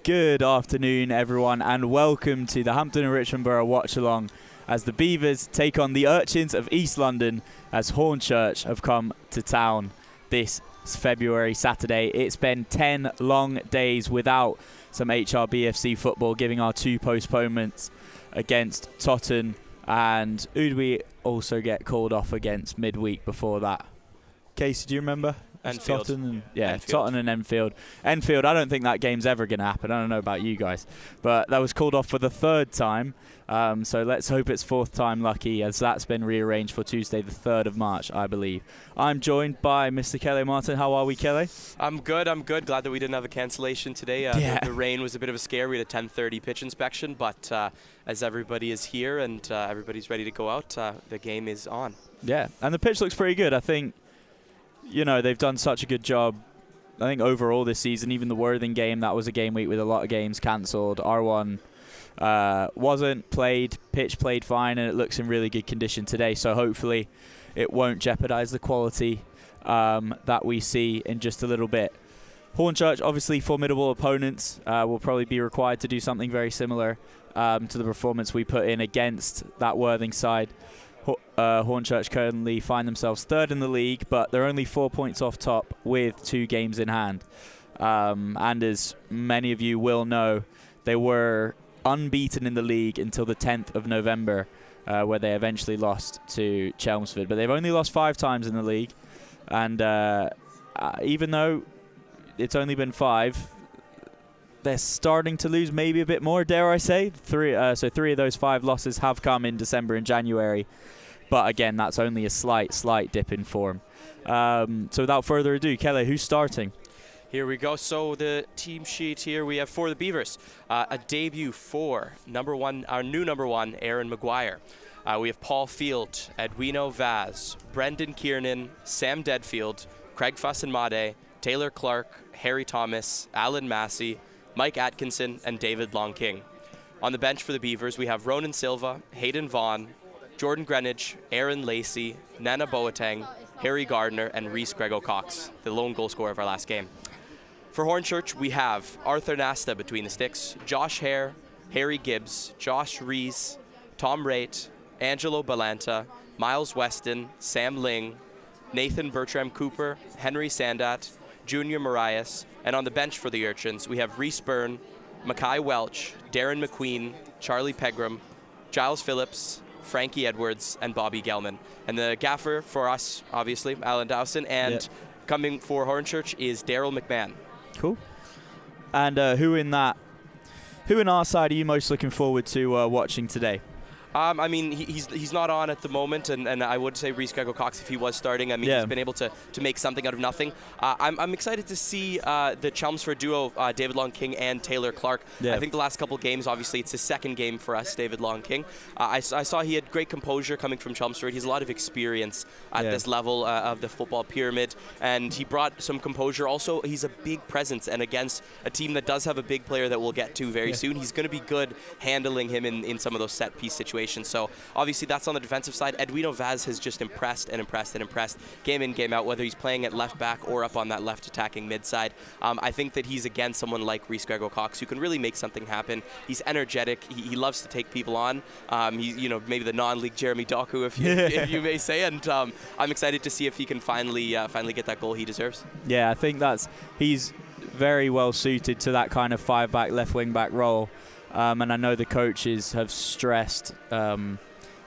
Good afternoon, everyone, and welcome to the Hampton and Richmond Borough Watch-Along as the Beavers take on the Urchins of East London as Hornchurch have come to town this February Saturday. It's been 10 long days without some HRBFC football, giving our two postponements against Totton, and who do we also get called off against midweek before that? Casey, do you remember? Enfield. Totton and Enfield. Enfield, I don't think that game's ever going to happen. I don't know about you guys. But that was called off for the third time. So let's hope it's fourth time lucky, as that's been rearranged for Tuesday, the 3rd of March, I believe. I'm joined by Mr. Kelly Martin. How are we, Kelly? I'm good. Glad that we didn't have a cancellation today. The rain was a bit of a scare. We had a 10:30 pitch inspection. But as everybody is here and everybody's ready to go out, the game is on. Yeah, and the pitch looks pretty good. I think, you know, they've done such a good job, I think, overall this season. Even the Worthing game, that was a game week with a lot of games cancelled. R1 wasn't played, pitch played fine, and it looks in really good condition today. So hopefully it won't jeopardise the quality that we see in just a little bit. Hornchurch, obviously formidable opponents, will probably be required to do something very similar to the performance we put in against that Worthing side. Hornchurch currently find themselves 3rd in the league, but they're only 4 points off top with 2 games in hand. And as many of you will know, they were unbeaten in the league until the 10th of November, where they eventually lost to Chelmsford. But they've only lost 5 times in the league, and even though it's only been 5, they're starting to lose maybe a bit more, dare I say. 3 of those 5 losses have come in December and January. But again, that's only a slight dip in form. So without further ado, Kelly, who's starting? Here we go. So the team sheet here, we have for the Beavers, a debut for our new number one, Aaron Maguire. We have Paul Field, Edwino Vaz, Brendan Kiernan, Sam Deadfield, Craig Fussin-Made, Taylor Clark, Harry Thomas, Alan Massey, Mike Atkinson, and David Long-King. On the bench for the Beavers, we have Ronan Silva, Hayden Vaughn, Jordan Greenwich, Aaron Lacey, Nana Boateng, Harry Gardner, and Reese Grego-Cox, the lone goal scorer of our last game. For Hornchurch, we have Arthur Nasta between the sticks, Josh Hare, Harry Gibbs, Josh Rees, Tom Raitt, Angelo Balanta, Miles Weston, Sam Ling, Nathan Bertram Cooper, Henry Sandat, Junior Marias, and on the bench for the Urchins, we have Reese Byrne, Mackay Welch, Darren McQueen, Charlie Pegram, Giles Phillips, Frankie Edwards, and Bobby Gelman. And the gaffer for us, obviously, Alan Dowson, and coming for Hornchurch is Daryl McMahon. Cool. And who in our side are you most looking forward to watching today? I mean, he's not on at the moment, and I would say Reese Grego-Cox if he was starting. I mean, he's been able to make something out of nothing. I'm excited to see the Chelmsford duo, David Long-King and Taylor Clark. I think the last couple games, obviously, it's his second game for us, David Long-King. I saw he had great composure coming from Chelmsford. He has a lot of experience at this level of the football pyramid, and he brought some composure. Also, he's a big presence, and against a team that does have a big player that we'll get to very soon, he's going to be good handling him in some of those set-piece situations. So obviously that's on the defensive side. Edwino Vaz has just impressed game in, game out, whether he's playing at left back or up on that left attacking mid side. I think that he's against someone like Reese Grego-Cox who can really make something happen. He's energetic. He loves to take people on. He's maybe the non-league Jeremy Doku, if you may say. And I'm excited to see if he can finally get that goal he deserves. Yeah, I think he's very well suited to that kind of 5-back, left wing back role. And I know the coaches have stressed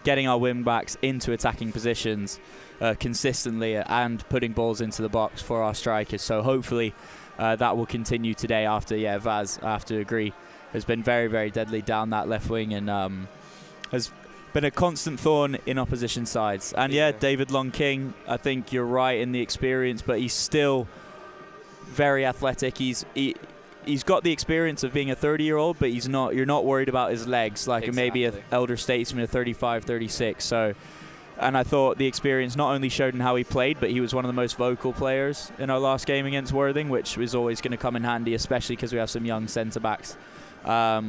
getting our wing-backs into attacking positions consistently and putting balls into the box for our strikers. So hopefully that will continue today after, Vaz, I have to agree, has been very, very deadly down that left wing and has been a constant thorn in opposition sides. And, David Long-King, I think you're right in the experience, but he's still very athletic. He's got the experience of being a 30-year-old, but you're not worried about his legs like maybe an elder statesman of 35, 36. So, and I thought the experience not only showed in how he played, but he was one of the most vocal players in our last game against Worthing, which is always going to come in handy, especially because we have some young centre-backs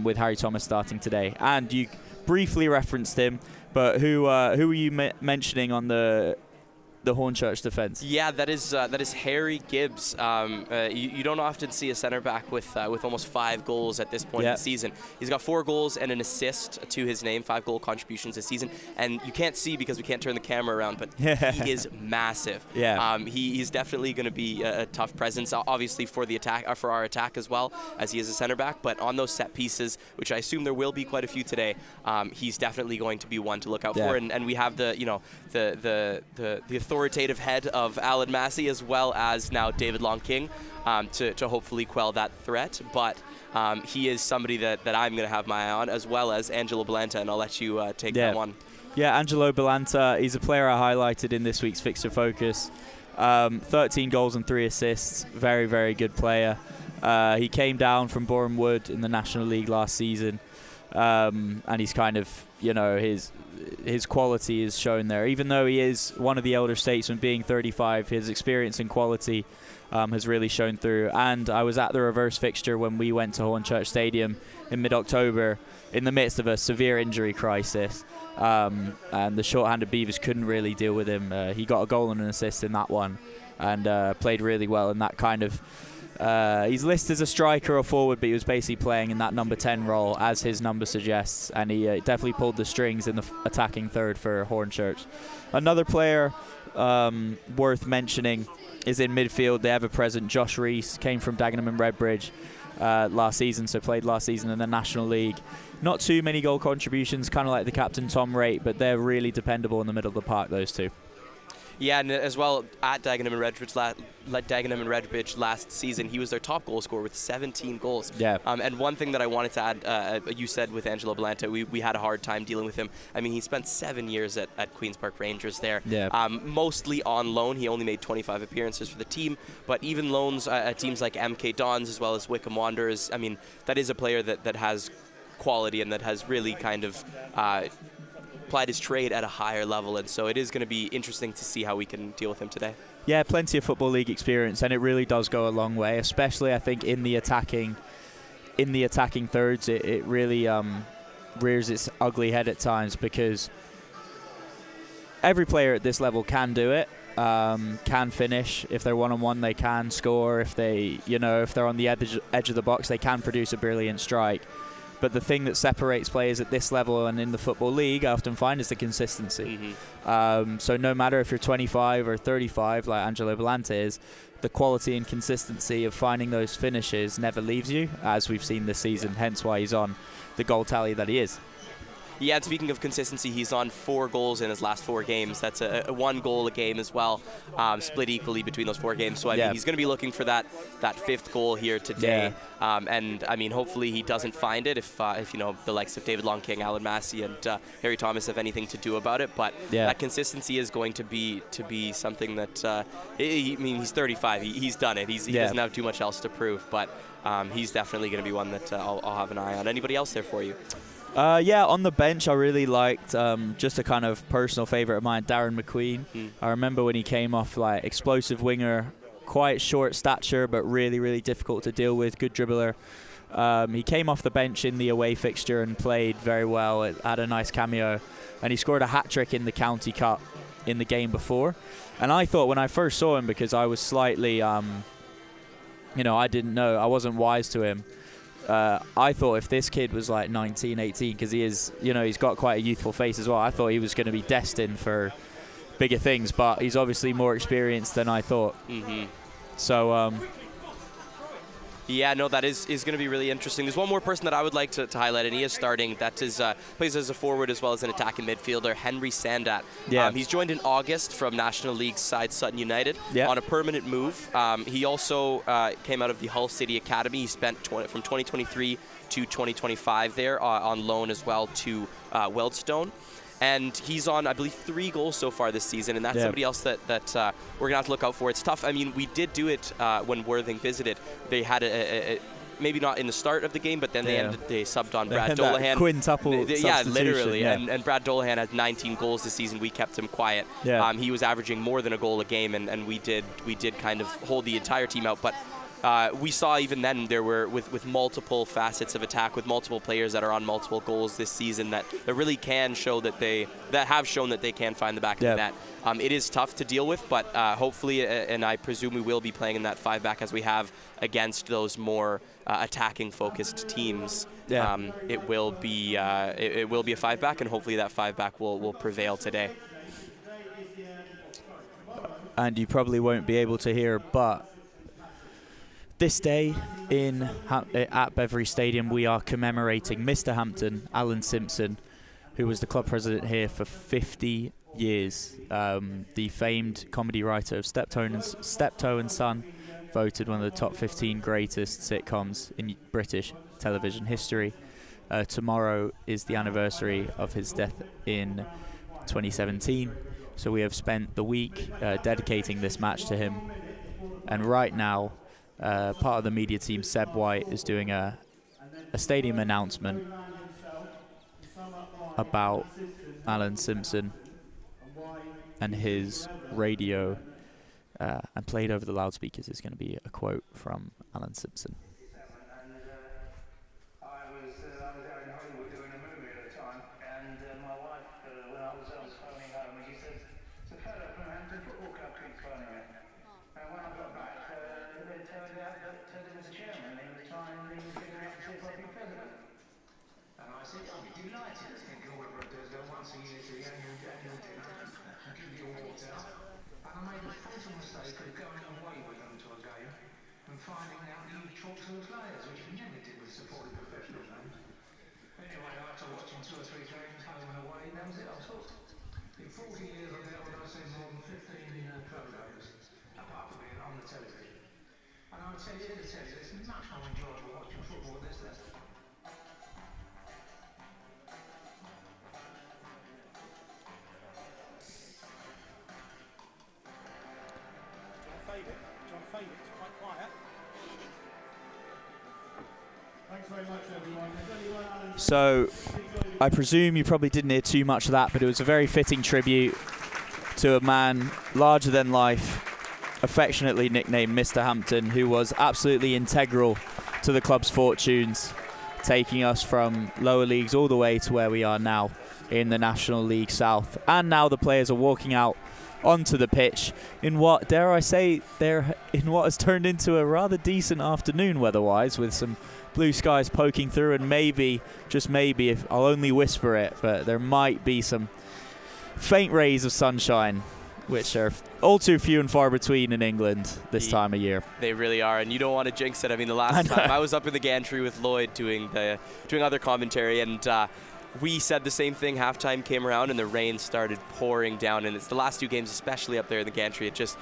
with Harry Thomas starting today. And you briefly referenced him, but who were you mentioning on the the Hornchurch defense. Yeah, that is Harry Gibbs. You don't often see a center back with almost 5 goals at this point in the season. He's got 4 goals and an assist to his name, 5 goal contributions this season. And you can't see because we can't turn the camera around, but he is massive. Yeah. He's definitely going to be a tough presence, obviously for the attack, for our attack as well, as he is a center back. But on those set pieces, which I assume there will be quite a few today, he's definitely going to be one to look out for. And we have the authoritative head of Alan Massey, as well as now David Long King, to hopefully quell that threat. But he is somebody that I'm going to have my eye on, as well as Angelo Balanta, and I'll let you take that one. Yeah, Angelo Balanta, he's a player I highlighted in this week's Fixture Focus. 13 goals and 3 assists, very, very good player. He came down from Boreham Wood in the National League last season, and he's kind of, his quality is shown there. Even though he is one of the elder statesmen, being 35, his experience and quality has really shown through. And I was at the reverse fixture when we went to Hornchurch Stadium in mid-October in the midst of a severe injury crisis, and the short-handed Beavers couldn't really deal with him. He got a goal and an assist in that one, and played really well in that kind of... he's listed as a striker or forward, but he was basically playing in that number 10 role, as his number suggests, and he definitely pulled the strings in the attacking third for Hornchurch. Another player worth mentioning is in midfield, the ever-present Josh Rees. Came from Dagenham and Redbridge last season, so played last season in the National League. Not too many goal contributions, kind of like the captain Tom Raitt, but they're really dependable in the middle of the park, those two. Yeah, and as well at Dagenham and Redbridge last season, he was their top goal scorer with 17 goals. Yeah. And one thing that I wanted to add, you said with Angelo Balanta, we had a hard time dealing with him. I mean, he spent 7 years at Queen's Park Rangers there. Yeah. Mostly on loan. He only made 25 appearances for the team, but even loans at teams like MK Dons as well as Wickham Wanderers, I mean, that is a player that has quality and that has really kind of applied his trade at a higher level, and so it is going to be interesting to see how we can deal with him today. Yeah, plenty of Football League experience, and it really does go a long way, especially I think in the attacking thirds. It really rears its ugly head at times, because every player at this level can do it, can finish. If they're one-on-one, they can score. If they, if they're on the edge of the box, they can produce a brilliant strike. But the thing that separates players at this level and in the Football League, I often find, is the consistency. Mm-hmm. So no matter if you're 25 or 35, like Angelo Balanta is, the quality and consistency of finding those finishes never leaves you, as we've seen this season, hence why he's on the goal tally that he is. Yeah, and speaking of consistency, he's on 4 goals in his last 4 games. That's a 1 goal a game as well, split equally between those 4 games. So I mean, he's going to be looking for that 5th goal here today. Yeah. And I mean, hopefully he doesn't find it if the likes of David Long King, Alan Massey, and Harry Thomas have anything to do about it. But that consistency is going to be something that he's 35. He's done it. He doesn't have too much else to prove. But he's definitely going to be one that I'll have an eye on. Anybody else there for you? On the bench, I really liked, just a kind of personal favourite of mine, Darren McQueen. I remember when he came off, like, explosive winger, quite short stature, but really, really difficult to deal with, good dribbler. He came off the bench in the away fixture and played very well, had a nice cameo, and he scored a hat-trick in the County Cup in the game before. And I thought when I first saw him, because I was slightly, I didn't know, I wasn't wise to him, I thought if this kid was like 19, 18, because he is, he's got quite a youthful face as well, I thought he was going to be destined for bigger things, but he's obviously more experienced than I thought. Mm-hmm. So, yeah, no, that is going to be really interesting. There's one more person that I would like to highlight, and he is starting. That is plays as a forward as well as an attacking midfielder, Henry Sandat. Yeah. He's joined in August from National League side Sutton United on a permanent move. He also came out of the Hull City Academy. He spent from 2023 to 2025 there on loan as well to Wealdstone. And he's on, I believe, 3 goals so far this season, and that's somebody else that we're going to have to look out for. It's tough. I mean, we did do it when Worthing visited. They had a maybe not in the start of the game, but then they subbed on Brad Dolahan. Quintuple literally. And Brad Dolahan had 19 goals this season. We kept him quiet. Yeah. He was averaging more than a goal a game, and we did kind of hold the entire team out. But we saw even then there were with multiple facets of attack, with multiple players that are on multiple goals this season that really can show that have shown that they can find the back of the net. It is tough to deal with, but hopefully, and I presume we will be playing in that 5-back as we have against those more attacking-focused teams. It will be a 5-back, and hopefully that 5-back will prevail today. And you probably won't be able to hear, but this day at BEAVERS Stadium, we are commemorating Mr. Hampton, Alan Simpson, who was the club president here for 50 years. The famed comedy writer of Steptoe and Son, voted one of the top 15 greatest sitcoms in British television history. Tomorrow is the anniversary of his death in 2017. So we have spent the week dedicating this match to him. And right now, part of the media team, Seb White, is doing a stadium announcement about Alan Simpson and his radio, and played over the loudspeakers is going to be a quote from Alan Simpson. Finding out you talk to the players, which you never did with supporting professional games. Anyway, after watching 2 or 3 games home and away, that was it, I was hooked. In 40 years I've dealt with, I've seen more than 15 club games, apart from being on the television. And I would tell you, it's much more enjoyable watching football at this level. John Fagan, it's quite quiet. Thanks very much, everyone. So I presume you probably didn't hear too much of that, but it was a very fitting tribute to a man larger than life, affectionately nicknamed Mr. Hampton, who was absolutely integral to the club's fortunes, taking us from lower leagues all the way to where we are now in the National League South. And now the players are walking out onto the pitch in what, dare I say, in what has turned into a rather decent afternoon weather-wise, with some blue skies poking through, and maybe, just maybe, if I'll only whisper it, but there might be some faint rays of sunshine, which are all too few and far between in England this time of year. They really are, and you don't want to jinx it. I mean, the last time I was up in the gantry with Lloyd doing other commentary, and we said the same thing. Halftime came around and the rain started pouring down, and it's the last 2 games, especially up there in the gantry. It just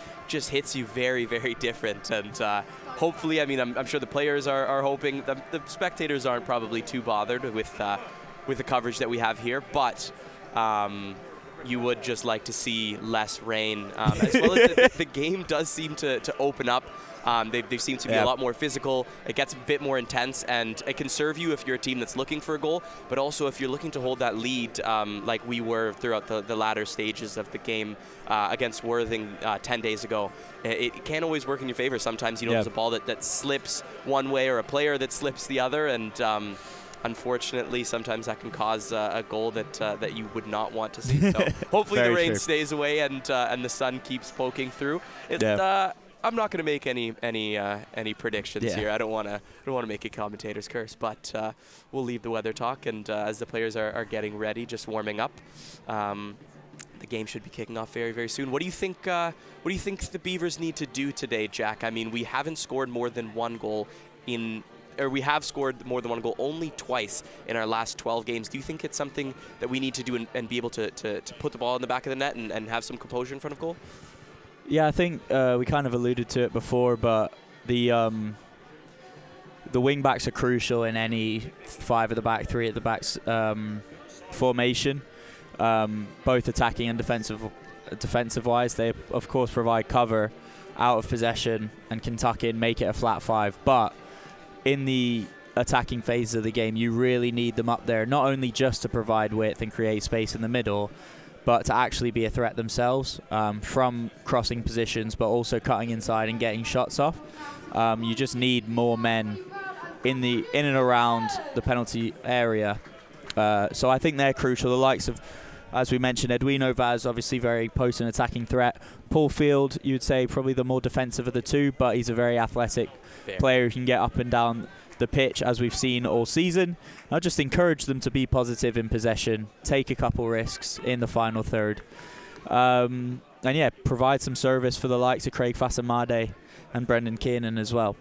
hits you very, very different. And hopefully, I mean, I'm sure the players are hoping. The spectators aren't probably too bothered with the coverage that we have here, but you would just like to see less rain, as well as the game does seem to open up. They seem to be a lot more physical. It gets a bit more intense, and it can serve you if you're a team that's looking for a goal, but also if you're looking to hold that lead, like we were throughout the latter stages of the game against Worthing 10 days ago. It can't always work in your favor. Sometimes, there's a ball that slips one way or a player that slips the other, and unfortunately, sometimes that can cause a goal that you would not want to see. So hopefully the rain stays away and the sun keeps poking through. I'm not going to make any predictions here. I don't want to make a commentator's curse, but we'll leave the weather talk. And as the players are getting ready, just warming up, the game should be kicking off very, very soon. What do you think? What do you think the Beavers need to do today, Jack? I mean, we haven't scored more than 1 goal we have scored more than 1 goal only twice in our last 12 games. Do you think it's something that we need to do and be able to put the ball in the back of the net and have some composure in front of goal? Yeah, I think we kind of alluded to it before, but the wing backs are crucial in any 5 at the back, 3 at the backs formation, both attacking and defensive-wise. They of course provide cover out of possession and can tuck in, make it a flat 5. But in the attacking phases of the game, you really need them up there, not only just to provide width and create space in the middle, but to actually be a threat themselves from crossing positions, but also cutting inside and getting shots off. You just need more men in and around the penalty area. So I think they're crucial. The likes of, as we mentioned, Edwino Vaz, obviously very potent attacking threat. Paul Field, you would say probably the more defensive of the two, but he's a very athletic player who can get up and down the pitch, as we've seen all season. I'll just encourage them to be positive in possession, take a couple risks in the final third, and yeah, provide some service for the likes of Craig Fasamade and Brendan Kiernan as well.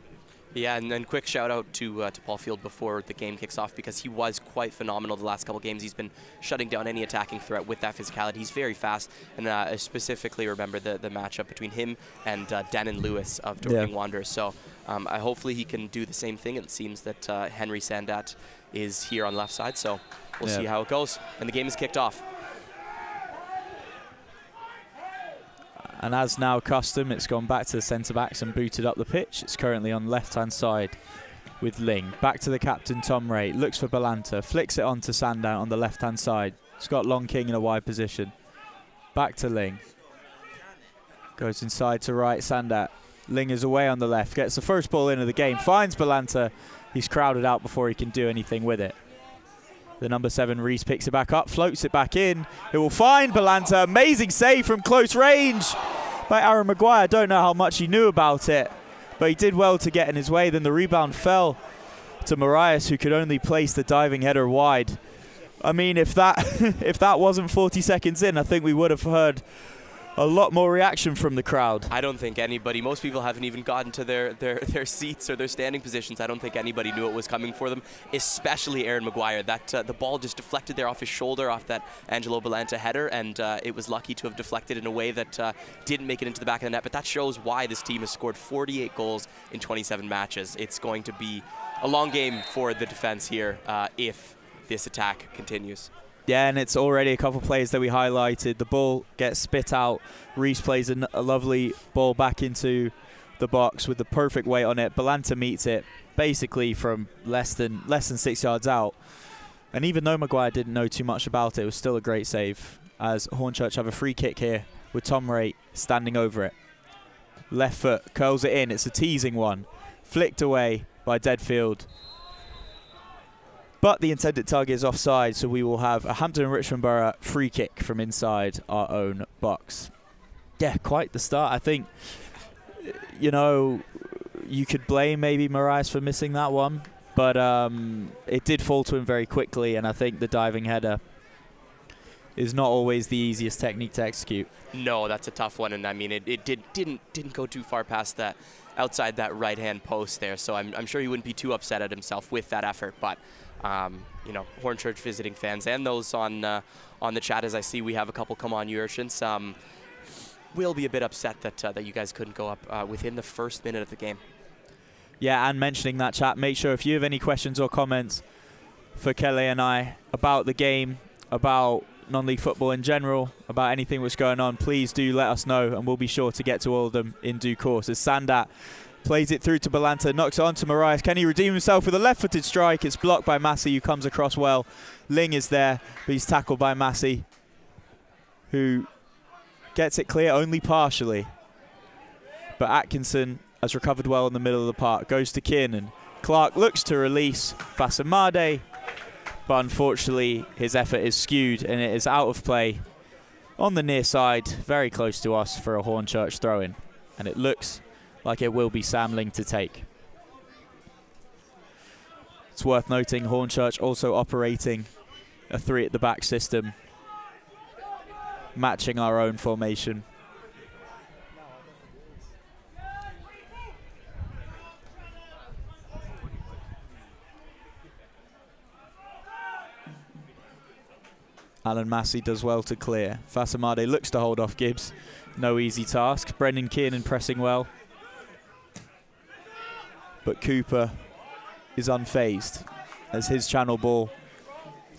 Yeah, and then quick shout out to Paul Field before the game kicks off, because he was quite phenomenal the last couple games. He's been shutting down any attacking threat with that physicality. He's very fast, and I specifically remember the matchup between him and Danon Lewis of Dorking Wanderers. So hopefully he can do the same thing. It seems that Henry Sandat is here on left side, so we'll see how it goes. And the game is kicked off. And as now custom, it's gone back to the centre-backs and booted up the pitch. It's currently on left-hand side with Ling. Back to the captain, Tom Ray. Looks for Balanta. Flicks it on to Sandown on the left-hand side. Scott Long King in a wide position. Back to Ling. Goes inside to right, Sandat. Ling is away on the left. Gets the first ball in of the game. Finds Balanta. He's crowded out before he can do anything with it. The number 7, Reese, picks it back up, floats it back in. It will find Balanta. Amazing save from close range by Aaron Maguire. I don't know how much he knew about it, but he did well to get in his way. Then the rebound fell to Marias, who could only place the diving header wide. I mean, if that if that wasn't 40 seconds in, I think we would have heard a lot more reaction from the crowd. I don't think anybody, most people haven't even gotten to their seats or their standing positions. I don't think anybody knew it was coming for them, especially Aaron Maguire. That the ball just deflected there off his shoulder, off that Angelo Balanta header, and it was lucky to have deflected in a way that didn't make it into the back of the net. But that shows why this team has scored 48 goals in 27 matches. It's going to be a long game for the defense here if this attack continues. Yeah, and it's already a couple plays that we highlighted. The ball gets spit out. Reese plays a lovely ball back into the box with the perfect weight on it. Balanta meets it basically from less than 6 yards out. And even though Maguire didn't know too much about it, it was still a great save, as Hornchurch have a free kick here with Tom Ray standing over it. Left foot, curls it in. It's a teasing one. Flicked away by Deadfield. But the intended target is offside, so we will have a Hampton and Richmond Borough free kick from inside our own box. Yeah, quite the start. I think, you know, you could blame maybe Marias for missing that one, but it did fall to him very quickly, and I think the diving header is not always the easiest technique to execute. No, that's a tough one, and I mean, it didn't go too far past that, outside that right-hand post there, so I'm sure he wouldn't be too upset at himself with that effort, but you know, Hornchurch visiting fans and those on the chat, as I see we have a couple come on, URCHINS, will be a bit upset that you guys couldn't go up within the first minute of the game. Yeah, and mentioning that chat, make sure if you have any questions or comments for Kelly and I about the game, about non-league football in general, about anything that's going on, please do let us know, and we'll be sure to get to all of them in due course. As Sandat plays it through to Balanta, knocks it on to Marias. Can he redeem himself with a left-footed strike? It's blocked by Massey, who comes across well. Ling is there, but he's tackled by Massey, who gets it clear only partially. But Atkinson has recovered well in the middle of the park. Goes to Kiernan. Clark looks to release Fasamade, but unfortunately his effort is skewed and it is out of play on the near side, very close to us for a Hornchurch throw-in. And it looks like it will be Sam Ling to take. It's worth noting Hornchurch also operating a 3 at the back system, matching our own formation. Alan Massey does well to clear. Fasamade looks to hold off Gibbs. No easy task. Brendan Kiernan pressing well. But Cooper is unfazed as his channel ball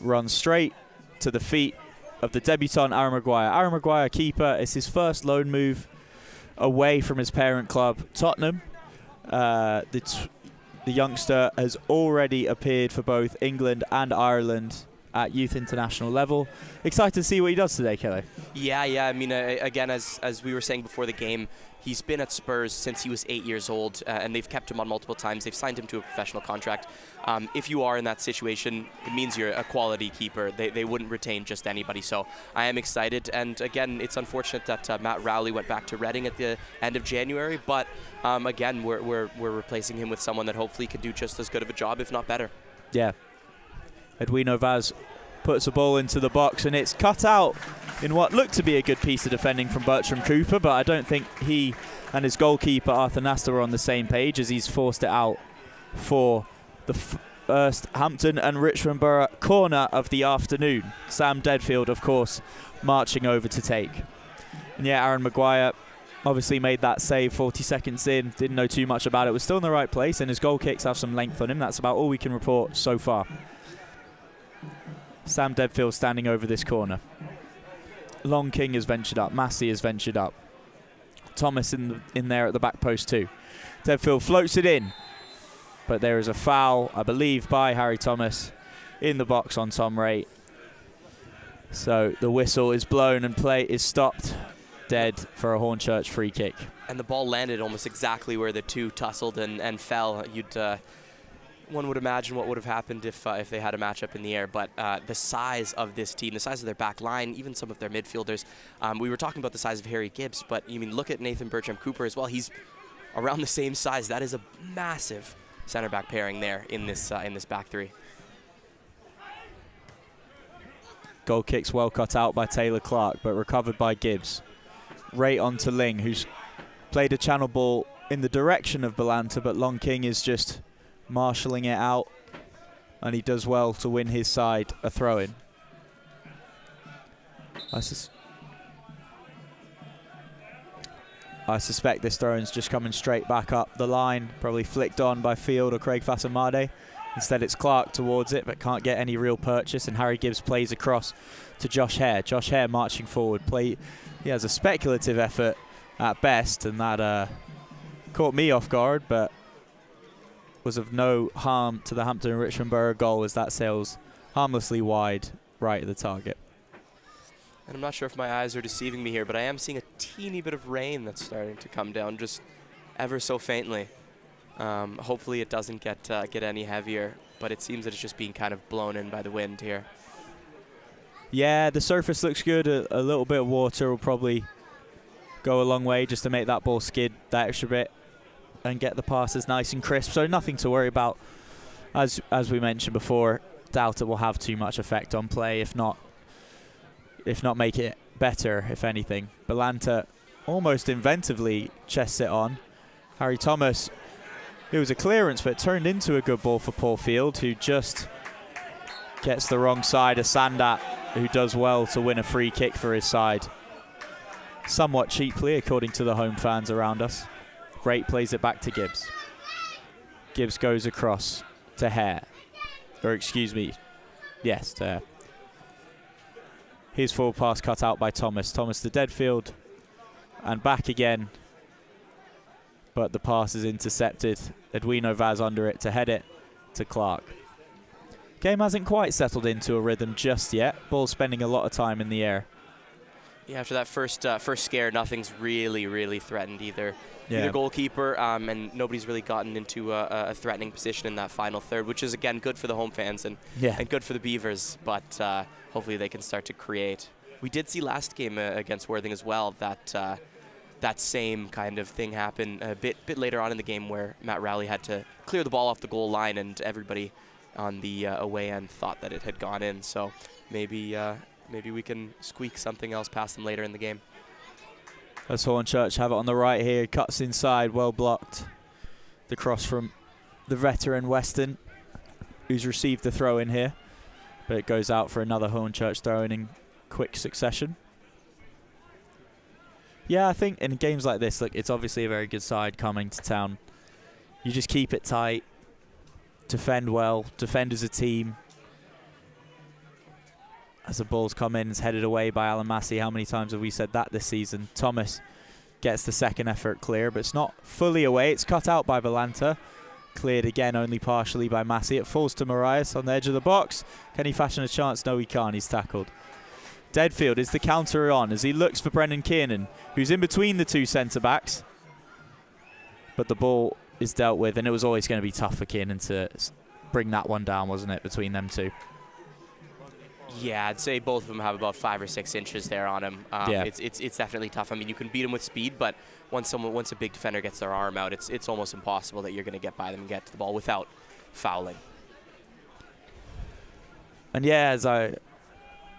runs straight to the feet of the debutant Aaron Maguire. Aaron Maguire, keeper, is his first loan move away from his parent club, Tottenham. The youngster has already appeared for both England and Ireland at youth international level. Excited to see what he does today, Kelly. Yeah. I mean, again, as we were saying before the game, he's been at Spurs since he was 8 years old, and they've kept him on multiple times. They've signed him to a professional contract. If you are in that situation, it means you're a quality keeper. They wouldn't retain just anybody. So I am excited. And again, it's unfortunate that Matt Rowley went back to Reading at the end of January. But again, we're replacing him with someone that hopefully can do just as good of a job, if not better. Yeah. Edwino Vaz puts a ball into the box, and it's cut out in what looked to be a good piece of defending from Bertram Cooper, but I don't think he and his goalkeeper Arthur Nasta were on the same page, as he's forced it out for the first Hampton and Richmond Borough corner of the afternoon. Sam Deadfield, of course, marching over to take. And yeah, Aaron Maguire obviously made that save 40 seconds in, didn't know too much about it, was still in the right place, and his goal kicks have some length on him. That's about all we can report so far. Sam Deadfield standing over this corner. Long King has ventured up. Massey has ventured up. Thomas in there at the back post too. Deadfield floats it in, but there is a foul, I believe, by Harry Thomas in the box on Tom Ray. So the whistle is blown and play is stopped dead for a Hornchurch free kick. And the ball landed almost exactly where the two tussled and fell. One would imagine what would have happened if they had a matchup in the air, but the size of this team, the size of their back line, even some of their midfielders. We were talking about the size of Harry Gibbs, but you mean look at Nathan Bertram Cooper as well. He's around the same size. That is a massive center back pairing there in this back three. Goal kicks well cut out by Taylor Clark, but recovered by Gibbs. Right on to Ling, who's played a channel ball in the direction of Balanta, but Long King is just marshalling it out, and he does well to win his side a throw-in. I suspect this throw-in's just coming straight back up the line, probably flicked on by Field or Craig Fasamade. Instead it's Clark towards it, but can't get any real purchase, and Harry Gibbs plays across to Josh Hare. Josh Hare marching forward. He has a speculative effort at best, and that caught me off guard, but was of no harm to the Hampton and Richmond Borough goal, as that sails harmlessly wide right at the target. And I'm not sure if my eyes are deceiving me here, but I am seeing a teeny bit of rain that's starting to come down, just ever so faintly. Hopefully it doesn't get any heavier, but it seems that it's just being kind of blown in by the wind here. Yeah, the surface looks good. A little bit of water will probably go a long way just to make that ball skid that extra bit and get the passes nice and crisp. So nothing to worry about. As we mentioned before, doubt it will have too much effect on play, if not make it better, if anything. Balanta almost inventively chests it on. Harry Thomas, it was a clearance, but it turned into a good ball for Paul Field, who just gets the wrong side of Sandat, who does well to win a free kick for his side. Somewhat cheaply, according to the home fans around us. Great plays it back to Gibbs. Gibbs goes across to Hare. Or excuse me, yes, to Hare. His forward pass cut out by Thomas. Thomas to Deadfield and back again. But the pass is intercepted. Edwino Vaz under it to head it to Clark. Game hasn't quite settled into a rhythm just yet. Ball spending a lot of time in the air. Yeah, after that first scare, nothing's really threatened either. Either goalkeeper, and nobody's really gotten into a threatening position in that final third, which is, again, good for the home fans and good for the Beavers, but hopefully they can start to create. We did see last game against Worthing as well that same kind of thing happen a bit later on in the game, where Matt Rowley had to clear the ball off the goal line, and everybody on the away end thought that it had gone in. So maybe we can squeak something else past them later in the game. As Hornchurch have it on the right here, cuts inside, well blocked. The cross from the veteran Weston, who's received the throw in here, but it goes out for another Hornchurch throw in quick succession. Yeah, I think in games like this, look, it's obviously a very good side coming to town. You just keep it tight, defend well, defend as a team. As the ball's come in, it's headed away by Alan Massey. How many times have we said that this season? Thomas gets the second effort clear, but it's not fully away. It's cut out by Balanta. Cleared again, only partially by Massey. It falls to Marias on the edge of the box. Can he fashion a chance? No, he can't. He's tackled. Deadfield is the counter on as he looks for Brendan Kiernan, who's in between the two centre-backs. But the ball is dealt with, and it was always going to be tough for Kiernan to bring that one down, wasn't it, between them two? Yeah, I'd say both of them have about 5 or 6 inches there on him. Yeah. It's definitely tough. I mean, you can beat him with speed, but once a big defender gets their arm out, it's almost impossible that you're going to get by them and get to the ball without fouling. And yeah, as I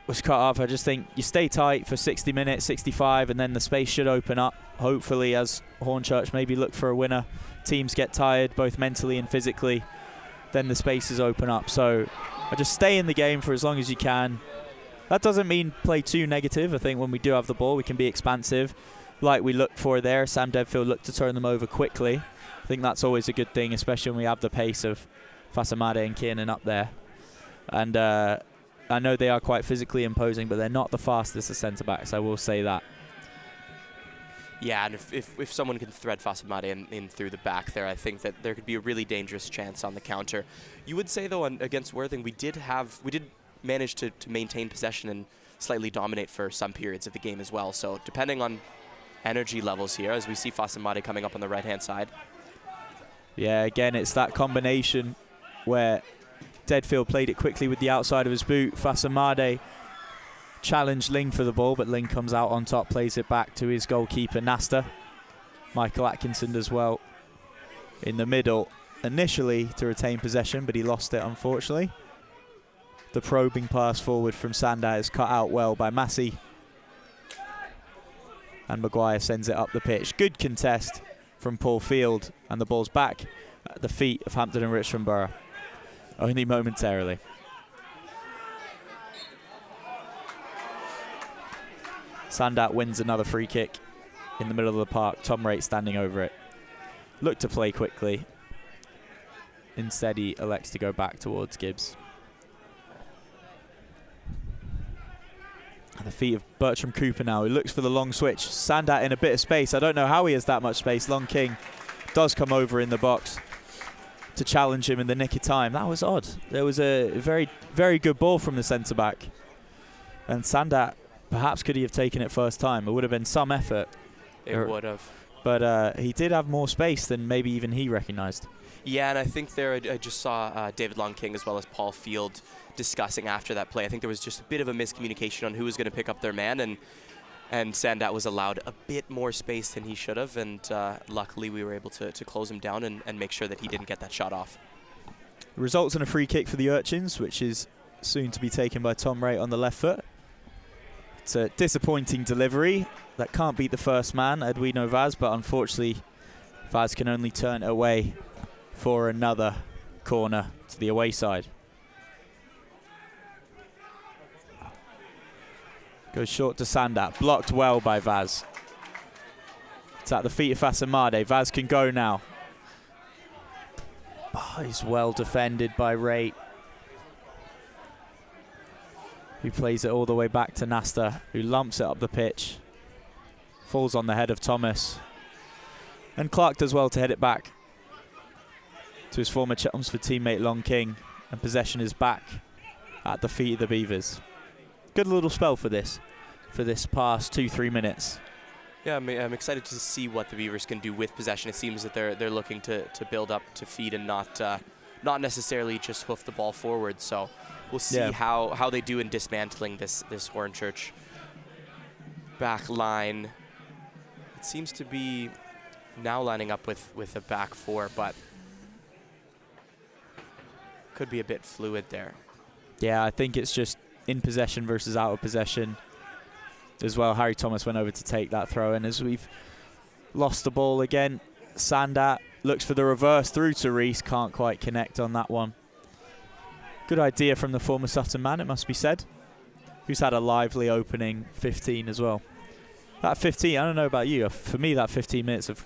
was cut off, I just think you stay tight for 60 minutes, 65, and then the space should open up, hopefully, as Hornchurch maybe look for a winner. Teams get tired, both mentally and physically, then the spaces open up. So I just stay in the game for as long as you can. That doesn't mean play too negative. I think when we do have the ball, we can be expansive, like we look for there. Sam Deadfield looked to turn them over quickly. I think that's always a good thing, especially when we have the pace of Fasamade and Kiernan up there. And I know they are quite physically imposing, but they're not the fastest of centre-backs, I will say that. Yeah, and if someone can thread Fasamade in through the back there, I think that there could be a really dangerous chance on the counter. You would say, though, against Worthing, we did manage to maintain possession and slightly dominate for some periods of the game as well. So depending on energy levels here, as we see Fasamade coming up on the right-hand side. Yeah, again, it's that combination where Deadfield played it quickly with the outside of his boot. Fasamade challenged Ling for the ball, but Ling comes out on top, plays it back to his goalkeeper, Nasta. Michael Atkinson does well in the middle initially to retain possession, but he lost it, unfortunately. The probing pass forward from Sandat is cut out well by Massey. And Maguire sends it up the pitch. Good contest from Paul Field, and the ball's back at the feet of Hampton and Richmond Borough. Only momentarily. Sandat wins another free kick in the middle of the park. Tom Raitt standing over it. Looked to play quickly. Instead, he elects to go back towards Gibbs. At the feet of Bertram Cooper now, who looks for the long switch. Sandat in a bit of space. I don't know how he has that much space. Long King does come over in the box to challenge him in the nick of time. That was odd. There was a very, very good ball from the centre-back. And Sandat, perhaps could he have taken it first time? It would have been some effort. It would have. But he did have more space than maybe even he recognised. Yeah, and I think there I just saw David Long King as well as Paul Field discussing after that play. I think there was just a bit of a miscommunication on who was going to pick up their man, and Sandat was allowed a bit more space than he should have, and luckily we were able to close him down and make sure that he didn't get that shot off. The results in a free kick for the Urchins, which is soon to be taken by Tom Raitt on the left foot. It's a disappointing delivery. That can't beat the first man, Edwino Vaz, but unfortunately Vaz can only turn away for another corner to the away side. Goes short to Sandat, blocked well by Vaz. It's at the feet of Fasamade. Vaz can go now. Oh, he's well defended by Raitt, who plays it all the way back to Nasta, who lumps it up the pitch. Falls on the head of Thomas. And Clark does well to head it back to his former Chelmsford teammate Long King, and possession is back at the feet of the Beavers. Good little spell for this past 2-3 minutes. Yeah, I'm excited to see what the Beavers can do with possession. It seems that they're looking to build up, to feed, and not necessarily just hoof the ball forward. So we'll see how they do in dismantling this Hornchurch back line. It seems to be now lining up with a back four, but could be a bit fluid there. Yeah, I think it's just in possession versus out of possession as well. Harry Thomas went over to take that throw, and as we've lost the ball again, Sandat looks for the reverse through to Reese, can't quite connect on that one. Good idea from the former Sutton man, it must be said, who's had a lively opening 15 as well. That 15, I don't know about you, for me that 15 minutes of,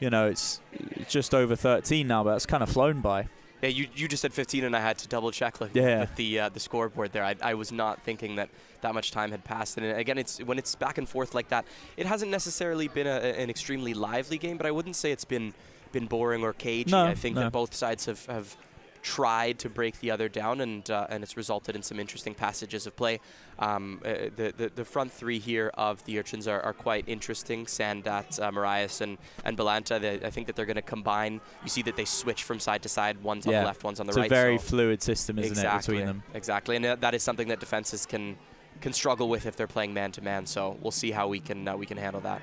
it's just over 13 now, but it's kind of flown by. Yeah, you just said 15, and I had to double check with the scoreboard there. I was not thinking that much time had passed. And again, when it's back and forth like that, it hasn't necessarily been an extremely lively game, but I wouldn't say it's been been boring or cagey. No, I think no. that both sides have tried to break the other down, and it's resulted in some interesting passages of play. The front three here of the Urchins are quite interesting. Sandat, Marias, and Balanta. I think that they're going to combine. You see that they switch from side to side. One's on the left, one's on the right. It's a very fluid system, isn't exactly, it, between them? Exactly, and that is something that defenses can struggle with if they're playing man-to-man. So we'll see how we can handle that.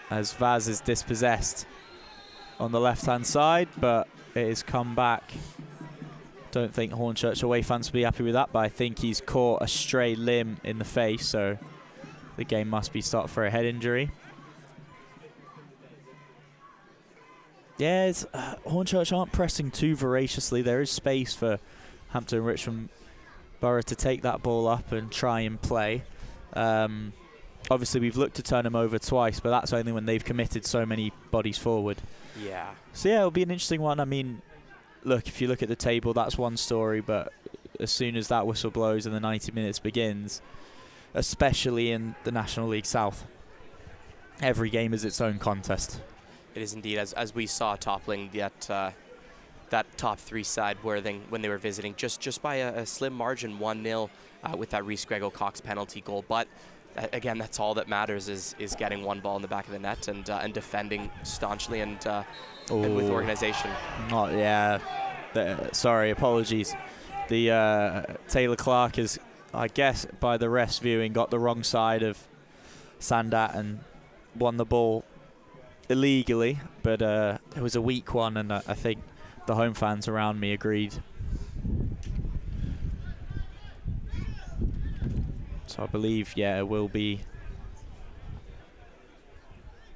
As Vaz is dispossessed on the left-hand side, but it has come back. Don't think Hornchurch away fans will be happy with that, but I think he's caught a stray limb in the face, so the game must be stopped for a head injury. Yeah, Hornchurch aren't pressing too voraciously. There is space for Hampton and Richmond Borough to take that ball up and try and play. Obviously, we've looked to turn them over twice, but that's only when they've committed so many bodies forward. Yeah. So, yeah, it'll be an interesting one. I mean, look, if you look at the table, that's one story, but as soon as that whistle blows and the 90 minutes begins, especially in the National League South, every game is its own contest. It is indeed, as we saw toppling that top three side when they were visiting, just by a slim margin, 1-0 with that Reece Grego-Cox penalty goal. But again, that's all that matters is getting one ball in the back of the net and defending staunchly and with organization. Oh, yeah. Sorry, apologies. The Taylor Clark is, I guess, by the ref's viewing, got the wrong side of Sandat and won the ball illegally, but it was a weak one, and I think the home fans around me agreed. So I believe, yeah, it will be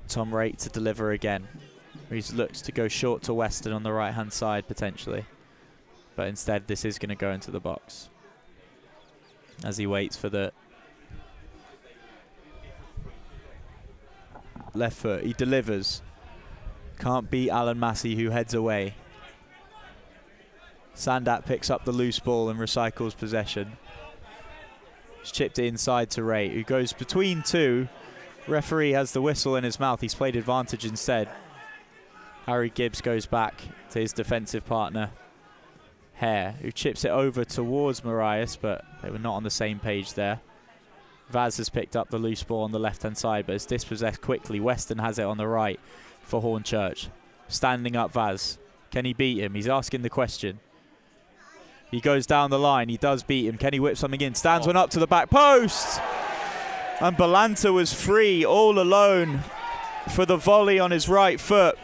Tom Raitt to deliver again. He looks to go short to Weston on the right-hand side, potentially. But instead, this is going to go into the box as he waits for the left foot. He delivers. Can't beat Alan Massey, who heads away. Sandat picks up the loose ball and recycles possession. He's chipped it inside to Raitt, who goes between two. Referee has the whistle in his mouth. He's played advantage instead. Harry Gibbs goes back to his defensive partner, Hare, who chips it over towards Marias, but they were not on the same page there. Vaz has picked up the loose ball on the left-hand side, but is dispossessed quickly. Weston has it on the right for Hornchurch. Standing up Vaz. Can he beat him? He's asking the question. He goes down the line. He does beat him. Can he whip something in? Stands one up to the back post. And Balanta was free all alone for the volley on his right foot.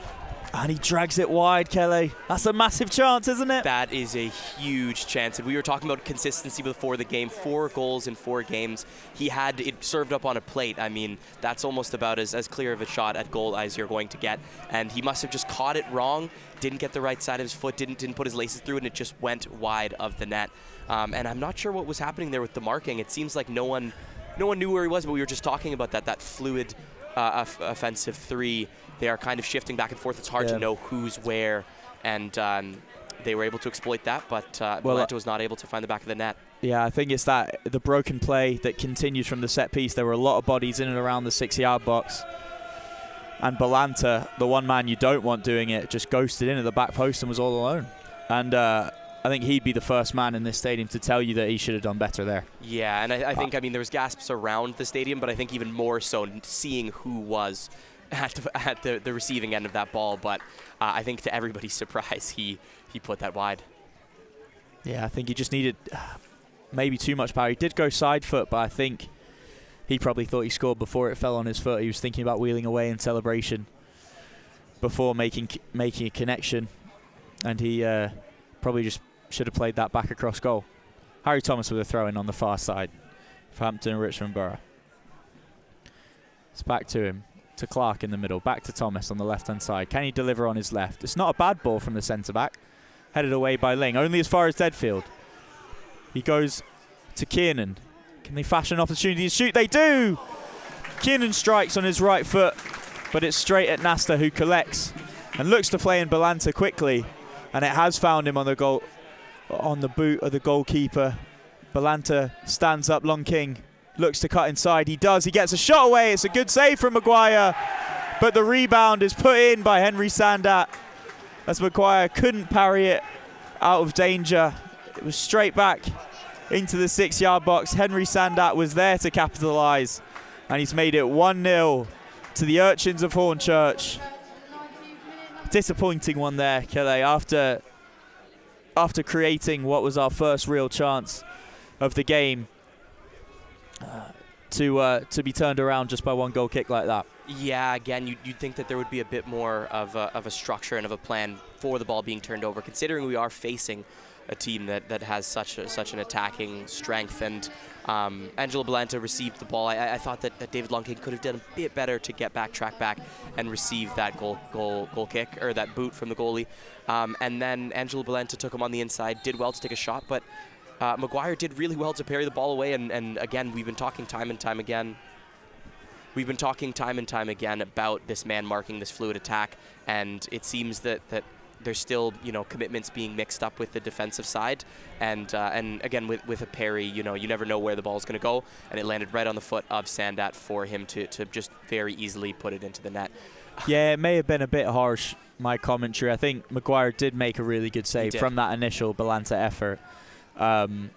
And he drags it wide, Kelly. That's a massive chance, isn't it? That is a huge chance. And we were talking about consistency before the game. 4 goals in 4 games. He had it served up on a plate. I mean, that's almost about as clear of a shot at goal as you're going to get. And he must have just caught it wrong, didn't get the right side of his foot, didn't put his laces through it, and it just went wide of the net. And I'm not sure what was happening there with the marking. It seems like no one knew where he was, but we were just talking about that fluid offensive three. They are kind of shifting back and forth. It's hard to know who's where, and they were able to exploit that, but Balanta was not able to find the back of the net. Yeah, I think it's the broken play that continues from the set piece. There were a lot of bodies in and around the 6-yard box, and Balanta, the one man you don't want doing it, just ghosted in at the back post and was all alone. And I think he'd be the first man in this stadium to tell you that he should have done better there. Yeah, and I think, there was gasps around the stadium, but I think even more so seeing who was at the receiving end of that ball. But I think to everybody's surprise, he put that wide. Yeah, I think he just needed maybe too much power. He did go side foot, but I think he probably thought he scored before it fell on his foot. He was thinking about wheeling away in celebration before making a connection, and he probably just should have played that back across goal. Harry Thomas with a throw-in on the far side for Hampton and Richmond Borough. It's back to him, to Clark in the middle, back to Thomas on the left-hand side. Can he deliver on his left? It's not a bad ball from the centre-back. Headed away by Ling, only as far as Deadfield. He goes to Kiernan. Can they fashion an opportunity to shoot? They do! Kiernan strikes on his right foot, but it's straight at Nasta, who collects and looks to play in Balanta quickly. And it has found him on the goal, on the boot of the goalkeeper. Balanta stands up. Long King looks to cut inside. He does. He gets a shot away. It's a good save from Maguire. but the rebound is put in by Henry Sandat as Maguire couldn't parry it out of danger. It was straight back into the 6-yard box. Henry Sandat was there to capitalise, and he's made it 1-0 to the Urchins of Hornchurch. Disappointing one there, Kelly, after creating what was our first real chance of the game, to be turned around just by one goal kick like that. Yeah, again, you'd think that there would be a bit more of a structure and of a plan for the ball being turned over, considering we are facing a team that has such an attacking strength. And Angelo Balanta received the ball. I thought that David Longking could have done a bit better to get back, track back, and receive that goal kick, or that boot from the goalie. And then Angelo Balanta took him on the inside, did well to take a shot, but Maguire did really well to parry the ball away. And again, we've been talking time and time again about this man marking, this fluid attack, and it seems that there's still, commitments being mixed up with the defensive side, and again with a parry, you never know where the ball is going to go, and it landed right on the foot of Sandat for him to just very easily put it into the net. Yeah, it may have been a bit harsh, my commentary. I think Maguire did make a really good save from that initial Balanta effort, and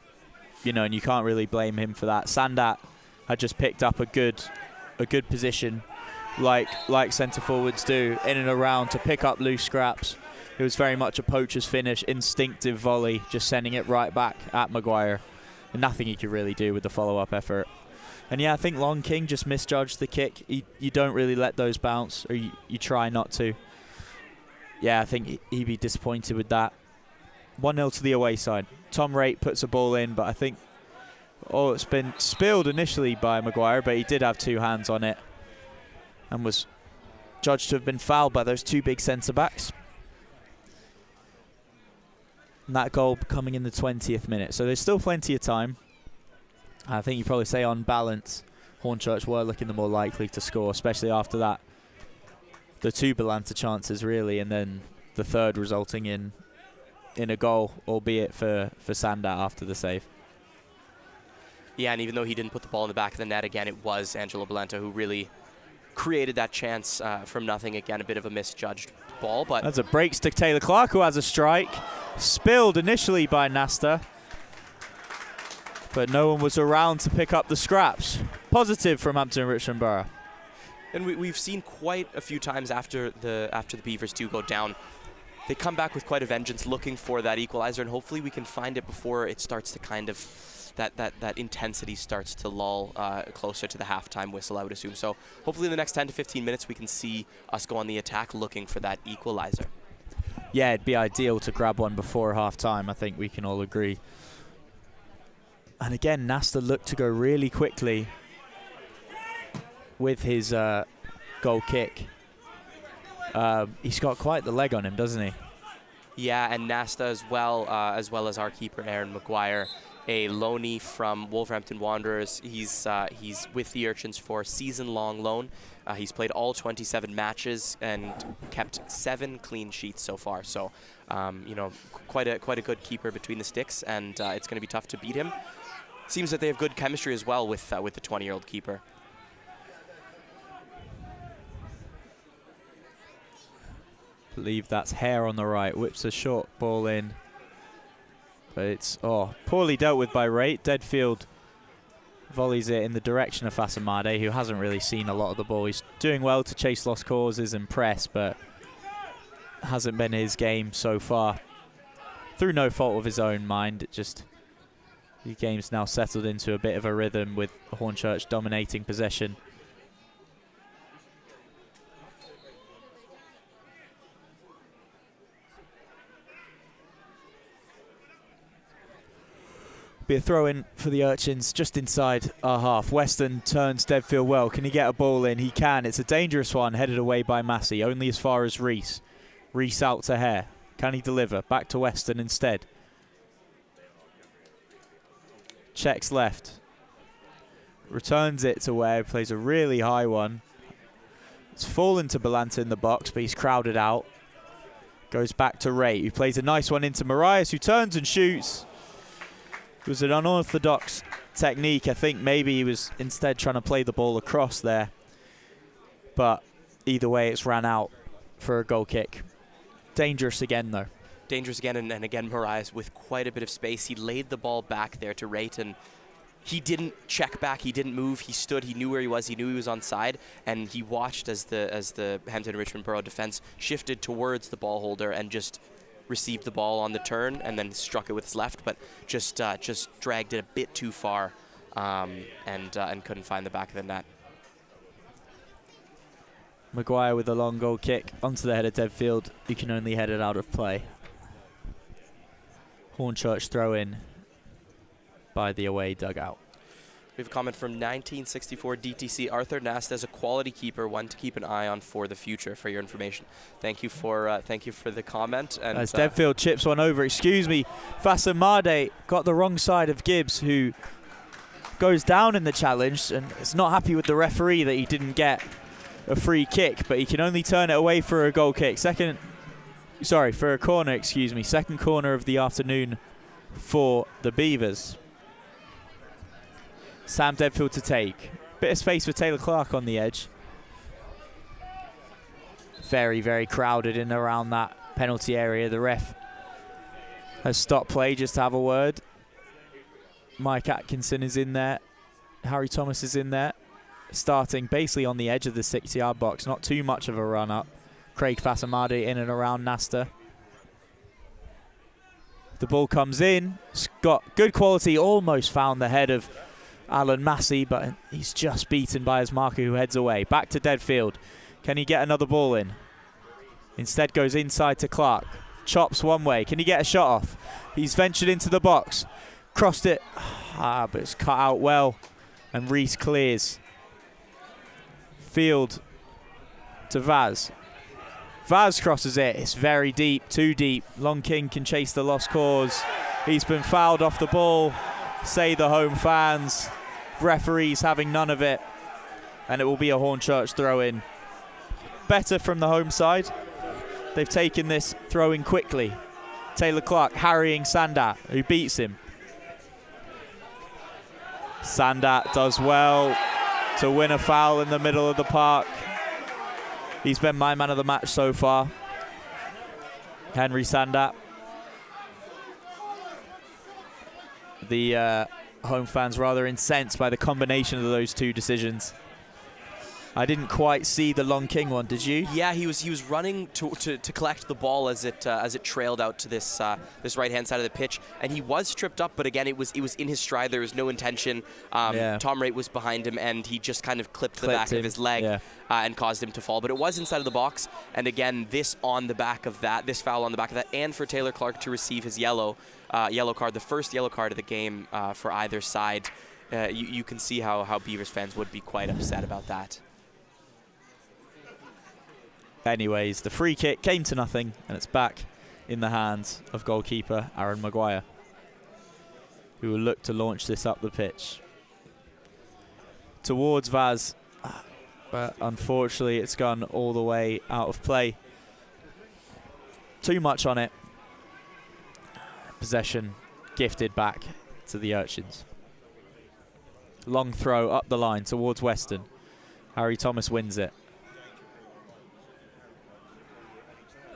you can't really blame him for that. Sandat had just picked up a good position, like centre forwards do, in and around, to pick up loose scraps. It was very much a poacher's finish, instinctive volley, just sending it right back at Maguire. And nothing he could really do with the follow-up effort. And yeah, I think Long King just misjudged the kick. You don't really let those bounce, or you try not to. Yeah, I think he'd be disappointed with that. 1-0 to the away side. Tom Raitt puts a ball in, but I think it's been spilled initially by Maguire, but he did have two hands on it and was judged to have been fouled by those two big centre-backs. And that goal coming in the 20th minute. So there's still plenty of time. I think you probably say on balance, Hornchurch were looking the more likely to score, especially after that. The two Balanta chances, really, and then the third resulting in a goal, albeit for Sandat after the save. Yeah, and even though he didn't put the ball in the back of the net, again, it was Angelo Balanta who really created that chance from nothing. Again, a bit of a misjudged ball, but that's a break stick. Taylor Clark, who has a strike, spilled initially by Nasta, but no one was around to pick up the scraps. Positive from Hampton Richmond Borough. And we've seen quite a few times after the Beavers do go down, they come back with quite a vengeance, looking for that equalizer, and hopefully we can find it before it starts to kind of that intensity starts to lull closer to the halftime whistle, I would assume. So hopefully in the next 10 to 15 minutes we can see us go on the attack looking for that equalizer. Yeah, it'd be ideal to grab one before half-time. I think we can all agree. And again, Nasta looked to go really quickly with his goal kick. He's got quite the leg on him, doesn't he? Yeah, and Nasta as well as our keeper Aaron Maguire, a loanee from Wolverhampton Wanderers. He's with the Urchins for season-long loan. He's played all 27 matches and kept 7 clean sheets so far. So, quite a good keeper between the sticks, and it's going to be tough to beat him. Seems that they have good chemistry as well with the 20-year-old keeper. Believe that's Hare on the right. Whips a short ball in. But it's poorly dealt with by Raitt. Deadfield volleys it in the direction of Fasamade, who hasn't really seen a lot of the ball. He's doing well to chase lost causes and press, but hasn't been his game so far. Through no fault of his own mind. The game's now settled into a bit of a rhythm with Hornchurch dominating possession. Be a throw in for the Urchins just inside our half. Weston turns Deadfield well. Can he get a ball in? He can. It's a dangerous one, headed away by Massey, only as far as Reese. Reese out to Hare. Can he deliver? Back to Weston instead. Checks left. Returns it to Ware, plays a really high one. It's fallen to Balanta in the box, but he's crowded out. Goes back to Raitt, who plays a nice one into Marias, who turns and shoots. It was an unorthodox technique. I think maybe he was instead trying to play the ball across there. But Either way, it's ran out for a goal kick. Dangerous again, though. Dangerous again, and again, Marias with quite a bit of space. He laid the ball back there to Rayton. He didn't check back. He didn't move. He stood. He knew where he was. He knew he was onside, and he watched as the Hampton Richmond Borough defense shifted towards the ball holder and just received the ball on the turn and then struck it with his left, but just dragged it a bit too far and couldn't find the back of the net. Maguire with a long goal kick onto the head of Deadfield. He can only head it out of play. Hornchurch throw in by the away dugout. We have a comment from 1964 DTC. Arthur Nast as a quality keeper, one to keep an eye on for the future. For your information, thank you for the comment. And as Deadfield chips one over, excuse me, Fasamade got the wrong side of Gibbs, who goes down in the challenge and is not happy with the referee that he didn't get a free kick, but he can only turn it away for a goal kick. For a corner, excuse me. Second corner of the afternoon for the Beavers. Sam Deadfield to take. Bit of space for Taylor Clark on the edge. Very, very crowded in and around that penalty area. The ref has stopped play just to have a word. Mike Atkinson is in there. Harry Thomas is in there. Starting basically on the edge of the 6-yard box. Not too much of a run up. Craig Fasamade in and around Nasta. The ball comes in. It's got good quality. Almost found the head of Alan Massey, but he's just beaten by his marker, who heads away. Back to Deadfield. Can he get another ball in? Instead goes inside to Clark. Chops one way. Can he get a shot off? He's ventured into the box. Crossed it. But it's cut out well. And Reese clears. Field to Vaz. Vaz crosses it. It's very deep, too deep. Long King can chase the lost cause. He's been fouled off the ball. Say the home fans. Referees having none of it. And it will be a Hornchurch throw-in. Better from the home side. They've taken this throw-in quickly. Taylor Clark harrying Sandat, who beats him. Sandat does well to win a foul in the middle of the park. He's been my man of the match so far. Henry Sandat. The home fans rather incensed by the combination of those two decisions. I didn't quite see the Long King one, did you? Yeah, he was running to collect the ball as it trailed out to this right-hand side of the pitch, and he was tripped up. But again, it was in his stride. There was no intention. Tom Raitt was behind him, and he just kind of clipped the back of his leg and caused him to fall. But it was inside of the box, and again, this foul on the back of that, and for Taylor Clark to receive his yellow card, the first yellow card of the game for either side. You can see how Beavers fans would be quite upset about that. Anyways, the free kick came to nothing, and it's back in the hands of goalkeeper Aaron Maguire, who will look to launch this up the pitch. Towards Vaz, but unfortunately it's gone all the way out of play. Too much on it. Possession gifted back to the Urchins. Long throw up the line towards Weston. Harry Thomas wins it.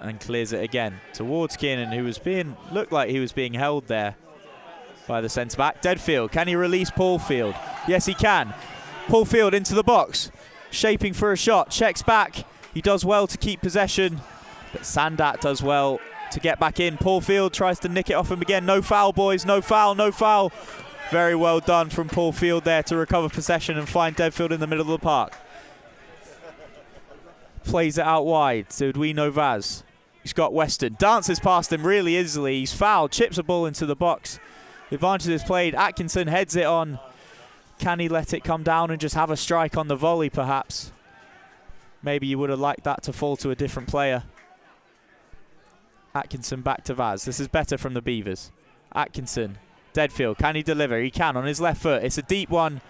And clears it again towards Kiernan, who looked like he was being held there by the centre-back. Deadfield, can he release Paul Field? Yes, he can. Paul Field into the box, shaping for a shot, checks back. He does well to keep possession, but Sandat does well to get back in. Paul Field tries to nick it off him again. No foul, boys, no foul, no foul. Very well done from Paul Field there to recover possession and find Deadfield in the middle of the park. Plays it out wide to Edwino Vaz. He's got Weston. Dances past him really easily. He's fouled. Chips a ball into the box. The advantage is played. Atkinson heads it on. Can he let it come down and just have a strike on the volley, perhaps? Maybe you would have liked that to fall to a different player. Atkinson back to Vaz. This is better from the Beavers. Atkinson. Deadfield. Can he deliver? He can on his left foot. It's a deep one.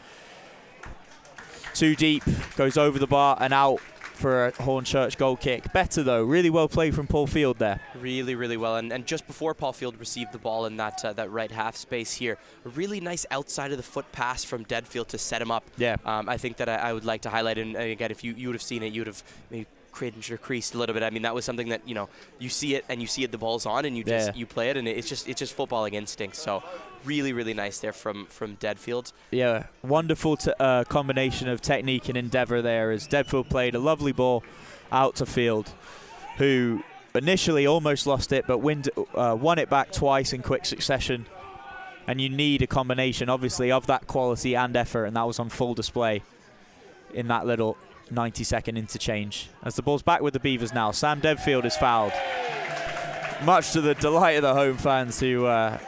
Too deep. Goes over the bar and out. for a Hornchurch goal kick. Better though, really well played from Paul Field there. Really, really well. And just before Paul Field received the ball in that that right half space here, a really nice outside of the foot pass from Deadfield to set him up. Yeah. I think that I would like to highlight, and again, if you would have seen it, you would have maybe cringed or creased a little bit. I mean, that was something that, you see it and you see it, the ball's on, and you play it, and it's just footballing instinct. So really, really nice there from Deadfield. Yeah, wonderful combination of technique and endeavour there as Deadfield played a lovely ball out to Field, who initially almost lost it, but won it back twice in quick succession. And you need a combination, obviously, of that quality and effort, and that was on full display in that little 90-second interchange. As the ball's back with the Beavers now, Sam Deadfield is fouled. Much to the delight of the home fans who are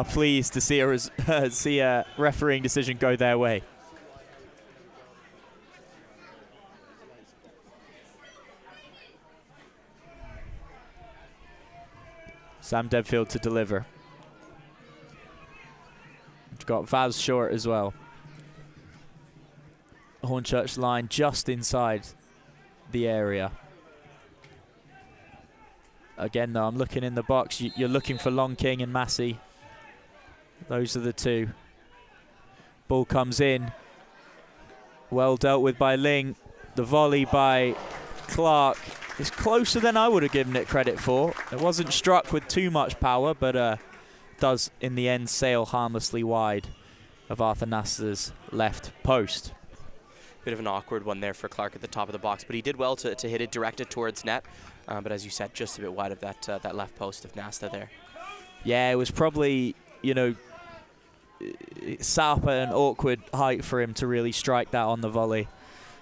pleased to see a refereeing decision go their way. Sam Deadfield to deliver. We've got Vaz short as well. Hornchurch line just inside the area. Again, though, I'm looking in the box. You're looking for Long King and Massey. Those are the two. Ball comes in. Well dealt with by Ling. The volley by Clark is closer than I would have given it credit for. It wasn't struck with too much power, but does in the end sail harmlessly wide of Arthur Nasser's left post. Bit of an awkward one there for Clark at the top of the box, but he did well to hit it, direct it towards net. But as you said, just a bit wide of that left post of Nasta there. Yeah, it was probably, sat up at an awkward height for him to really strike that on the volley,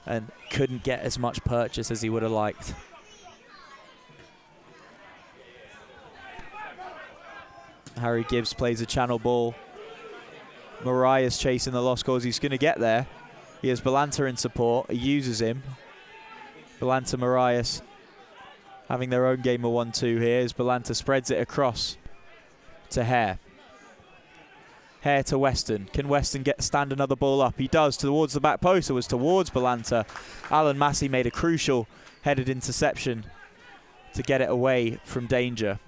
and couldn't get as much purchase as he would have liked. Harry Gibbs plays a channel ball. Mariah's chasing the lost cause. He's going to get there. He has Balanta in support. He uses him. Balanta, Marias having their own game of 1-2 here as Balanta spreads it across to Hare. Hare to Weston. Can Weston stand another ball up? He does, towards the back post. It was towards Balanta. Alan Massey made a crucial headed interception to get it away from danger.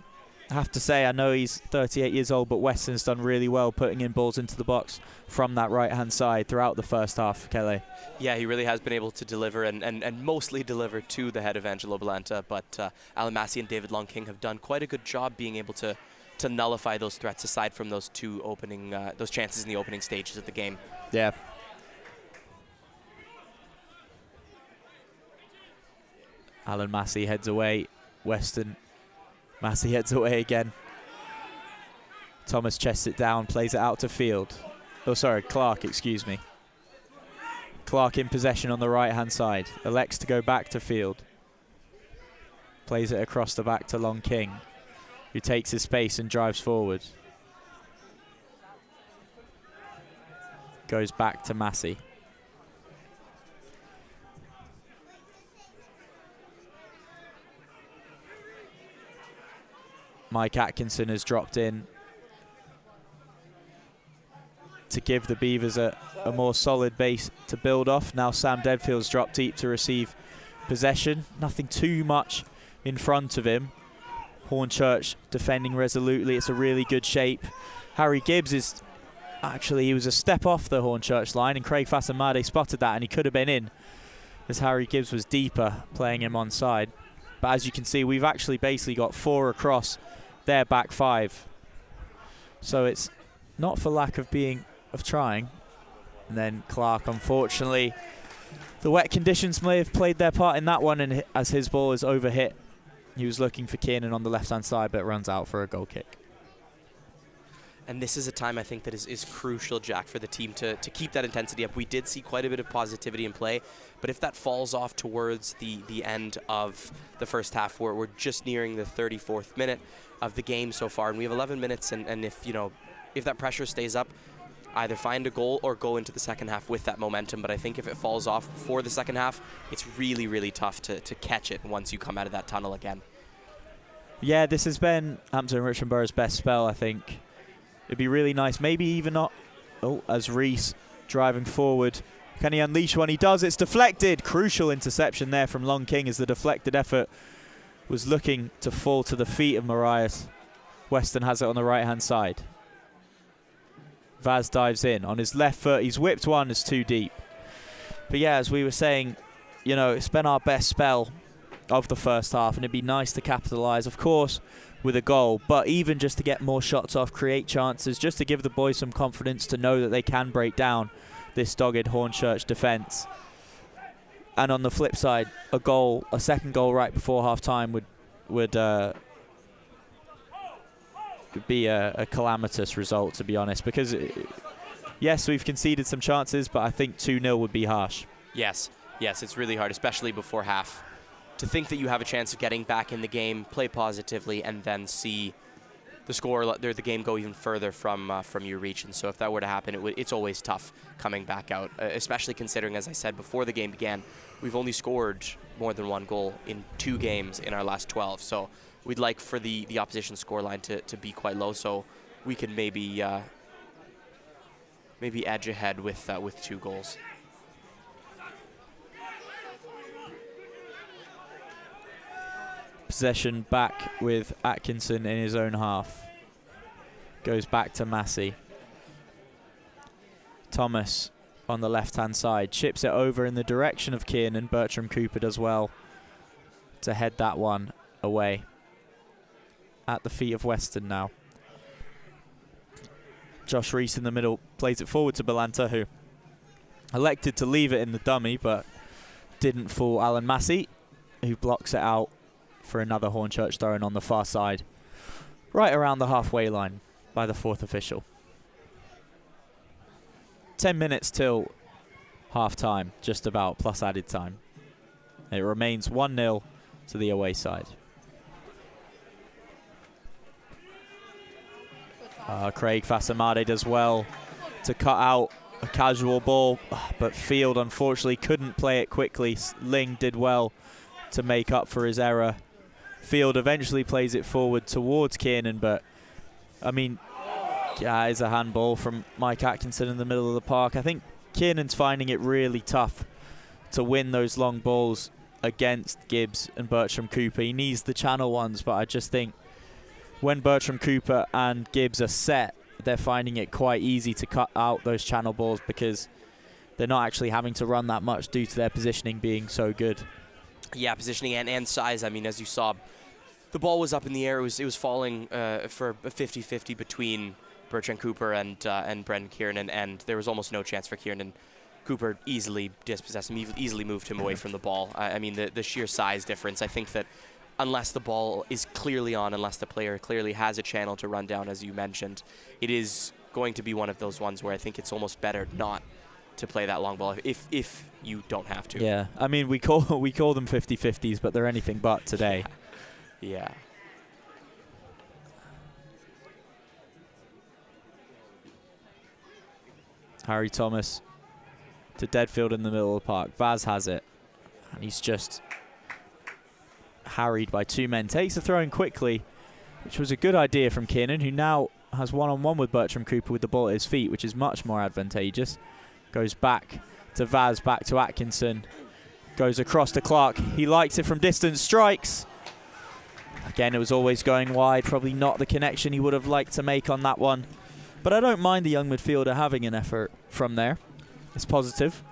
I have to say, I know he's 38 years old, but Weston's done really well putting in balls into the box from that right-hand side throughout the first half, Kelly. Yeah, he really has been able to deliver and mostly deliver to the head of Angelo Balanta, but Alan Massey and David Longking have done quite a good job being able to nullify those threats aside from those two opening, those chances in the opening stages of the game. Yeah. Alan Massey heads away. Weston. Massey heads away again. Thomas chests it down, plays it out to Field. Oh, sorry, Clark, excuse me. Clark in possession on the right-hand side. Elects to go back to Field. Plays it across the back to Long King, who takes his space and drives forward. Goes back to Massey. Mike Atkinson has dropped in to give the Beavers a more solid base to build off. Now Sam Deadfield's dropped deep to receive possession. Nothing too much in front of him. Hornchurch defending resolutely. It's a really good shape. Harry Gibbs is actually, he was a step off the Hornchurch line, and Craig Fasamade spotted that, and he could have been in as Harry Gibbs was deeper, playing him onside. But as you can see, we've actually basically got 4 across their back 5. So it's not for lack of trying. And then Clark, unfortunately, the wet conditions may have played their part in that one, and as his ball is overhit, he was looking for Kiernan on the left-hand side, but runs out for a goal kick. And this is a time, I think, that is crucial, Jack, for the team to keep that intensity up. We did see quite a bit of positivity in play, but if that falls off towards the end of the first half, where we're just nearing the 34th minute of the game so far, and we have 11 minutes, and if that pressure stays up, either find a goal or go into the second half with that momentum. But I think if it falls off before the second half, it's really, really tough to catch it once you come out of that tunnel again. Yeah, this has been Hampton and Richmond Borough's best spell, I think. It'd be really nice, maybe even not, as Reese driving forward Can he unleash one? He does. It's deflected. Crucial interception there from Long King as the deflected effort was looking to fall to the feet of Marias. Weston has it on the right-hand side. Vaz dives in. On his left foot, he's whipped one. It's too deep. But yeah, as we were saying, you know, it's been our best spell of the first half, and it'd be nice to capitalise, of course, with a goal, but even just to get more shots off, create chances, just to give the boys some confidence to know that they can break down this dogged Hornchurch defence. And on the flip side, a second goal right before half-time would be a calamitous result, to be honest, because yes, we've conceded some chances, but I think 2-0 would be harsh. Yes, it's really hard, especially before half, to think that you have a chance of getting back in the game, play positively, and then see the game go even further from URCHINS. So if that were to happen, it's always tough coming back out, especially considering, as I said before the game began, we've only scored more than one goal in 2 games in our last 12. So we'd like for the opposition scoreline to be quite low, so we can maybe edge ahead with 2 goals. Possession back with Atkinson in his own half. Goes back to Massey. Thomas on the left-hand side. Chips it over in the direction of Kiernan. Bertram Cooper does well to head that one away. At the feet of Weston now. Josh Reese in the middle plays it forward to Belanta, who elected to leave it in the dummy, but didn't fool Alan Massey, who blocks it out for another Hornchurch throw-in on the far side, right around the halfway line by the 4th official. 10 minutes till half-time, just about, plus added time. It remains 1-0 to the away side. Craig Fasamade does well to cut out a casual ball, but Field unfortunately couldn't play it quickly. Ling did well to make up for his error. Field eventually plays it forward towards Kiernan, but I mean, yeah, it's a handball from Mike Atkinson in the middle of the park. I think Kiernan's finding it really tough to win those long balls against Gibbs and Bertram Cooper. He needs the channel ones, but I just think when Bertram Cooper and Gibbs are set, they're finding it quite easy to cut out those channel balls because they're not actually having to run that much due to their positioning being so good. Yeah, positioning and size. I mean, as you saw, the ball was up in the air. It was falling for a 50-50 between Bertrand Cooper and Brendan Kiernan, and there was almost no chance for Kiernan. Cooper easily dispossessed him, easily moved him away from the ball. I mean, the sheer size difference. I think that unless the ball is clearly on, unless the player clearly has a channel to run down, as you mentioned, it is going to be one of those ones where I think it's almost better not to play that long ball if you don't have to. Yeah, I mean, we call them 50-50s, but they're anything but today. Yeah. Harry Thomas to Deadfield in the middle of the park. Vaz has it, and he's just harried by 2 men. Takes the throw in quickly, which was a good idea from Kiernan, who now has one-on-one with Bertram Cooper with the ball at his feet, which is much more advantageous. Goes back to Vaz, back to Atkinson. Goes across to Clark. He likes it from distance, strikes. Again, it was always going wide. Probably not the connection he would have liked to make on that one. But I don't mind the young midfielder having an effort from there. It's positive.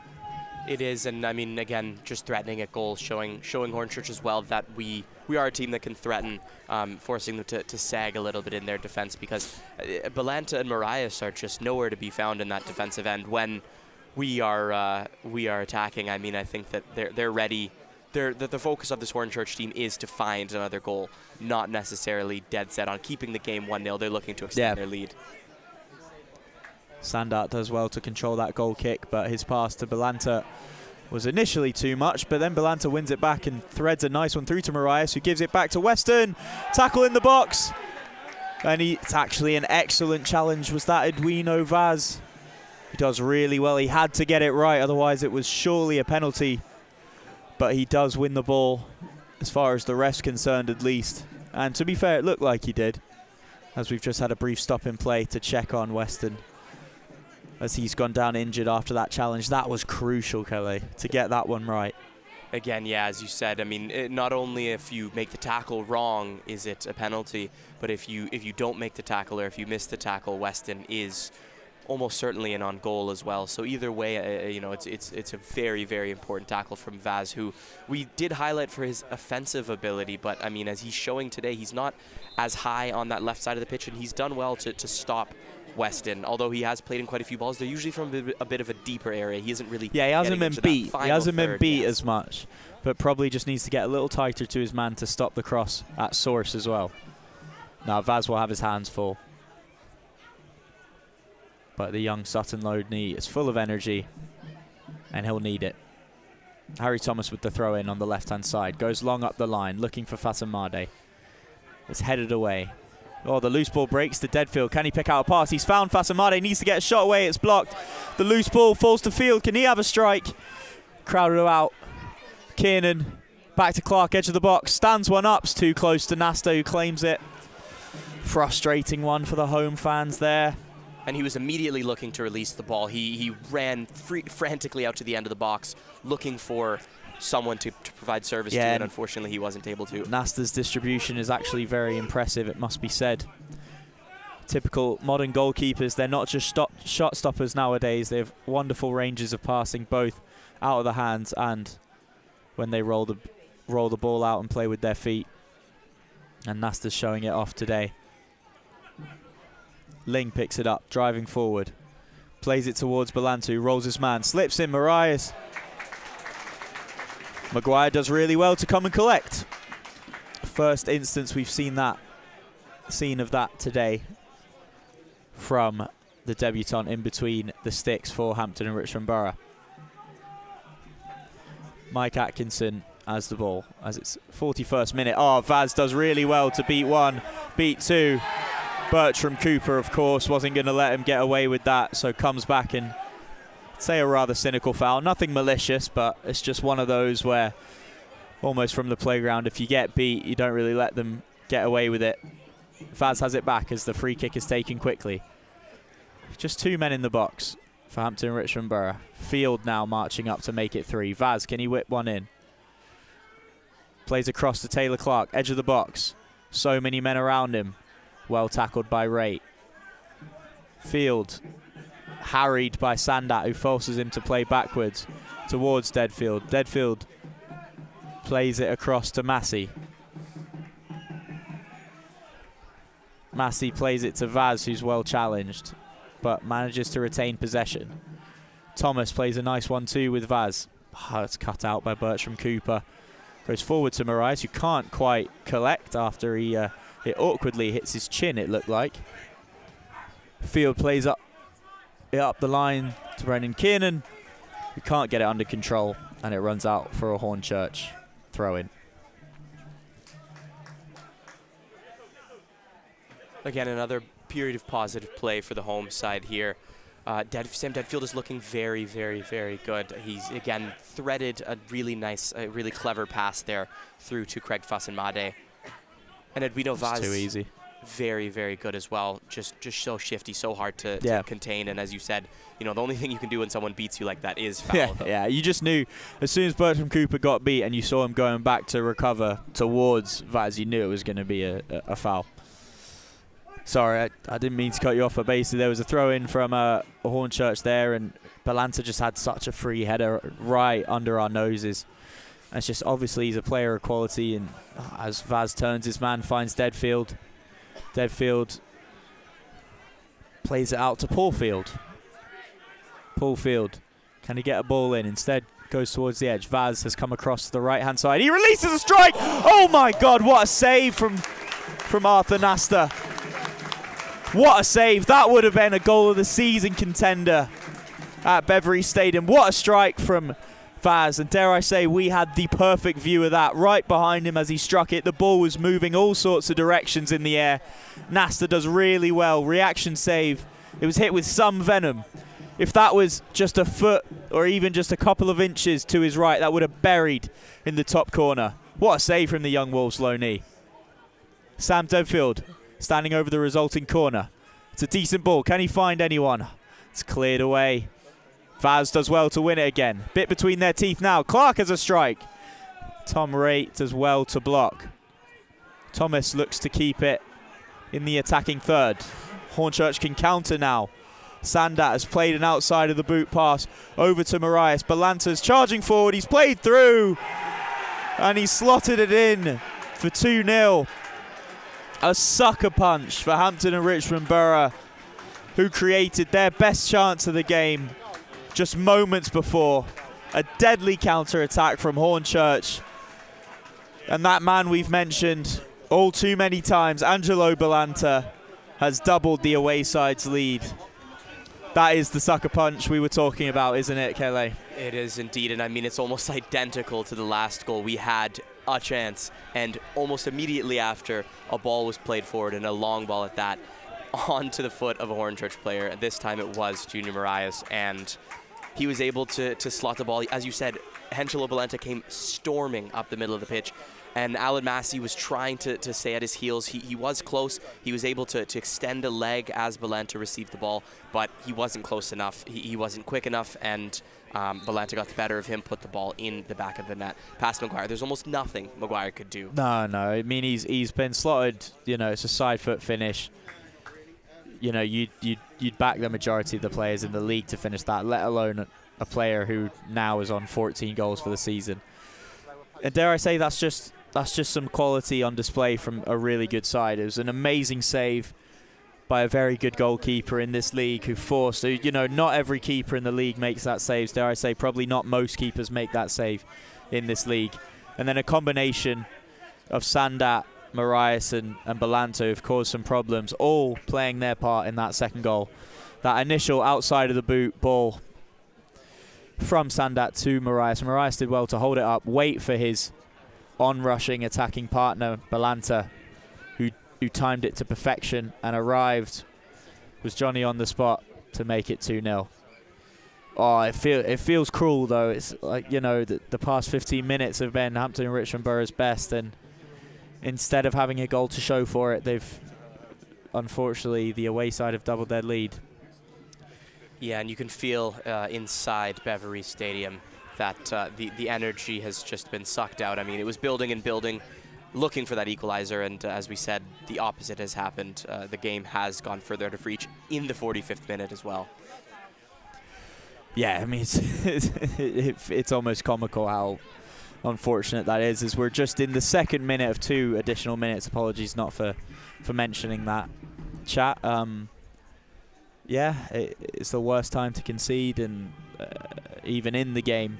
It is, and I mean, again, just threatening at goals, showing Hornchurch as well that we are a team that can threaten, forcing them to sag a little bit in their defense, because Belanta and Marias are just nowhere to be found in that defensive end when we are attacking. I mean, I think that they're ready. The focus of this Hornchurch team is to find another goal, not necessarily dead set on keeping the game 1-0. They're looking to extend their lead. Sandat does well to control that goal kick, but his pass to Belanta was initially too much, but then Belanta wins it back and threads a nice one through to Marias, who gives it back to Weston. Tackle in the box. And it's actually an excellent challenge. Was that Edwino Vaz? He does really well. He had to get it right, otherwise it was surely a penalty. But he does win the ball, as far as the ref's concerned at least. And to be fair, it looked like he did, as we've just had a brief stop in play to check on Weston. as he's gone down injured after that challenge. That was crucial, Kelly, to get that one right. Again, yeah, as you said, I mean, not only if you make the tackle wrong is it a penalty, but if you don't make the tackle or if you miss the tackle, Weston is almost certainly an on goal as well. So either way, you know, it's a very, very important tackle from Vaz, who we did highlight for his offensive ability, but I mean, as he's showing today, he's not as high on that left side of the pitch, and he's done well to stop Weston. Although he has played in quite a few balls, they're usually from a bit of a deeper area. He isn't really. Yeah, he hasn't been beat. He hasn't been beat yes. as much, but probably just needs to get a little tighter to his man to stop the cross at source as well. Now Vaz will have his hands full, but the young Sutton Lodney is full of energy, and he'll need it. Harry Thomas with the throw in on the left-hand side, goes long up the line, looking for Fasamade. It's headed away. Oh, the loose ball breaks to Deadfield. Can he pick out a pass? He's found Fasamade, needs to get a shot away. It's blocked. The loose ball falls to Field. Can he have a strike? Crowded out. Kiernan back to Clark, edge of the box. Stands one up. It's too close to Nasta, who claims it. Frustrating one for the home fans there. And he was immediately looking to release the ball. He ran frantically out to the end of the box, looking for someone to provide service to, and unfortunately he wasn't able to. Nasta's distribution is actually very impressive, it must be said. Typical modern goalkeepers, they're not just shot stoppers nowadays. They have wonderful ranges of passing, both out of the hands and when they roll the ball out and play with their feet. And Nasta's showing it off today. Ling picks it up, driving forward. Plays it towards Balantu, rolls his man, slips in Marias. Maguire does really well to come and collect. First instance we've seen of that today from the debutant in between the sticks for Hampton and Richmond Borough. Mike Atkinson has the ball as it's 41st minute. Oh, Vaz does really well to beat one, beat two. Bertram Cooper, of course, wasn't going to let him get away with that, so comes back and say a rather cynical foul. Nothing malicious, but it's just one of those where almost from the playground, if you get beat, you don't really let them get away with it. Vaz has it back as the free kick is taken quickly. Just two men in the box for Hampton and Richmond Borough. Field now marching up to make it three. Vaz, can he whip one in? Plays across to Taylor Clark, edge of the box. So many men around him. Well tackled by Rate. Field harried by Sandat, who forces him to play backwards towards Deadfield. Deadfield plays it across to Massey. Massey plays it to Vaz, who's well challenged, but manages to retain possession. Thomas plays a nice 1-2 with Vaz. Oh, it's cut out by Bertram Cooper. Goes forward to Moraes, who can't quite collect after it awkwardly hits his chin, it looked like. Field plays up the line to Brendan Kiernan, who can't get it under control, and it runs out for a Hornchurch throw-in. Again, another period of positive play for the home side here. Sam Deadfield is looking very, very, very good. He's, again, threaded a really nice, really clever pass there through to Craig Fasanmade. And Edwino Vaz, too easy. Very, very good as well. Just so shifty, so hard to contain. And as you said, you know, the only thing you can do when someone beats you like that is foul. Yeah, you just knew as soon as Bertram Cooper got beat and you saw him going back to recover towards Vaz, you knew it was going to be a foul. Sorry, I didn't mean to cut you off, but basically there was a throw-in from Hornchurch there, and Balanta just had such a free header right under our noses. And it's just obviously he's a player of quality, and as Vaz turns his man, finds Deadfield. Deadfield plays it out to Paul Field. Paul Field, can he get a ball in? Instead, goes towards the edge. Vaz has come across to the right-hand side. He releases a strike! Oh my God, what a save from Arthur Nasta. What a save. That would have been a goal of the season contender at Beverley Stadium. What a strike from Vaz. And dare I say, we had the perfect view of that. Right behind him as he struck it. The ball was moving all sorts of directions in the air. Nasta does really well. Reaction save. It was hit with some venom. If that was just a foot or even just a couple of inches to his right, that would have buried in the top corner. What a save from the young Wolves low knee. Sam Deadfield standing over the resulting corner. It's a decent ball. Can he find anyone? It's cleared away. Vaz does well to win it again. Bit between their teeth now. Clark has a strike. Tom Raitt does well to block. Thomas looks to keep it in the attacking third. Hornchurch can counter now. Sandat has played an outside of the boot pass over to Marias. Balanta's charging forward. He's played through. And he slotted it in for 2-0. A sucker punch for Hampton and Richmond Borough, who created their best chance of the game just moments before. A deadly counter-attack from Hornchurch. And that man we've mentioned all too many times, Angelo Balanta, has doubled the away side's lead. That is the sucker punch we were talking about, isn't it, Kele? It is indeed, and I mean, it's almost identical to the last goal. We had a chance, and almost immediately after, a ball was played forward, and a long ball at that, onto the foot of a Hornchurch player. This time it was Junior Marias, and he was able to slot the ball. As you said, Angelo Balanta came storming up the middle of the pitch, and Alan Massey was trying to stay at his heels. He was close. He was able to extend a leg as Balanta received the ball, but he wasn't close enough. He wasn't quick enough, and Balanta got the better of him, put the ball in the back of the net. Past Maguire, there's almost nothing Maguire could do. No. I mean, he's been slotted. You know, it's a side foot finish. You know, you'd back the majority of the players in the league to finish that, let alone a player who now is on 14 goals for the season. And dare I say, that's just some quality on display from a really good side. It was an amazing save by a very good goalkeeper in this league who forced, you know, not every keeper in the league makes that save. Dare I say, probably not most keepers make that save in this league. And then a combination of Sandat, Marias and Balanta have caused some problems, all playing their part in that second goal. That initial outside of the boot ball from Sandat to Marias. Marias did well to hold it up, wait for his on-rushing attacking partner, Balanta, who timed it to perfection and arrived. Was Johnny on the spot to make it 2-0. Oh, it feels cruel, though. It's like, you know, the past 15 minutes have been Hampton and Richmond Borough's best, and instead of having a goal to show for it, they've, unfortunately, the away side have doubled their lead. Yeah, and you can feel inside Bevery Stadium that the energy has just been sucked out. I mean, it was building and building, looking for that equalizer, and as we said, the opposite has happened. The game has gone further out of reach in the 45th minute as well. Yeah, I mean, it's almost comical how unfortunate that is, as we're just in the second minute of 2 additional minutes. Apologies not for mentioning that, chat. Yeah, it's the worst time to concede, and even in the game,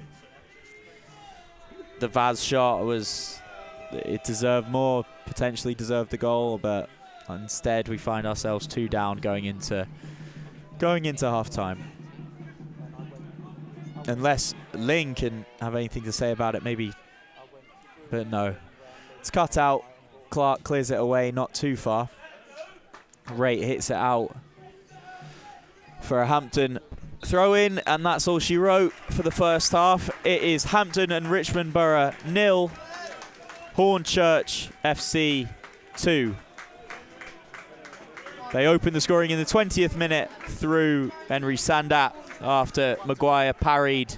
the Vaz shot it deserved more, potentially deserved the goal, but instead we find ourselves 2 down going into half-time. Unless Ling can have anything to say about it, maybe, but no. It's cut out. Clark clears it away, not too far. Raitt hits it out for a Hampton throw in, and that's all she wrote for the first half. It is Hampton and Richmond Borough 0, Hornchurch FC 2. They opened the scoring in the 20th minute through Henry Sandat after Maguire parried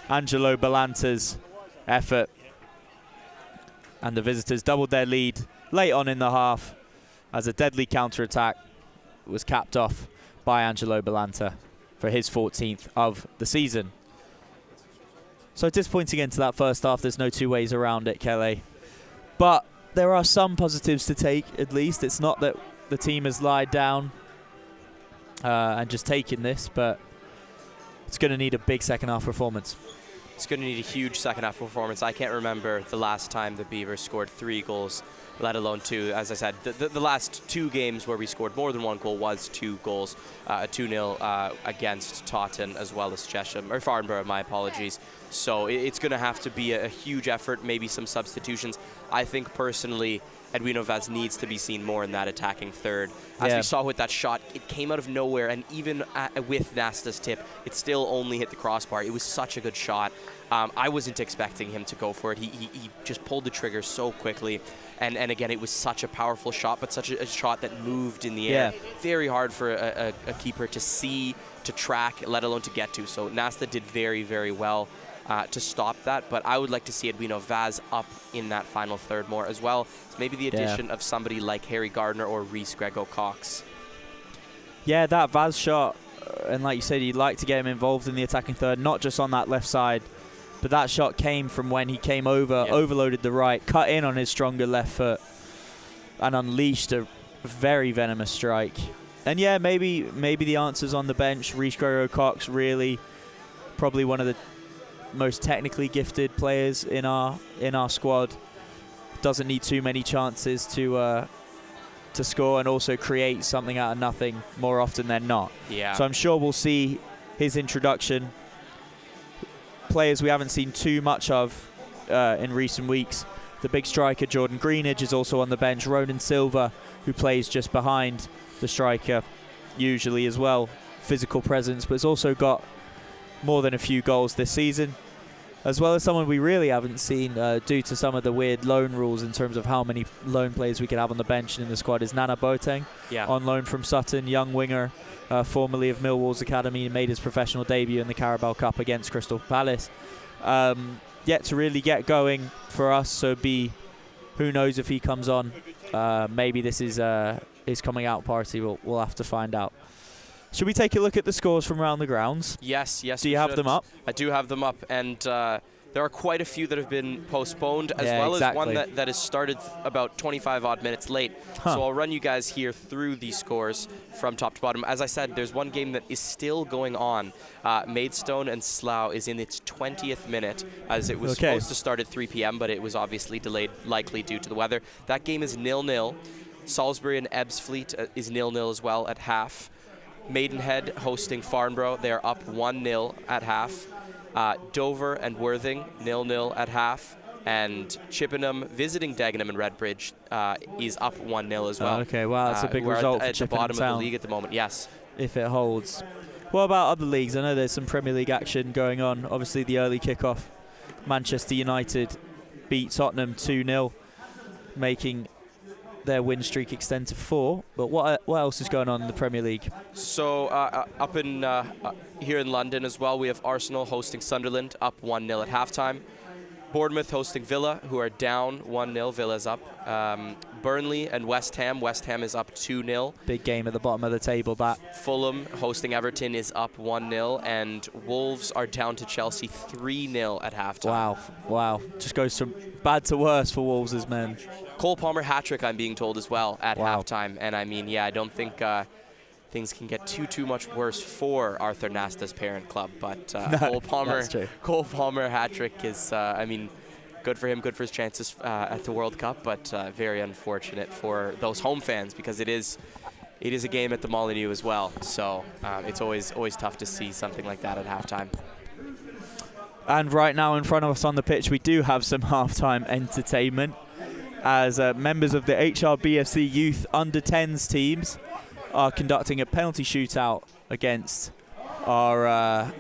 Angelo Balanta's effort. And the visitors doubled their lead late on in the half as a deadly counter-attack was capped off by Angelo Balanta for his 14th of the season. So disappointing into that first half. There's no two ways around it, Kelly. But there are some positives to take, at least. It's not that the team has lied down and just taken this, but it's going to need a big second half performance. It's going to need a huge second half performance. I can't remember the last time the Beavers scored 3 goals, let alone 2. As I said, the last 2 games where we scored more than 1 goal was 2 goals, a 2-0 against Taunton as well as Chesham, or Farnborough, my apologies. So it's going to have to be a huge effort, maybe some substitutions. I think personally Edwino Vaz needs to be seen more in that attacking third. As Yeah. we saw with that shot, it came out of nowhere, and even with Nasta's tip, it still only hit the crossbar. It was such a good shot. I wasn't expecting him to go for it. He just pulled the trigger so quickly. And again, it was such a powerful shot, but such a shot that moved in the air. Very hard for a keeper to see, to track, let alone to get to. So Nasta did very, very well to stop that. But I would like to see Edwino Vaz up in that final third more as well. So maybe the addition of somebody like Harry Gardner or Reese Grego-Cox. Yeah, that Vaz shot, and like you said, you'd like to get him involved in the attacking third, not just on that left side. But that shot came from when he came over, overloaded the right, cut in on his stronger left foot, and unleashed a very venomous strike. And yeah, maybe the answer's on the bench. Reese Grego-Cox, really probably one of the most technically gifted players in our squad. Doesn't need too many chances to score, and also create something out of nothing more often than not. Yeah. So I'm sure we'll see his introduction. Players we haven't seen too much of in recent weeks. The big striker Jordan Greenidge is also on the bench. Ronan Silva, who plays just behind the striker usually as well. Physical presence, but has also got more than a few goals this season. As well as someone we really haven't seen due to some of the weird loan rules in terms of how many loan players we could have on the bench and in the squad is Nana Boateng, on loan from Sutton, young winger, formerly of Millwall's academy, made his professional debut in the Carabao Cup against Crystal Palace. Yet to really get going for us, so who knows if he comes on. Maybe this is his coming out party. We'll have to find out. Should we take a look at the scores from around the grounds? Yes. Do you have them up? I do have them up, and there are quite a few that have been postponed, as well as one that has started about 25-odd minutes late. So I'll run you guys here through these scores from top to bottom. As I said, there's one game that is still going on. Maidstone and Slough is in its 20th minute, as it was supposed to start at 3 p.m., but it was obviously delayed, likely due to the weather. That game is 0-0. Salisbury and Ebbsfleet is 0-0 as well at half. Maidenhead hosting Farnborough, they're up 1-0 at half. Dover and Worthing 0-0 at half, and Chippenham visiting Dagenham and Redbridge is up 1-0 as well. Okay, wow, that's a big result for at the Chippenham bottom Town of the league at the moment. Yes, if it holds. What about other leagues? I know there's some Premier League action going on. Obviously, the early kickoff, Manchester United beat Tottenham 2-0, making their win streak extend to 4. But what else is going on in the Premier League? So up in here in London as well, we have Arsenal hosting Sunderland, up 1-0 at halftime. Bournemouth hosting Villa, who are down 1-0. Villa's up. Burnley and West Ham. West Ham is up 2-0. Big game at the bottom of the table, that. Fulham hosting Everton is up 1-0, and Wolves are down to Chelsea 3-0 at halftime. Wow. Just goes from bad to worse for Wolves' men. Cole Palmer hat-trick, I'm being told, as well at halftime. And I mean, I don't think things can get too much worse for Arthur Nasta's parent club. But No, Cole Palmer hat-trick is, I mean, good for him, good for his chances at the World Cup, but very unfortunate for those home fans, because it is a game at the Molineux as well. So it's always tough to see something like that at halftime. And right now in front of us on the pitch, we do have some halftime entertainment, as members of the HRBFC Youth Under-10s teams are conducting a penalty shootout against our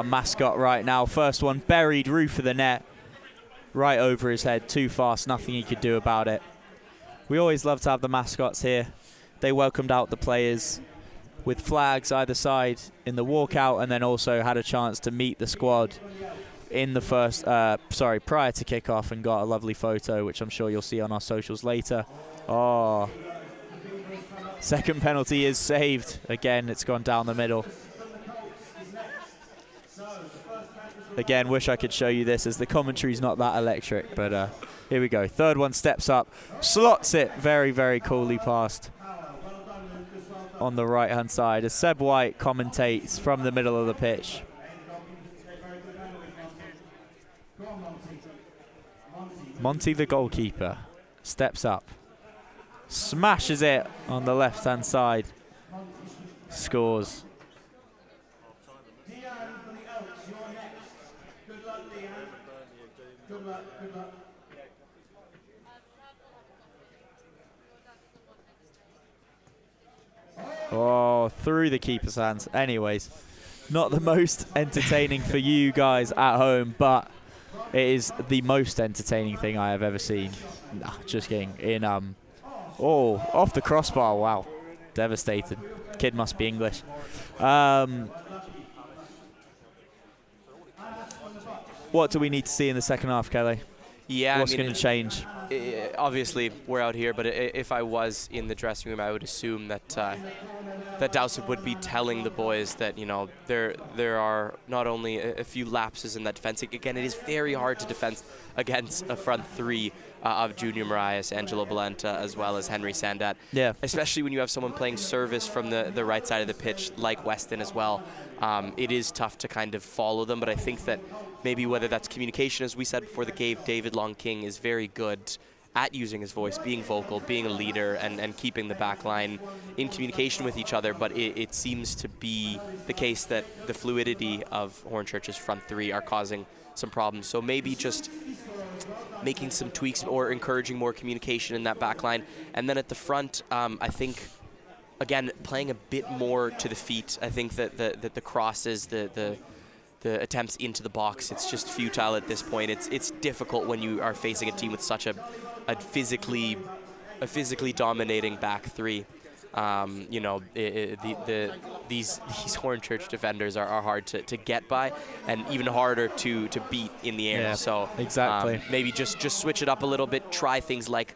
mascot right now. First one buried, roof of the net, right over his head, too fast, nothing he could do about it. We always love to have the mascots here. They welcomed out the players with flags either side in the walkout, and then also had a chance to meet the squad in the prior to kickoff, and got a lovely photo, which I'm sure you'll see on our socials later. Oh, second penalty is saved. Again, it's gone down the middle. Again, wish I could show you this, as the commentary's not that electric, but here we go. Third one steps up, slots it very, very coolly past on the right-hand side, as Seb White commentates from the middle of the pitch. Monty, the goalkeeper, steps up, smashes it on the left-hand side, scores. Oh, through the keeper's hands. Anyways, not the most entertaining for you guys at home, but it is the most entertaining thing I have ever seen. Nah, just kidding. In oh, off the crossbar. Wow, devastated. Kid must be English. What do we need to see in the second half, Kelly? Yeah, what's going to change? Obviously, we're out here, but if I was in the dressing room, I would assume that that Dowsett would be telling the boys that, you know, there are not only a few lapses in that defense. Again, it is very hard to defend against a front three of Junior Marias, Angelo Valenta, as well as Henry Sandat. Yeah. Especially when you have someone playing service from the right side of the pitch, like Weston as well. It is tough to kind of follow them, but I think that maybe whether that's communication, as we said before the game, David Long King is very good at using his voice, being vocal, being a leader, and keeping the back line in communication with each other. But it seems to be the case that the fluidity of Hornchurch's front three are causing some problems. So maybe just making some tweaks or encouraging more communication in that back line. And then at the front, I think, again, playing a bit more to the feet. I think that the crosses, the attempts into the box, it's just futile at this point. It's difficult when you are facing a team with such a physically dominating back three. You know, these Hornchurch defenders are hard to get by, and even harder to beat in the air. Yeah, so exactly. Maybe just switch it up a little bit. Try things like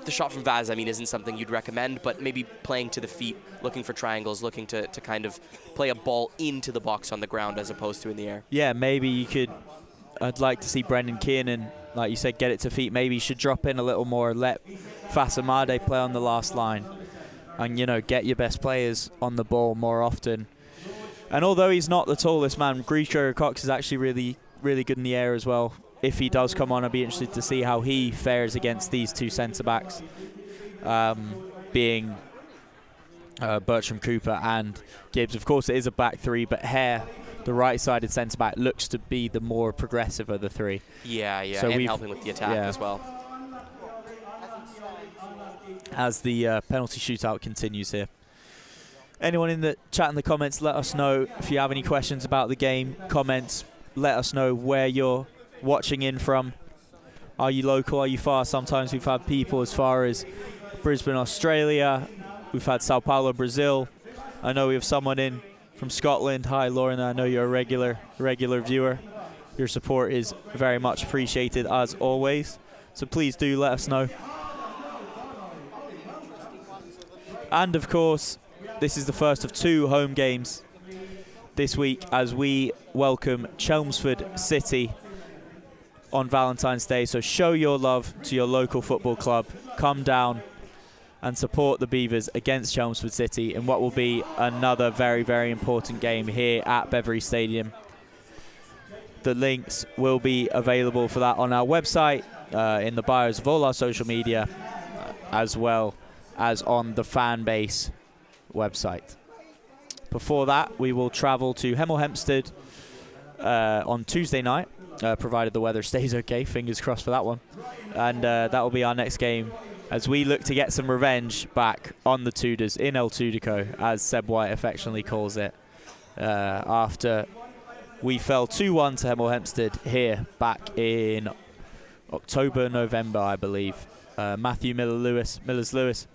the shot from Vaz, I mean, isn't something you'd recommend, but maybe playing to the feet, looking for triangles, looking to kind of play a ball into the box on the ground as opposed to in the air. Yeah, maybe you could. I'd like to see Brendan Kiernan, like you said, get it to feet. Maybe you should drop in a little more, let Fasamade play on the last line, and, you know, get your best players on the ball more often. And although he's not the tallest man, Grisha Cox is actually really, really good in the air as well. If he does come on, I'd be interested to see how he fares against these two centre-backs, being Bertram Cooper and Gibbs. Of course, it is a back three, but Hare, the right-sided centre-back, looks to be the more progressive of the three. Yeah, so and helping with the attack as well. As the penalty shootout continues here. Anyone in the chat in the comments, let us know if you have any questions about the game. Comments, let us know where you're watching in from. Are you local? Are you far? Sometimes we've had people as far as Brisbane, Australia. We've had Sao Paulo, Brazil. I know we have someone in from Scotland. Hi, Lauren. I know you're a regular viewer. Your support is very much appreciated as always. So please do let us know. And of course, this is the first of 2 home games this week as we welcome Chelmsford City on Valentine's Day. So show your love to your local football club. Come down and support the Beavers against Chelmsford City in what will be another very, very important game here at Beverley Stadium. The links will be available for that on our website, in the bios of all our social media, as well as on the Fanbase website. Before that, we will travel to Hemel Hempstead on Tuesday night, provided the weather stays okay. Fingers crossed for that one. And that will be our next game as we look to get some revenge back on the Tudors in El Tudico, as Seb White affectionately calls it, after we fell 2-1 to Hemel Hempstead here back in October, November, I believe. Matthew Millers-Lewis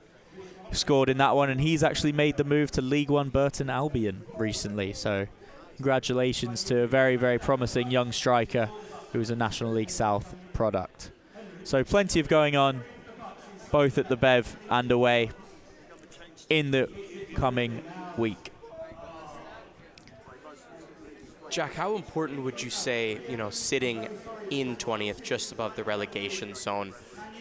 scored in that one, and he's actually made the move to League One Burton Albion recently. So congratulations to a very, very promising young striker who is a National League South product. So plenty of going on, both at the Bev and away, in the coming week. Jack, how important would you say, you know, sitting in 20th, just above the relegation zone,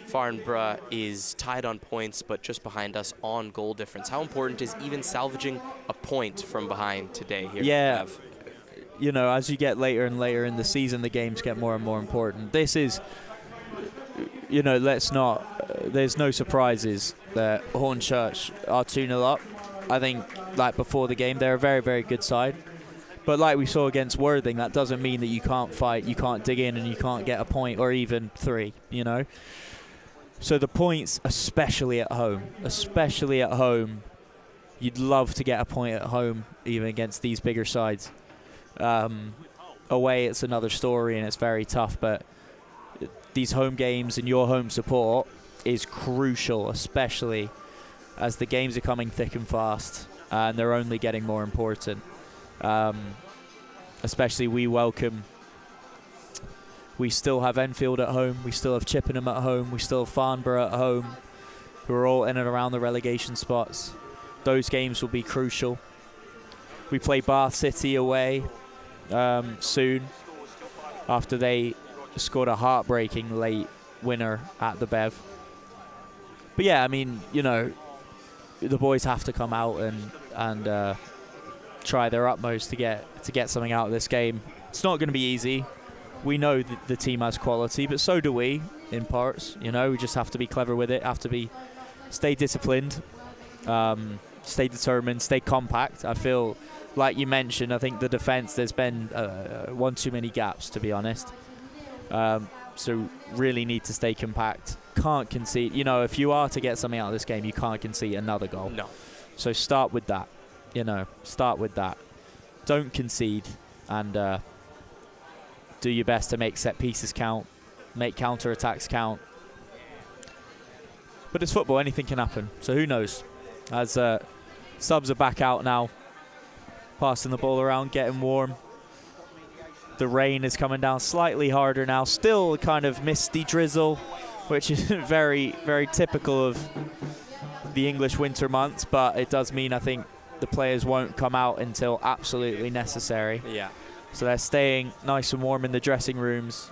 Farnborough is tied on points, but just behind us on goal difference. How important is even salvaging a point from behind today here? Yeah, you know, as you get later and later in the season, the games get more and more important. This is, you know, let's not, there's no surprises that Hornchurch are 2-0 up. I think, like before the game, they're a very, very good side. But like we saw against Worthing, that doesn't mean that you can't fight, you can't dig in, and you can't get a point or even 3, you know. So the points, especially at home, you'd love to get a point at home, even against these bigger sides. Away, it's another story, and it's very tough. But these home games and your home support is crucial, especially as the games are coming thick and fast, and they're only getting more important. Especially we still have Enfield at home, we still have Chippenham at home, we still have Farnborough at home, who are all in and around the relegation spots. Those games will be crucial. We play Bath City away soon, after they scored a heartbreaking late winner at the Bev. But yeah, I mean, you know, the boys have to come out and try their utmost to get something out of this game. It's not going to be easy. We know that the team has quality, but so do we in parts. You know, we just have to be clever with it. Have to stay disciplined, stay determined, stay compact. I feel like you mentioned, I think the defence, there's been one too many gaps, to be honest. So really need to stay compact. Can't concede. You know, if you are to get something out of this game, you can't concede another goal. No. So start with that. You know, start with that. Don't concede, and do your best to make set pieces count, make counter-attacks count. But it's football, anything can happen. So who knows? As subs are back out now, passing the ball around, getting warm. The rain is coming down slightly harder now. Still a kind of misty drizzle, which is very, very typical of the English winter months. But it does mean, I think, the players won't come out until absolutely necessary. Yeah. So they're staying nice and warm in the dressing rooms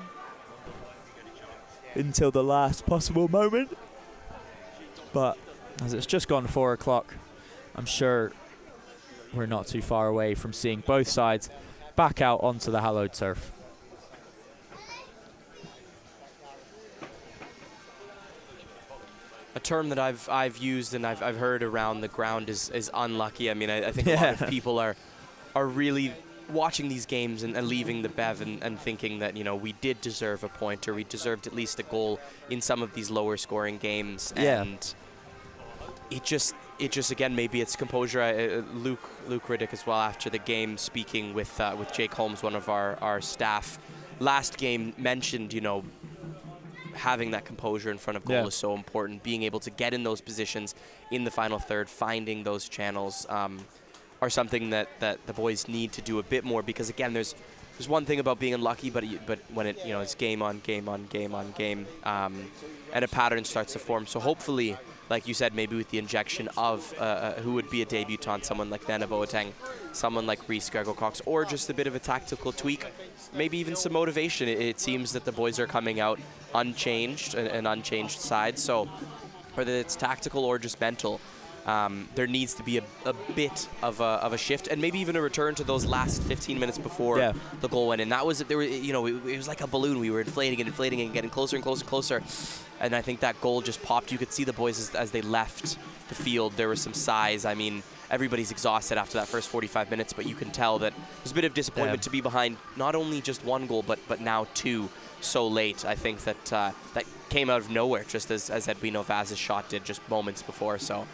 until the last possible moment. But as it's just gone 4 o'clock, I'm sure we're not too far away from seeing both sides back out onto the hallowed turf. A term that I've used and I've heard around the ground is unlucky. I mean, I think a lot of people are really watching these games and leaving the Bev and thinking that, you know, we did deserve a point, or we deserved at least a goal in some of these lower scoring games. Yeah. And it just again, maybe it's composure. Luke Riddick as well, after the game, speaking with Jake Holmes, one of our staff, last game, mentioned, you know, having that composure in front of goal is so important. Being able to get in those positions in the final third, finding those channels, are something that the boys need to do a bit more, because again, there's one thing about being unlucky, but when it, you know, it's game on game on game on game, and a pattern starts to form. So hopefully, like you said, maybe with the injection of who would be a debutant, someone like Nana Boateng, someone like Reece Gargo-Cox, or just a bit of a tactical tweak, maybe even some motivation. It seems that the boys are coming out unchanged, an unchanged side. So whether it's tactical or just mental, there needs to be a bit of a shift, and maybe even a return to those last 15 minutes before the goal went in. That was, there were, you know, it was like a balloon. We were inflating and getting closer and closer and closer. And I think that goal just popped. You could see the boys as they left the field. There was some sighs. I mean, everybo's exhausted after that first 45 minutes, but you can tell that there's a bit of disappointment to be behind not only just one goal, but now two so late. I think that that came out of nowhere, just as Edwino Vaz's shot did just moments before. So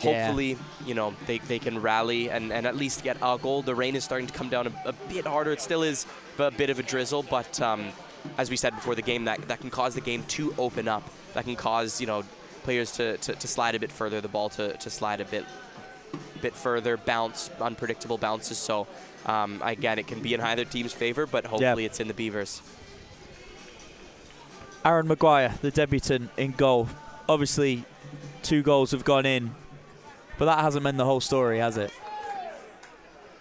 hopefully, you know, they can rally and at least get a goal. The rain is starting to come down a bit harder. It still is a bit of a drizzle, but as we said before the game, that can cause the game to open up. That can cause, you know, players to slide a bit further, the ball to slide a bit further, bounce, unpredictable bounces. So again, it can be in either team's favor, but hopefully it's in the Beavers. Aaron Maguire, the debutant, in goal. Obviously, 2 goals have gone in, but that hasn't been the whole story, has it?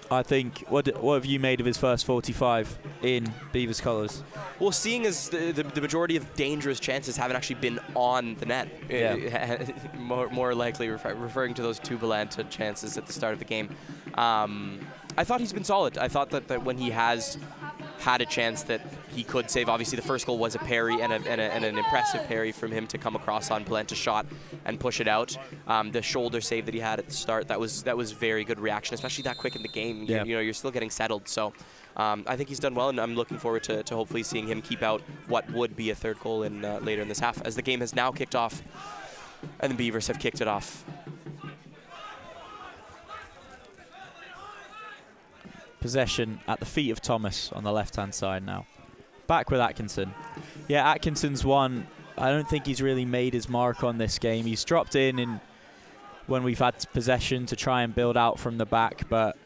I think, what have you made of his first 45 in Beavers colours? Well, seeing as the majority of dangerous chances haven't actually been on the net, more likely referring to those 2 Belanta chances at the start of the game, I thought he's been solid. I thought that when he has had a chance that he could save. Obviously, the first goal was a parry and an impressive parry from him to come across on Belanta's shot and push it out. The shoulder save that he had at the start, that was very good reaction, especially that quick in the game. You know, you're still getting settled. So I think he's done well, and I'm looking forward to hopefully seeing him keep out what would be a third goal in later in this half, as the game has now kicked off and the Beavers have kicked it off. Possession at the feet of Thomas on the left-hand side now. Back with Atkinson. Yeah, Atkinson's one. I don't think he's really made his mark on this game. He's dropped in when we've had possession to try and build out from the back, but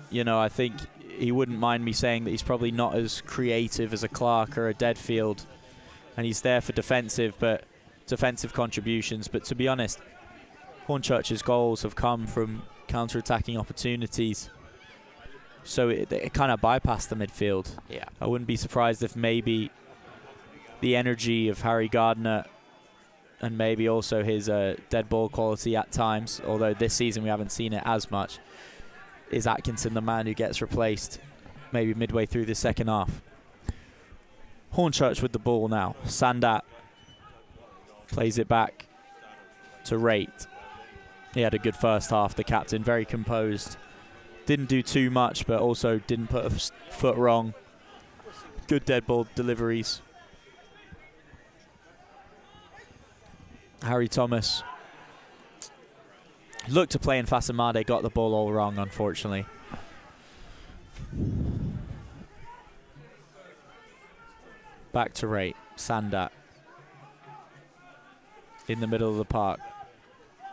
you know, I think he wouldn't mind me saying that he's probably not as creative as a Clark or a Deadfield, and he's there for defensive contributions. But to be honest, Hornchurch's goals have come from counter-attacking opportunities, so it kind of bypassed the midfield. Yeah, I wouldn't be surprised if maybe the energy of Harry Gardner and maybe also his dead ball quality at times, although this season we haven't seen it as much, is Atkinson the man who gets replaced maybe midway through the second half. Hornchurch with the ball now. Sandat plays it back to Rate. He had a good first half, the captain, very composed. Didn't do too much, but also didn't put a foot wrong. Good dead ball deliveries. Harry Thomas looked to play in Fasamade, got the ball all wrong, unfortunately. Back to Rate. Sandat in the middle of the park.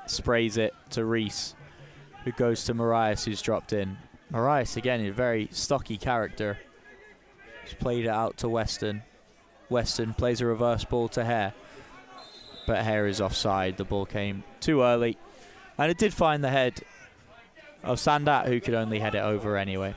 Sprays it to Reese, who goes to Marias, who's dropped in. Marias, again, a very stocky character. He's played it out to Weston. Weston plays a reverse ball to Hare, but Hare is offside. The ball came too early, and it did find the head of Sandat, who could only head it over anyway.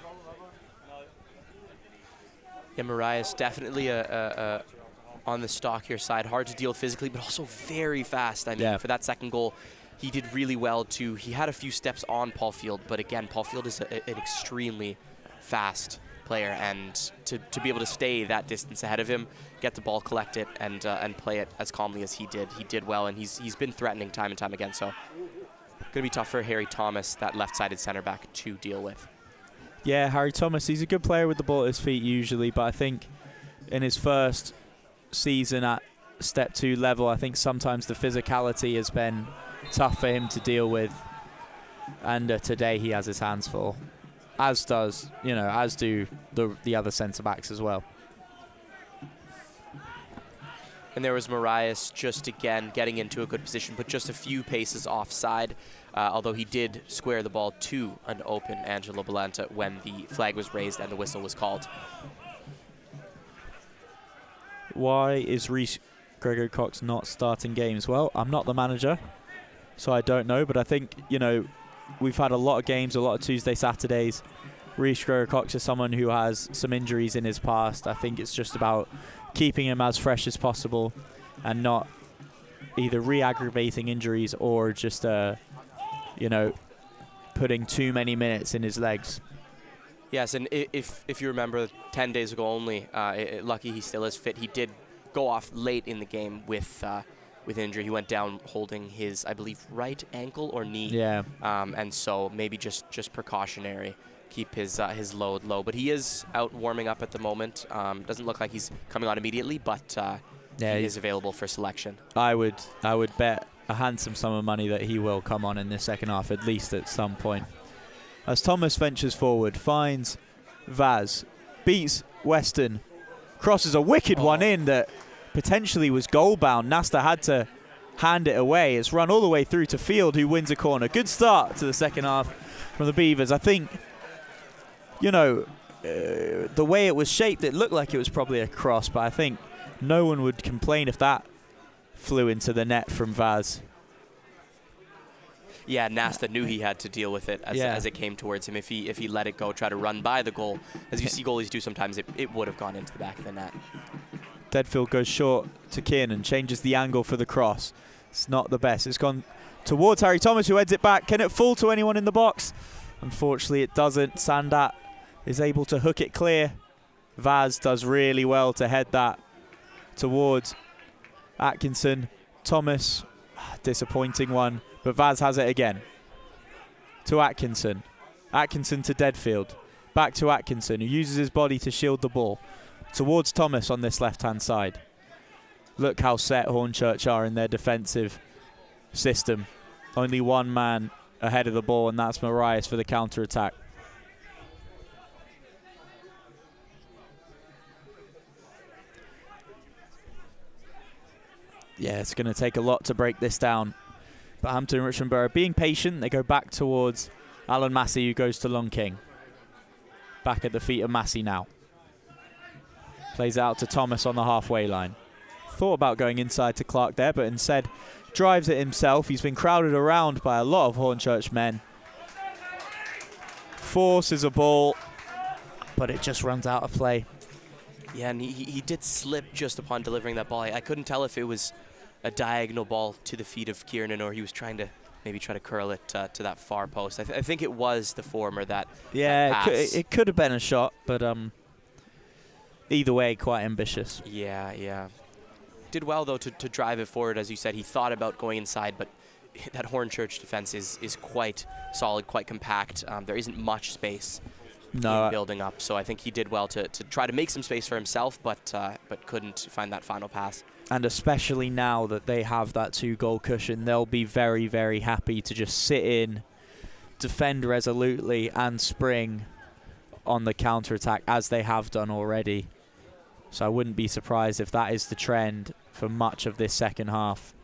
Yeah, Marias definitely on the stockier side, hard to deal physically, but also very fast. I mean, for that second goal, he did really well too. He had a few steps on Paul Field, but again, Paul Field is an extremely fast player, and to be able to stay that distance ahead of him, get the ball, collect it, and play it as calmly as he did well, and he's been threatening time and time again. So, gonna be tough for Harry Thomas, that left-sided center back, to deal with. Yeah, Harry Thomas, he's a good player with the ball at his feet usually, but I think in his first season at Step 2 level, I think sometimes the physicality has been tough for him to deal with, and today he has his hands full, as do the other centre backs as well. And there was Marias just again getting into a good position, but just a few paces offside, although he did square the ball to an open Angelo Balanta when the flag was raised and the whistle was called. Why is Reece Gregory Cox not starting games? Well, I'm not the manager, so I don't know, but I think, you know, we've had a lot of games, a lot of Tuesday, Saturdays. Reece Gregory Cox is someone who has some injuries in his past. I think it's just about keeping him as fresh as possible and not either re-aggravating injuries or just, putting too many minutes in his legs. Yes, and if you remember, 10 days ago only, lucky he still is fit, he did go off late in the game with injury. He went down holding his, I believe, right ankle or knee. Yeah. And so maybe just precautionary, keep his load low. But he is out warming up at the moment. Doesn't look like he's coming on immediately, but he is available for selection. I would bet a handsome sum of money that he will come on in the second half, at least at some point. As Thomas ventures forward, finds Vaz, beats Weston, crosses a wicked one in that potentially was goal-bound. Nasta had to hand it away. It's run all the way through to Field, who wins a corner. Good start to the second half from the Beavers. I think, the way it was shaped, it looked like it was probably a cross, but I think no one would complain if that flew into the net from Vaz. Yeah, Nasta knew he had to deal with it as it came towards him. If he let it go, try to run by the goal, as you see goalies do sometimes, it would have gone into the back of the net. Deadfield goes short to Kiernan, changes the angle for the cross. It's not the best. It's gone towards Harry Thomas, who heads it back. Can it fall to anyone in the box? Unfortunately, it doesn't. Sandat is able to hook it clear. Vaz does really well to head that towards Atkinson. Thomas, disappointing one, but Vaz has it again. To Atkinson. Atkinson to Deadfield. Back to Atkinson, who uses his body to shield the ball. Towards Thomas on this left-hand side. Look how set Hornchurch are in their defensive system. Only one man ahead of the ball, and that's Marias for the counter-attack. Yeah, it's going to take a lot to break this down. But Hampton and Richmond Borough being patient, they go back towards Alan Massey, who goes to Long King. Back at the feet of Massey now. Plays it out to Thomas on the halfway line. Thought about going inside to Clark there, but instead drives it himself. He's been crowded around by a lot of Hornchurch men. Forces a ball, but it just runs out of play. Yeah, and he did slip just upon delivering that ball. I couldn't tell if it was a diagonal ball to the feet of Kiernan or he was trying to maybe try to curl it to that far post. I think it was the former that Yeah, that it could have been a shot, but either way, quite ambitious. Yeah. Did well, though, to drive it forward. As you said, he thought about going inside, but that Hornchurch defense is quite solid, quite compact. There isn't much space in building up, so I think he did well to try to make some space for himself, but couldn't find that final pass. And especially now that they have that 2-goal cushion, they'll be very, very happy to just sit in, defend resolutely, and spring on the counter-attack, as they have done already. So I wouldn't be surprised if that is the trend for much of this second half.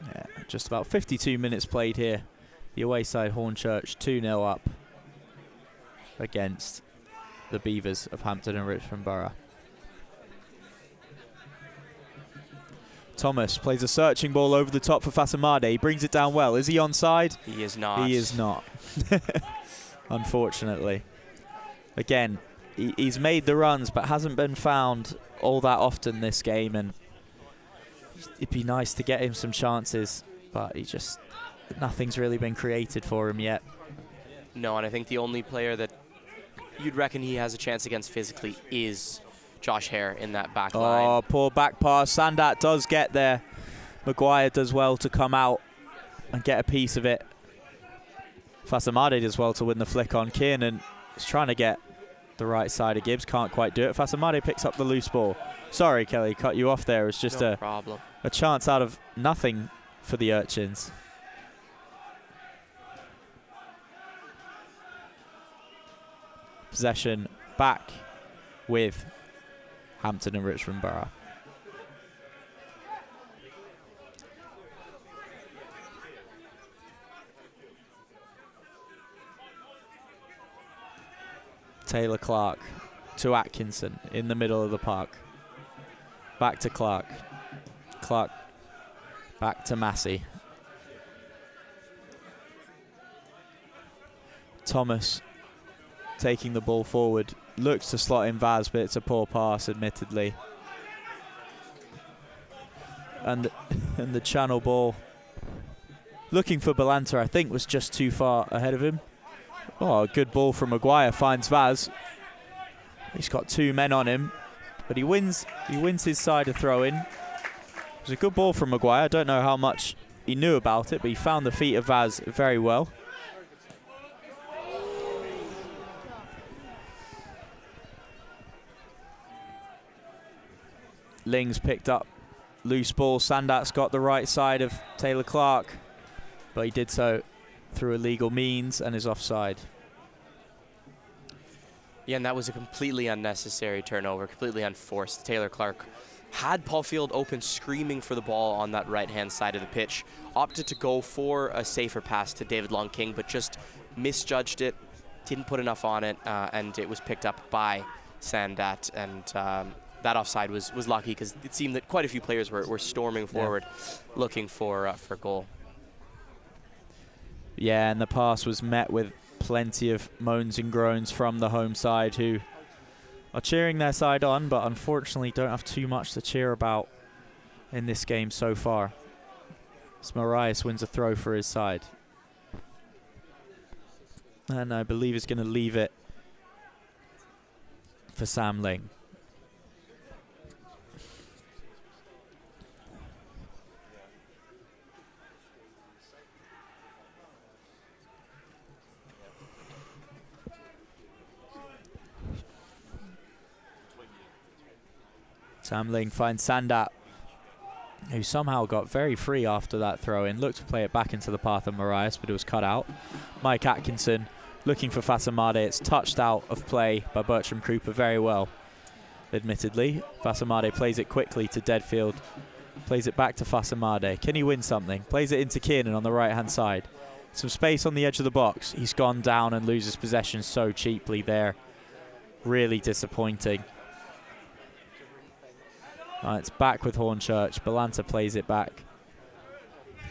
Yeah, just about 52 minutes played here. The away side Hornchurch 2-0 up against the Beavers of Hampton and Richmond Borough. Thomas plays a searching ball over the top for Fasamade. He brings it down well. Is he onside? He is not. He is not. Unfortunately. Again, he's made the runs but hasn't been found all that often this game, and it'd be nice to get him some chances, but nothing's really been created for him yet. No, and I think the only player that you'd reckon he has a chance against physically is Josh Hare in that back line. Oh, poor back pass. Sandat does get there. Maguire does well to come out and get a piece of it. Fasamade does well to win the flick on. Kiernan is trying to get the right side of Gibbs. Can't quite do it. Fasamade picks up the loose ball. Sorry, Kelly, cut you off there. It was just a chance out of nothing for the Urchins. Possession back with Hampton and Richmond Borough. Taylor Clark to Atkinson in the middle of the park. Back to Clark. Clark back to Massey. Thomas taking the ball forward. Looks to slot in Vaz, but it's a poor pass, admittedly. And the channel ball, looking for Balanta, I think, was just too far ahead of him. Oh, a good ball from Maguire, finds Vaz. He's got 2 men on him, but he wins his side of throw-in. It was a good ball from Maguire. I don't know how much he knew about it, but he found the feet of Vaz very well. Ling's picked up loose ball. Sandat's got the right side of Taylor Clark, but he did so through illegal means and is offside. Yeah, and that was a completely unnecessary turnover, completely unforced. Taylor Clark had Paul Field open, screaming for the ball on that right-hand side of the pitch. Opted to go for a safer pass to David Long King, but just misjudged it, didn't put enough on it, and it was picked up by Sandat. And that offside was lucky because it seemed that quite a few players were storming forward, looking for goal. Yeah, and the pass was met with plenty of moans and groans from the home side, who are cheering their side on, but unfortunately don't have too much to cheer about in this game so far. Smarias wins a throw for his side. And I believe he's going to leave it for Sam Ling. Sam Ling finds Sandat. who somehow got very free after that throw-in. Looked to play it back into the path of Marias, but it was cut out. Mike Atkinson looking for Fasamade. It's touched out of play by Bertram Cooper very well, admittedly. Fasamade plays it quickly to Deadfield. Plays it back to Fasamade. Can he win something? Plays it into Kiernan on the right-hand side. Some space on the edge of the box. He's gone down and loses possession so cheaply there. Really disappointing. It's back with Hornchurch. Balanta plays it back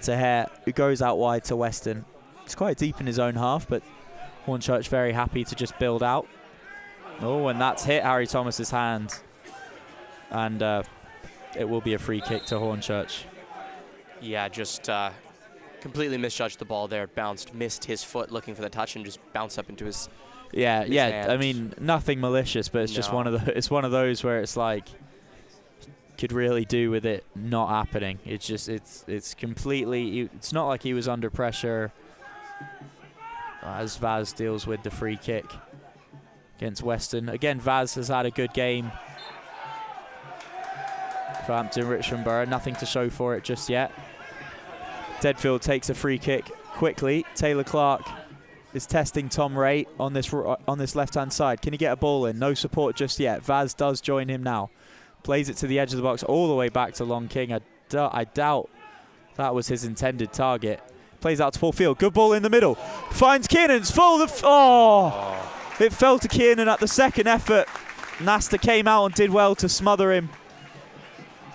to Hare, who goes out wide to Weston. He's quite deep in his own half, but Hornchurch very happy to just build out. Oh, and that's hit Harry Thomas's hand. And it will be a free kick to Hornchurch. Yeah, just completely misjudged the ball there. Bounced, missed his foot looking for the touch, and just bounced up into his hand. I mean, nothing malicious, but it's just one of those where it's like, could really do with it not happening. It's just it's completely, it's not like he was under pressure as Vaz deals with the free kick against Weston. Again, Vaz has had a good game for Hampton Richmond Borough. Nothing to show for it just yet. Deadfield takes a free kick quickly. Taylor Clark is testing Tom Ray on this left-hand side. Can he get a ball in? No support just yet. Vaz does join him now. Plays it to the edge of the box all the way back to Long King. I doubt that was his intended target. Plays out to Paul Field. Good ball in the middle. Finds Kiernan. It's full. It fell to Kiernan at the second effort. Nasta came out and did well to smother him.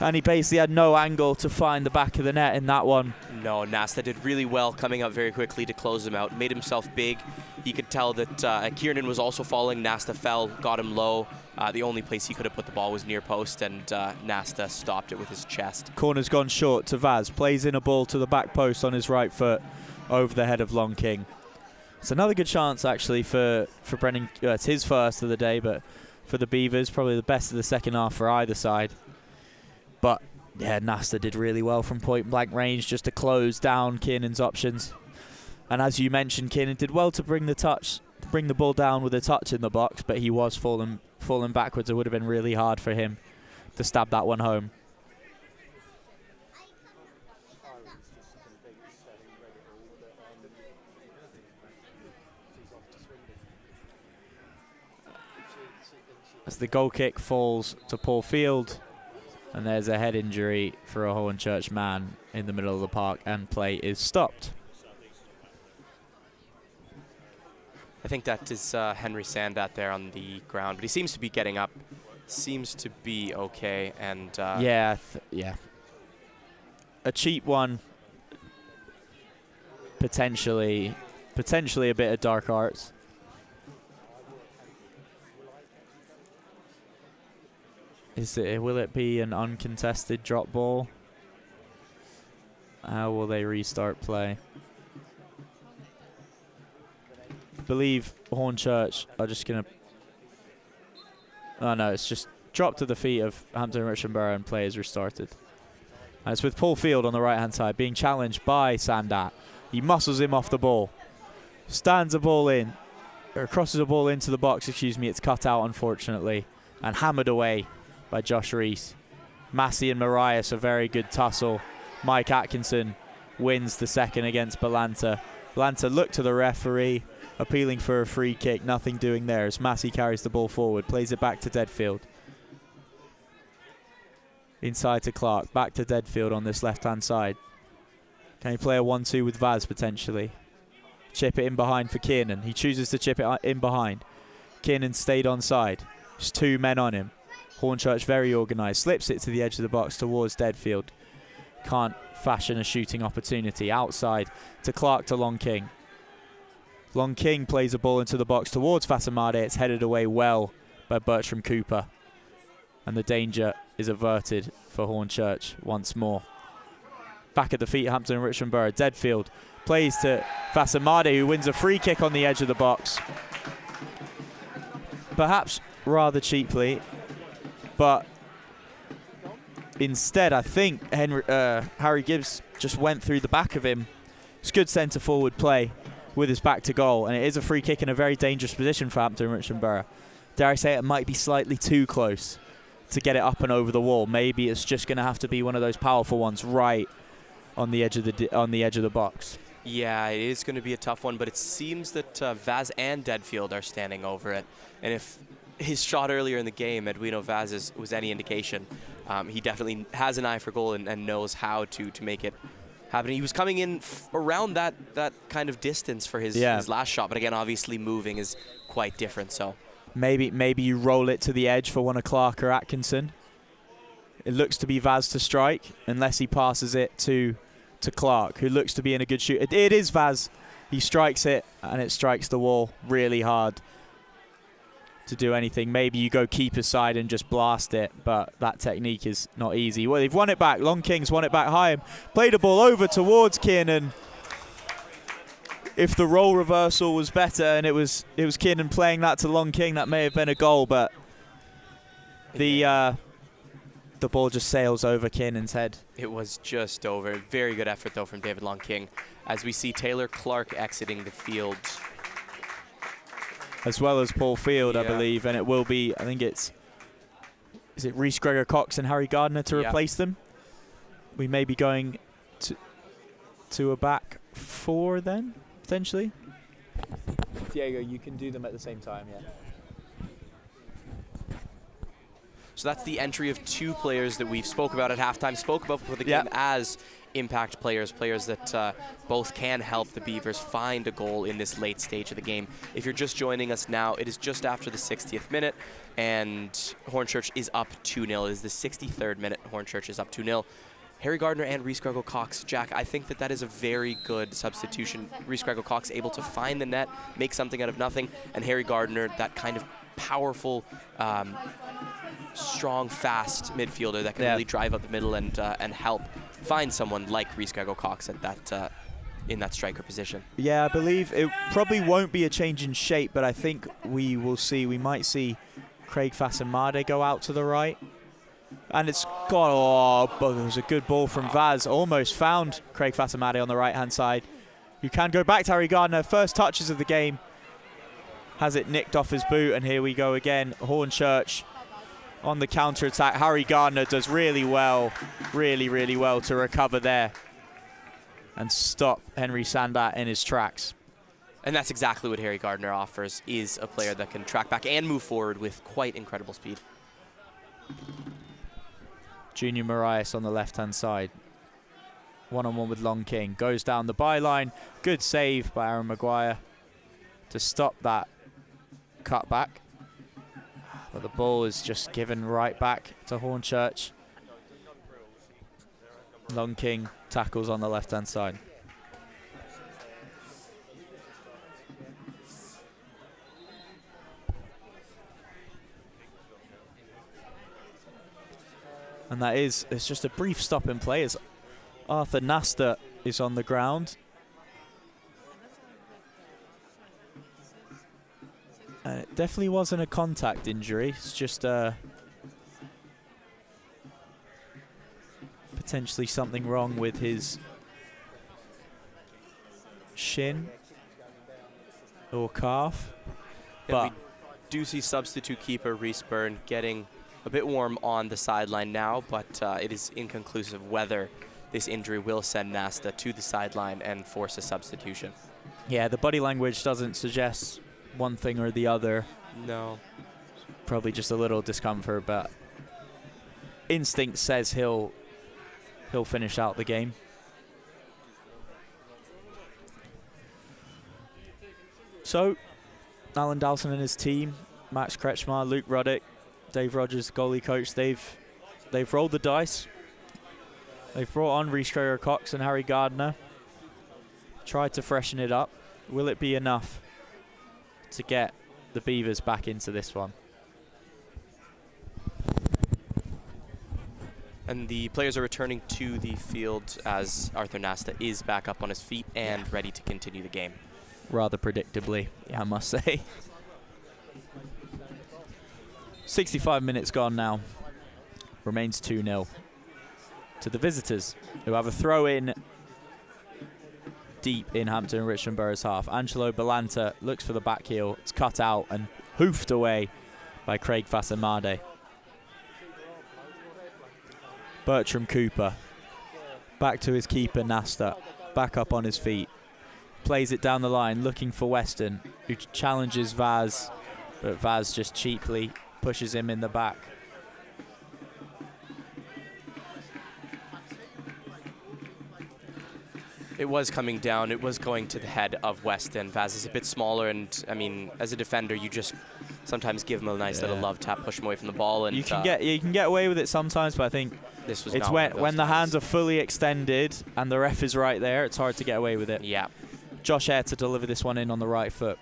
And he basically had no angle to find the back of the net in that one. No, Nasta did really well coming up very quickly to close him out. Made himself big. You could tell that Kiernan was also falling. Nasta fell, got him low. The only place he could have put the ball was near post, and Nasta stopped it with his chest. Corner's gone short to Vaz. Plays in a ball to the back post on his right foot over the head of Long King. It's another good chance, actually, for Brennan. It's his first of the day, but for the Beavers, probably the best of the second half for either side. But, yeah, Nasta did really well from point-blank range just to close down Kiernan's options. And as you mentioned, Kiernan did well to bring the ball down with a touch in the box, but he was falling backwards. It would have been really hard for him to stab that one home. As the goal kick falls to Paul Field, and there's a head injury for a Hornchurch man in the middle of the park, and play is stopped. I think that is Henry Sandat there on the ground, but he seems to be getting up. Seems to be okay, and yeah, a cheap one. Potentially a bit of dark arts. Will it be an uncontested drop ball? How will they restart play? I believe Hornchurch are just going to... Oh, no, it's just dropped to the feet of Hampton Richmond Borough and play is restarted. And it's with Paul Field on the right-hand side being challenged by Sandat. He muscles him off the ball. Stands a ball in. Or crosses a ball into the box, excuse me. It's cut out, unfortunately. And hammered away by Josh Reese. Massey and Marias, a very good tussle. Mike Atkinson wins the second against Balanta. Balanta looked to the referee, appealing for a free kick. Nothing doing there as Massey carries the ball forward, plays it back to Deadfield. Inside to Clark, back to Deadfield on this left-hand side. Can he play a 1-2 with Vaz potentially? Chip it in behind for Kiernan. He chooses to chip it in behind. Kiernan stayed onside. Just two men on him. Hornchurch very organised. Slips it to the edge of the box towards Deadfield. Can't fashion a shooting opportunity. Outside to Clark to Long King. Long King plays a ball into the box towards Fasamade. It's headed away well by Bertram Cooper. And the danger is averted for Hornchurch once more. Back at the feet, Hampton and Richmond Borough. Deadfield plays to Fasamade, who wins a free kick on the edge of the box. Perhaps rather cheaply, but instead I think Harry Gibbs just went through the back of him. It's good centre forward play with his back to goal, and it is a free kick in a very dangerous position for Hampton and Richmond Borough. Dare I say it might be slightly too close get it up and over the wall. Maybe it's just going to have to be one of those powerful ones right on the edge of the box. Yeah, it is going to be a tough one, but it seems that Vaz and Deadfield are standing over it. And if his shot earlier in the game, Edwino Vaz, was any indication, he definitely has an eye for goal and knows how to make it happen. He was coming in around that kind of distance for his last shot, but again, obviously moving is quite different. So maybe you roll it to the edge for one of Clark or Atkinson. It looks to be Vaz to strike, unless he passes it to Clark, who looks to be in a good shoot. It is Vaz. He strikes it, and it strikes the wall really hard to do anything. Maybe you go keeper side and just blast it, but that technique is not easy. Well, they've won it back. Long Kings won it back high and played a ball over towards Kiernan. If the role reversal was better and it was Kiernan playing that to Long King, that may have been a goal, but the ball just sails over Kiernan's head. It was just over. Very good effort, though, from David Long King, as we see Taylor Clark exiting the field. As well as Paul Field, I believe, and it will be, I think is it Rhys Gregor-Cox and Harry Gardner to replace them? We may be going to a back four then, potentially? Diego, you can do them at the same time, yeah. So that's the entry of two players that we've spoke about at halftime, spoke about before the game as impact players that both can help the Beavers find a goal in this late stage of the game. If you're just joining us now, it is just after the 60th minute, and Hornchurch is up 2-0. It is the 63rd minute. Hornchurch is up 2-0. Harry Gardner and Rhys Gregor-Cox. Jack, I think that is a very good substitution. Rhys Gregor-Cox able to find the net, make something out of nothing, and Harry Gardner, that kind of powerful, strong, fast midfielder that can really drive up the middle and help find someone like Rhys Gregor-Cox at that in that striker position. Yeah, I believe it probably won't be a change in shape, but I think we might see Craig Fassamade go out to the right. And it's gone. Oh, it was a good ball from Vaz. Almost found Craig Fassamade on the right-hand side. You can go back to Harry Gardner. First touches of the game. Has it nicked off his boot, and here we go again. Hornchurch on the counter-attack. Harry Gardner does really well to recover there and stop Henry Sandat in his tracks. And that's exactly what Harry Gardner offers, is a player that can track back and move forward with quite incredible speed. Junior Marias on the left-hand side. One-on-one with Long King. Goes down the byline. Good save by Aaron Maguire to stop that cutback. But the ball is just given right back to Hornchurch. Long King tackles on the left-hand side. And it's just a brief stop in play as Arthur Nasta is on the ground. And it definitely wasn't a contact injury. It's just potentially something wrong with his shin or calf. But we do see substitute keeper Reese Byrne getting a bit warm on the sideline now, but it is inconclusive whether this injury will send Nasta to the sideline and force a substitution. Yeah, the body language doesn't suggest one thing or the other. No. Probably just a little discomfort, but instinct says he'll finish out the game. So, Alan Dawson and his team, Max Kretschmar, Luke Ruddick, Dave Rogers, goalie coach, they've rolled the dice. They've brought on Rhys Gregor-Cox and Harry Gardner. Tried to freshen it up. Will it be enough to get the Beavers back into this one? And the players are returning to the field as Arthur Nasta is back up on his feet and ready to continue the game. Rather predictably, I must say. 65 minutes gone now. Remains 2-0 to the visitors, who have a throw-in deep in Hampton and Richmond Borough's half. Angelo Belanta looks for the back heel. It's cut out and hoofed away by Craig Fassamade. Bertram Cooper. Back to his keeper, Nasta. Back up on his feet. Plays it down the line, looking for Weston, who challenges Vaz, but Vaz just cheaply pushes him in the back. It was coming down. It was going to the head of Weston. Vaz is a bit smaller, and I mean, as a defender, you just sometimes give him a nice little love tap, push him away from the ball, and you can get away with it sometimes, but I think this was it's when the hands are fully extended and the ref is right there, it's hard to get away with it. Yeah. Josh Eyre to deliver this one in on the right foot,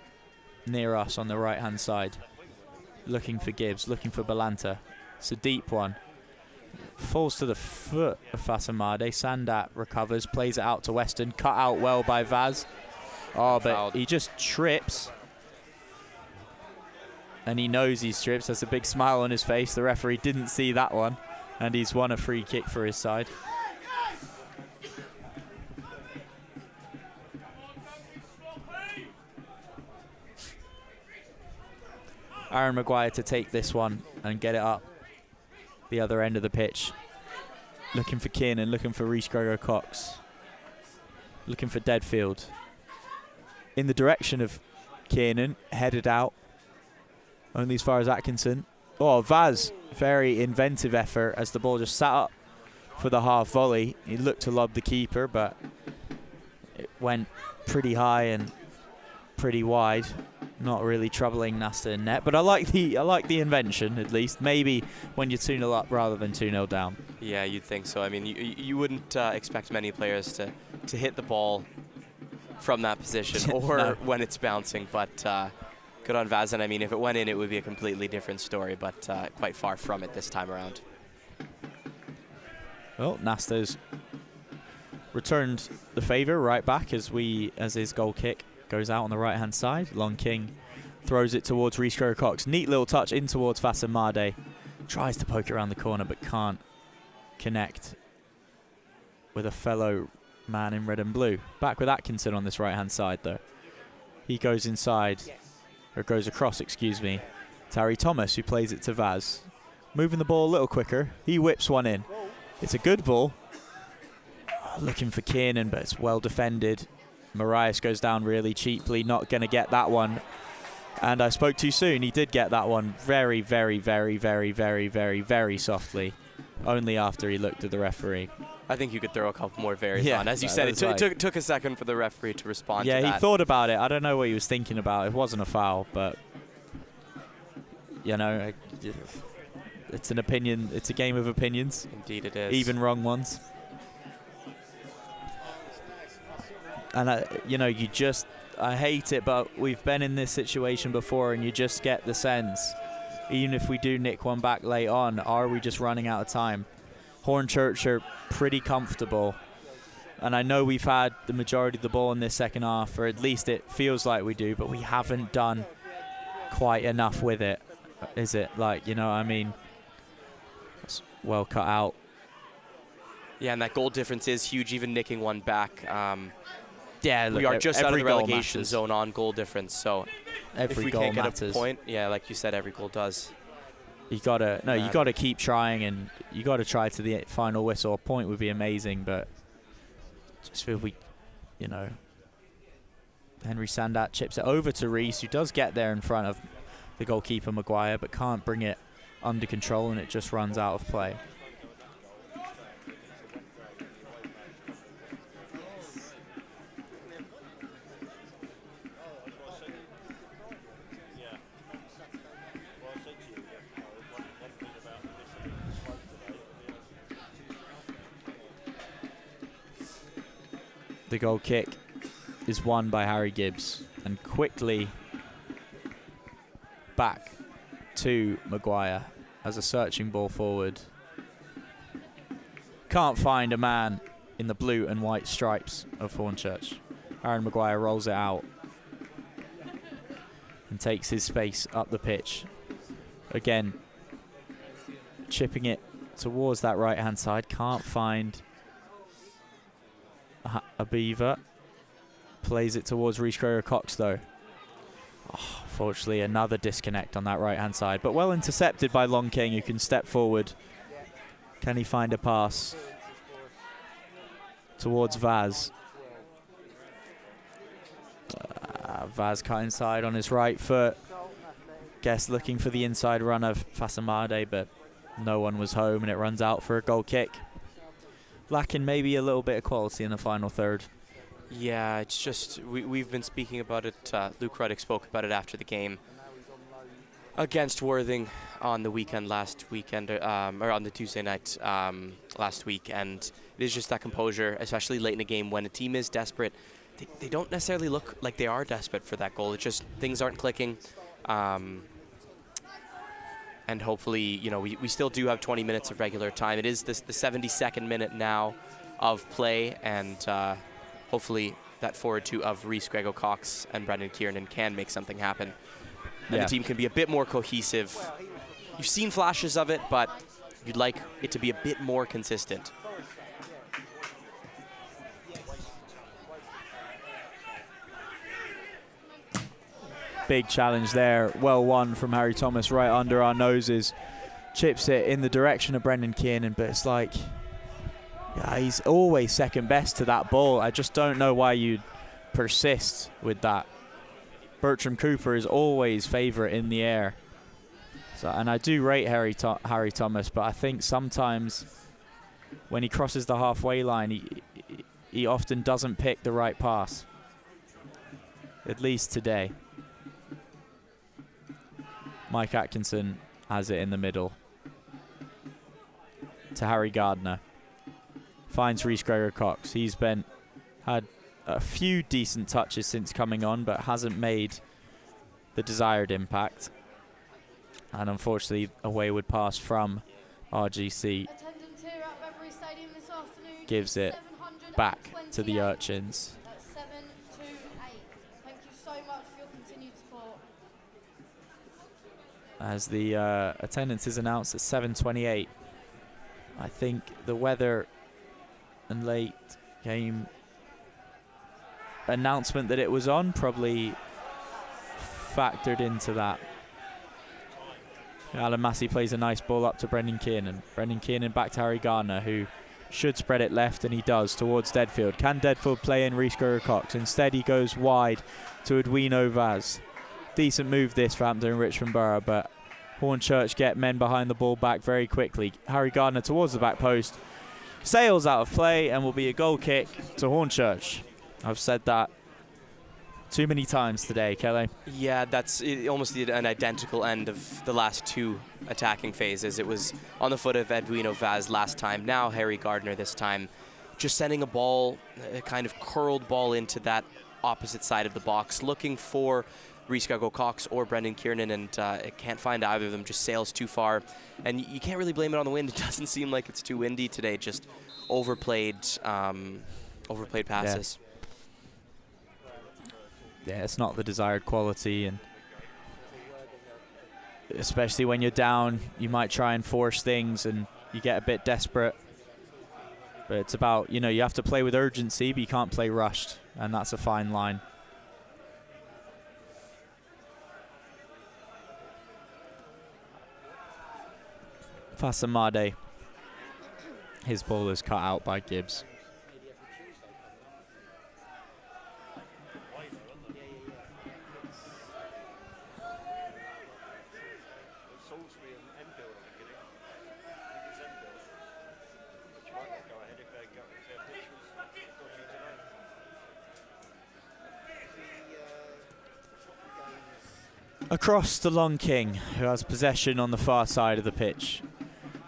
near us on the right-hand side. Looking for Gibbs, looking for Balanta. It's a deep one. Falls to the foot of Fasamade. Sandat recovers, plays it out to Weston. Cut out well by Vaz. Oh, but Fouled. he just trips. And he knows he trips. There's a big smile on his face. The referee didn't see that one. And he's won a free kick for his side. Aaron Maguire to take this one and get it up the other end of the pitch. Looking for Kiernan, looking for Rhys Gregor-Cox. Looking for Deadfield. In the direction of Kiernan, headed out. Only as far as Atkinson. Oh, Vaz, very inventive effort as the ball just sat up for the half volley. He looked to lob the keeper, but it went pretty high and pretty wide. Not really troubling Nasta in net, but I like the invention at least. Maybe when you're 2-0 up rather than 2-0 down. Yeah, you'd think so. I mean, you wouldn't expect many players to hit the ball from that position or No. when it's bouncing, but good on Vaz. And I mean, if it went in, it would be a completely different story, but quite far from it this time around. Well, Nasta's returned the favour right back as his goal kick goes out on the right-hand side. Long King throws it towards Rhys Gregor-Cox. Neat little touch in towards Fasamade. Tries to poke around the corner but can't connect with a fellow man in red and blue. Back with Atkinson on this right-hand side though. He goes inside, or goes across, excuse me, to Harry Thomas, who plays it to Vaz. Moving the ball a little quicker. He whips one in. It's a good ball. Looking for Kiernan, but it's well defended. Marias goes down really cheaply, not going to get that one. And I spoke too soon. He did get that one very, very, very, very, very, very, very softly. Only after he looked at the referee. I think you could throw a couple more varies Yeah, on. As you that said, was it took a second for the referee to respond to that. Yeah, he thought about it. I don't know what he was thinking about. It wasn't a foul, but, you know, it's an opinion. It's a game of opinions. Indeed it is. Even wrong ones. And, you know, I hate it, but we've been in this situation before, and you just get the sense, even if we do nick one back late on, are we just running out of time? Hornchurch are pretty comfortable, and I know we've had the majority of the ball in this second half, or at least it feels like we do, but we haven't done quite enough with it, is it? Like, you know what I mean? It's well cut out. Yeah, and that goal difference is huge, even nicking one back. Yeah, look, we are just out of the goal relegation matters. zone on goal difference, so if Every we goal can't get matters. a point, yeah, like you said, every goal does. You gotta keep trying, and you gotta try to the final whistle. A point would be amazing, but just feel you know, Henry Sandat chips it over to Rhys, who does get there in front of the goalkeeper Maguire, but can't bring it under control, and it just runs out of play. The goal kick is won by Harry Gibbs, and quickly back to Maguire as a searching ball forward. Can't find a man in the blue and white stripes of Hornchurch. Aaron Maguire rolls it out and takes his space up the pitch. Again, chipping it towards that right-hand side. Can't find a Beaver. Plays it towards Rhys Gregor-Cox though. Oh, fortunately, another disconnect on that right-hand side, but well intercepted by Long King, who can step forward Can he find a pass towards Vaz? Vaz cut inside on his right foot. Guess looking for the inside run of Fasamade, but no one was home, and it runs out for a goal kick. Lacking maybe a little bit of quality in the final third. Yeah, it's just, we've been speaking about it. Luke Ruddick spoke about it after the game against Worthing on the weekend last weekend, or on the Tuesday night last week, and it is just that composure, especially late in the game when a team is desperate. They don't necessarily look like they are desperate for that goal. It's just things aren't clicking. And hopefully, you know, we still do have 20 minutes of regular time. It is the 72nd minute now of play, and hopefully that forward two of Rhys Grego-Cox and Brendan Kiernan can make something happen. And the team can be a bit more cohesive. You've seen flashes of it, but you'd like it to be a bit more consistent. Big challenge there. Well won from Harry Thomas right under our noses. Chips it in the direction of Brendan Kiernan, but it's like, yeah, he's always second best to that ball. I just don't know why you'd persist with that. Bertram Cooper is always favourite in the air. So, and I do rate Harry Thomas, but I think sometimes when he crosses the halfway line, he often doesn't pick the right pass. At least today. Mike Atkinson has it in the middle to Harry Gardner. Finds Rhys Grego-Cox. He's had a few decent touches since coming on, but hasn't made the desired impact. And unfortunately, a wayward pass from RGC gives it back to the Urchins. As the attendance is announced at 7:28. I think the weather and late game announcement that it was on probably factored into that. Alan Massey plays a nice ball up to Brendan Kiernan. Brendan Kiernan back to Harry Gardner, who should spread it left, and he does, towards Deadfield. Can Deadfield play in Rhys Grego-Cox? Instead, he goes wide to Edwino Vaz. Decent move this for Hampton and Richmond Borough, but Hornchurch get men behind the ball back very quickly. Harry Gardner towards the back post. Sails out of play and will be a goal kick to Hornchurch. I've said that too many times today, Kelly. Yeah, that's almost an identical end of the last two attacking phases. It was on the foot of Edwino Vaz last time. Now Harry Gardner this time. Just sending a ball, a kind of curled ball into that opposite side of the box, looking for Rhys Grego-Cox or Brendan Kiernan, and it can't find either of them, just sails too far. And you can't really blame it on the wind. It doesn't seem like it's too windy today, just overplayed passes. Yeah, it's not the desired quality, and especially when you're down, you might try and force things and you get a bit desperate. But it's about, you have to play with urgency, but you can't play rushed, and that's a fine line. Fasamade, his ball is cut out by Gibbs. Across to Long King, who has possession on the far side of the pitch.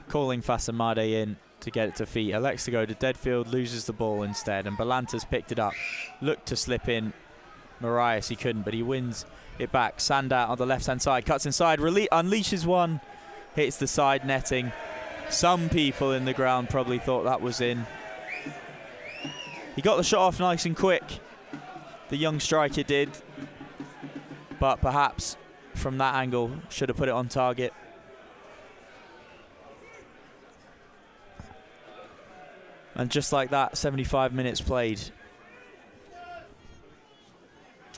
Calling Fasamade in to get it to feet. Elects to go to Deadfield, loses the ball instead, and Balanta's picked it up. Looked to slip in Marias, he couldn't, but he wins it back. Sandat on the left-hand side, cuts inside, unleashes one, hits the side netting. Some people in the ground probably thought that was in. He got the shot off nice and quick. The young striker did, but perhaps from that angle should have put it on target. And just like that, 75 minutes played.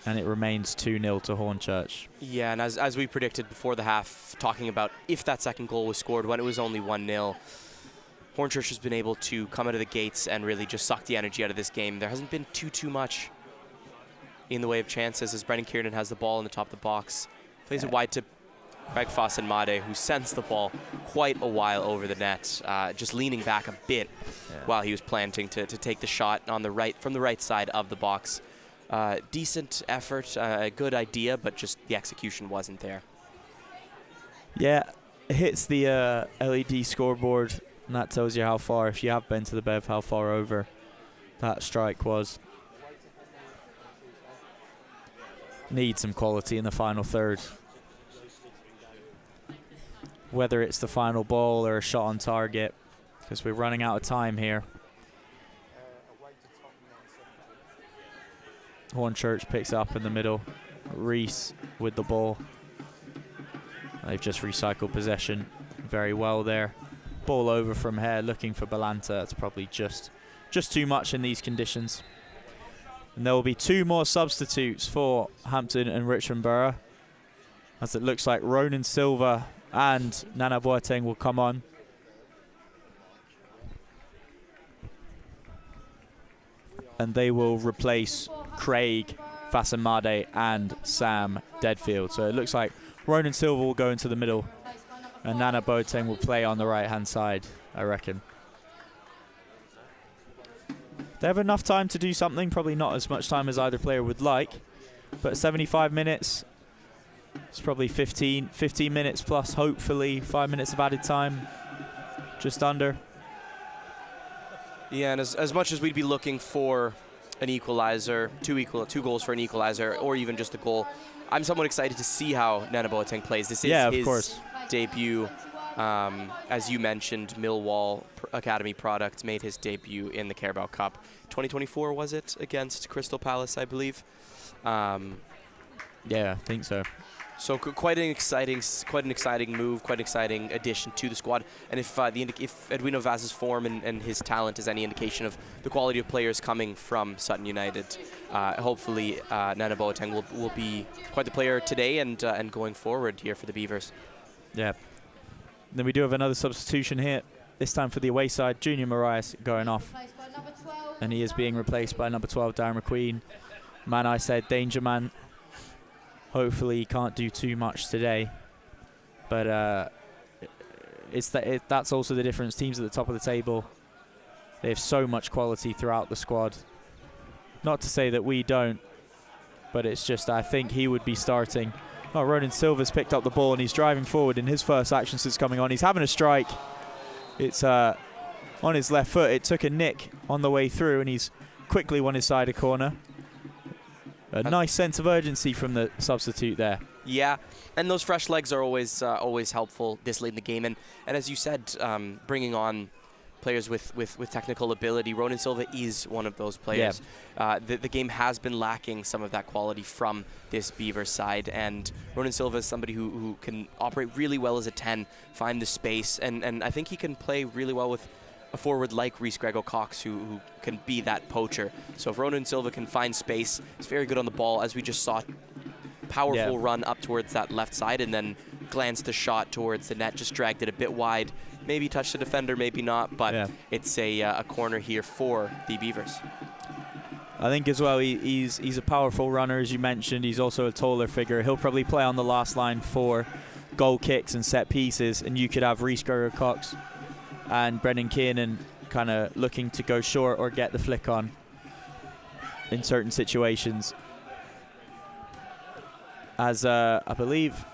And it remains 2-0 to Hornchurch. Yeah, and as we predicted before the half, talking about if that second goal was scored when it was only 1-0, Hornchurch has been able to come out of the gates and really just suck the energy out of this game. There hasn't been too much in the way of chances as Brendan Kiernan has the ball in the top of the box. Plays it wide to Greg Fossen-Made, who sends the ball quite a while over the net, just leaning back a bit while he was planting to take the shot on the right, from the right side of the box. Decent effort, a good idea, but just the execution wasn't there. Yeah, it hits the LED scoreboard, and that tells you how far, if you have been to the Bev, how far over that strike was. Need some quality in the final third. Whether it's the final ball or a shot on target, because we're running out of time here. Hornchurch picks up in the middle. Reese with the ball. They've just recycled possession very well there. Ball over from Hare, looking for Balanta. That's probably just too much in these conditions. And there will be 2 more substitutes for Hampton and Richmond Borough, as it looks like Ronan Silva and Nana Boateng will come on. And they will replace Craig Fossen-Made and Sam Deadfield. So it looks like Ronan Silva will go into the middle and Nana Boateng will play on the right-hand side, I reckon. They have enough time to do something, probably not as much time as either player would like, but 75 minutes, it's probably 15 minutes plus, hopefully 5 minutes of added time, just under. Yeah, and as much as we'd be looking for an equalizer, two goals for an equalizer, or even just a goal, I'm somewhat excited to see how Nana Boateng plays. This is his debut. As you mentioned, Millwall Academy product made his debut in the Carabao Cup. 2024 was it, against Crystal Palace, I believe. Yeah, I think so. So quite an exciting move, quite an exciting addition to the squad. And if Edwino Vaz's form and his talent is any indication of the quality of players coming from Sutton United, hopefully Nana Boateng will be quite the player today and going forward here for the Beavers. Yeah. Then we do have another substitution here, this time for the away side. Junior Marias going off. And he is being replaced by number 12, Darren McQueen. Man, I said danger man. Hopefully he can't do too much today. But that's also the difference. Teams at the top of the table, they have so much quality throughout the squad. Not to say that we don't, but it's just I think he would be starting. Oh, Ronan Silva's picked up the ball and he's driving forward in his first action since coming on. He's having a strike. It's on his left foot. It took a nick on the way through and he's quickly won his side a corner. A nice sense of urgency from the substitute there. Yeah, and those fresh legs are always helpful this late in the game. And as you said, bringing on players with technical ability, Ronan Silva is one of those players. Yeah. The game has been lacking some of that quality from this Beavers side, and Ronan Silva is somebody who can operate really well as a 10, find the space, and I think he can play really well with a forward like Reese Grego-Cox who can be that poacher. So if Ronan Silva can find space, he's very good on the ball, as we just saw. Powerful run up towards that left side and then glanced the shot towards the net, just dragged it a bit wide. Maybe touched the defender, maybe not, but it's a corner here for the Beavers. I think as well he's a powerful runner, as you mentioned. He's also a taller figure. He'll probably play on the last line for goal kicks and set pieces, and you could have Reese Grego-Cox and Brendan Kiernan kind of looking to go short or get the flick on in certain situations. As I believe,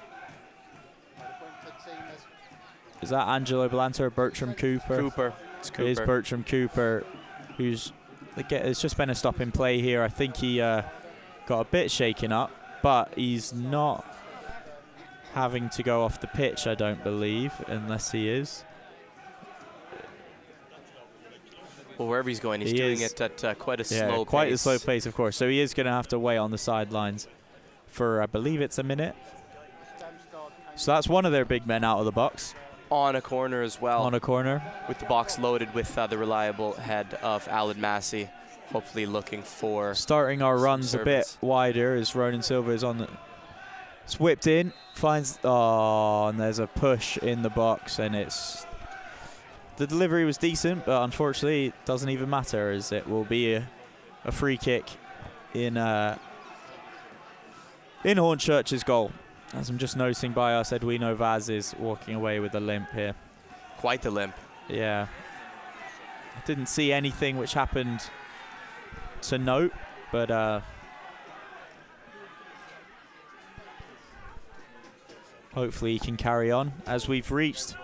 is that Angelo Balanta or Bertram Cooper? It's Cooper. It is Bertram Cooper, who's it's just been a stop in play here. I think he got a bit shaken up, but he's not having to go off the pitch, I don't believe, unless he is. Well, wherever he's going, he's doing it at quite a slow pace. Quite a slow pace, of course. So he is going to have to wait on the sidelines for, I believe it's a minute. So that's one of their big men out of the box. On a corner as well. On a corner. With the box loaded with the reliable head of Alan Massey, hopefully looking for starting our runs service. A bit wider as Ronan Silva is on the... It's whipped in, finds... Oh, and there's a push in the box, and it's... The delivery was decent, but unfortunately it doesn't even matter, as it will be a free kick in Hornchurch's goal. As I'm just noticing by us, Edwino Vaz is walking away with a limp here. Quite the limp. Yeah. I didn't see anything which happened to note, but hopefully he can carry on, as we've reached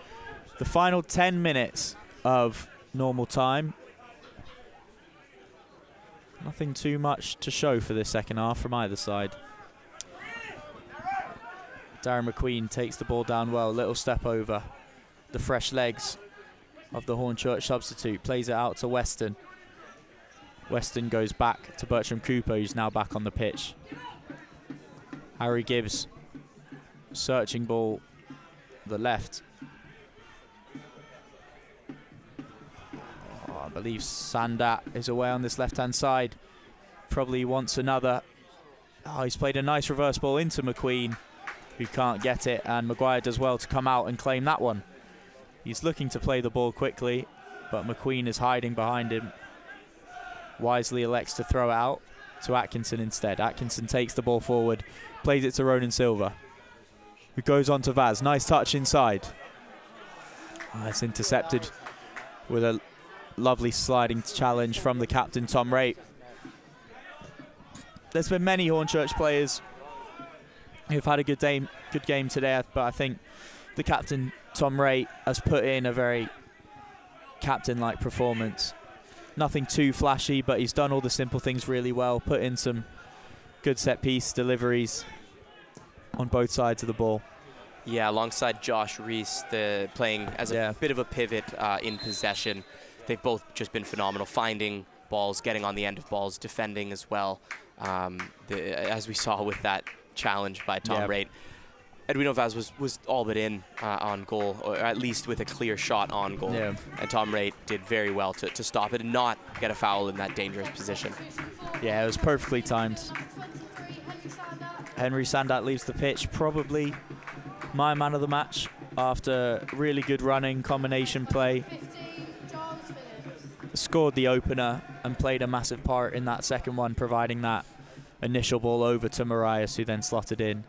the final 10 minutes of normal time. Nothing too much to show for this second half from either side. Darren McQueen takes the ball down well, little step over the fresh legs of the Hornchurch substitute, plays it out to Weston. Weston goes back to Bertram Cooper, who's now back on the pitch. Harry Gibbs, searching ball, the left. Oh, I believe Sandat is away on this left-hand side. Probably wants another. Oh, he's played a nice reverse ball into McQueen, who can't get it, and Maguire does well to come out and claim that one. He's looking to play the ball quickly, but McQueen is hiding behind him. Wisely elects to throw it out to Atkinson instead. Atkinson takes the ball forward, plays it to Ronan Silva, who goes on to Vaz. Nice touch inside. It's intercepted with a lovely sliding challenge from the captain, Tom Raitt. There's been many Hornchurch players who've had a good game today, but I think the captain, Tom Raitt, has put in a very captain-like performance. Nothing too flashy, but he's done all the simple things really well, put in some good set-piece deliveries on both sides of the ball. Yeah, alongside Josh Reese, playing as a bit of a pivot in possession. They've both just been phenomenal, finding balls, getting on the end of balls, defending as well. As we saw with that challenge by Tom Raitt. Edwino Vaz was all but in on goal, or at least with a clear shot on goal. Yeah. And Tom Raitt did very well to stop it and not get a foul in that dangerous position. Yeah, it was perfectly timed. Henry Sandat leaves the pitch, probably my man of the match after really good running, combination play. Scored the opener and played a massive part in that second one, providing that initial ball over to Marias, who then slotted in.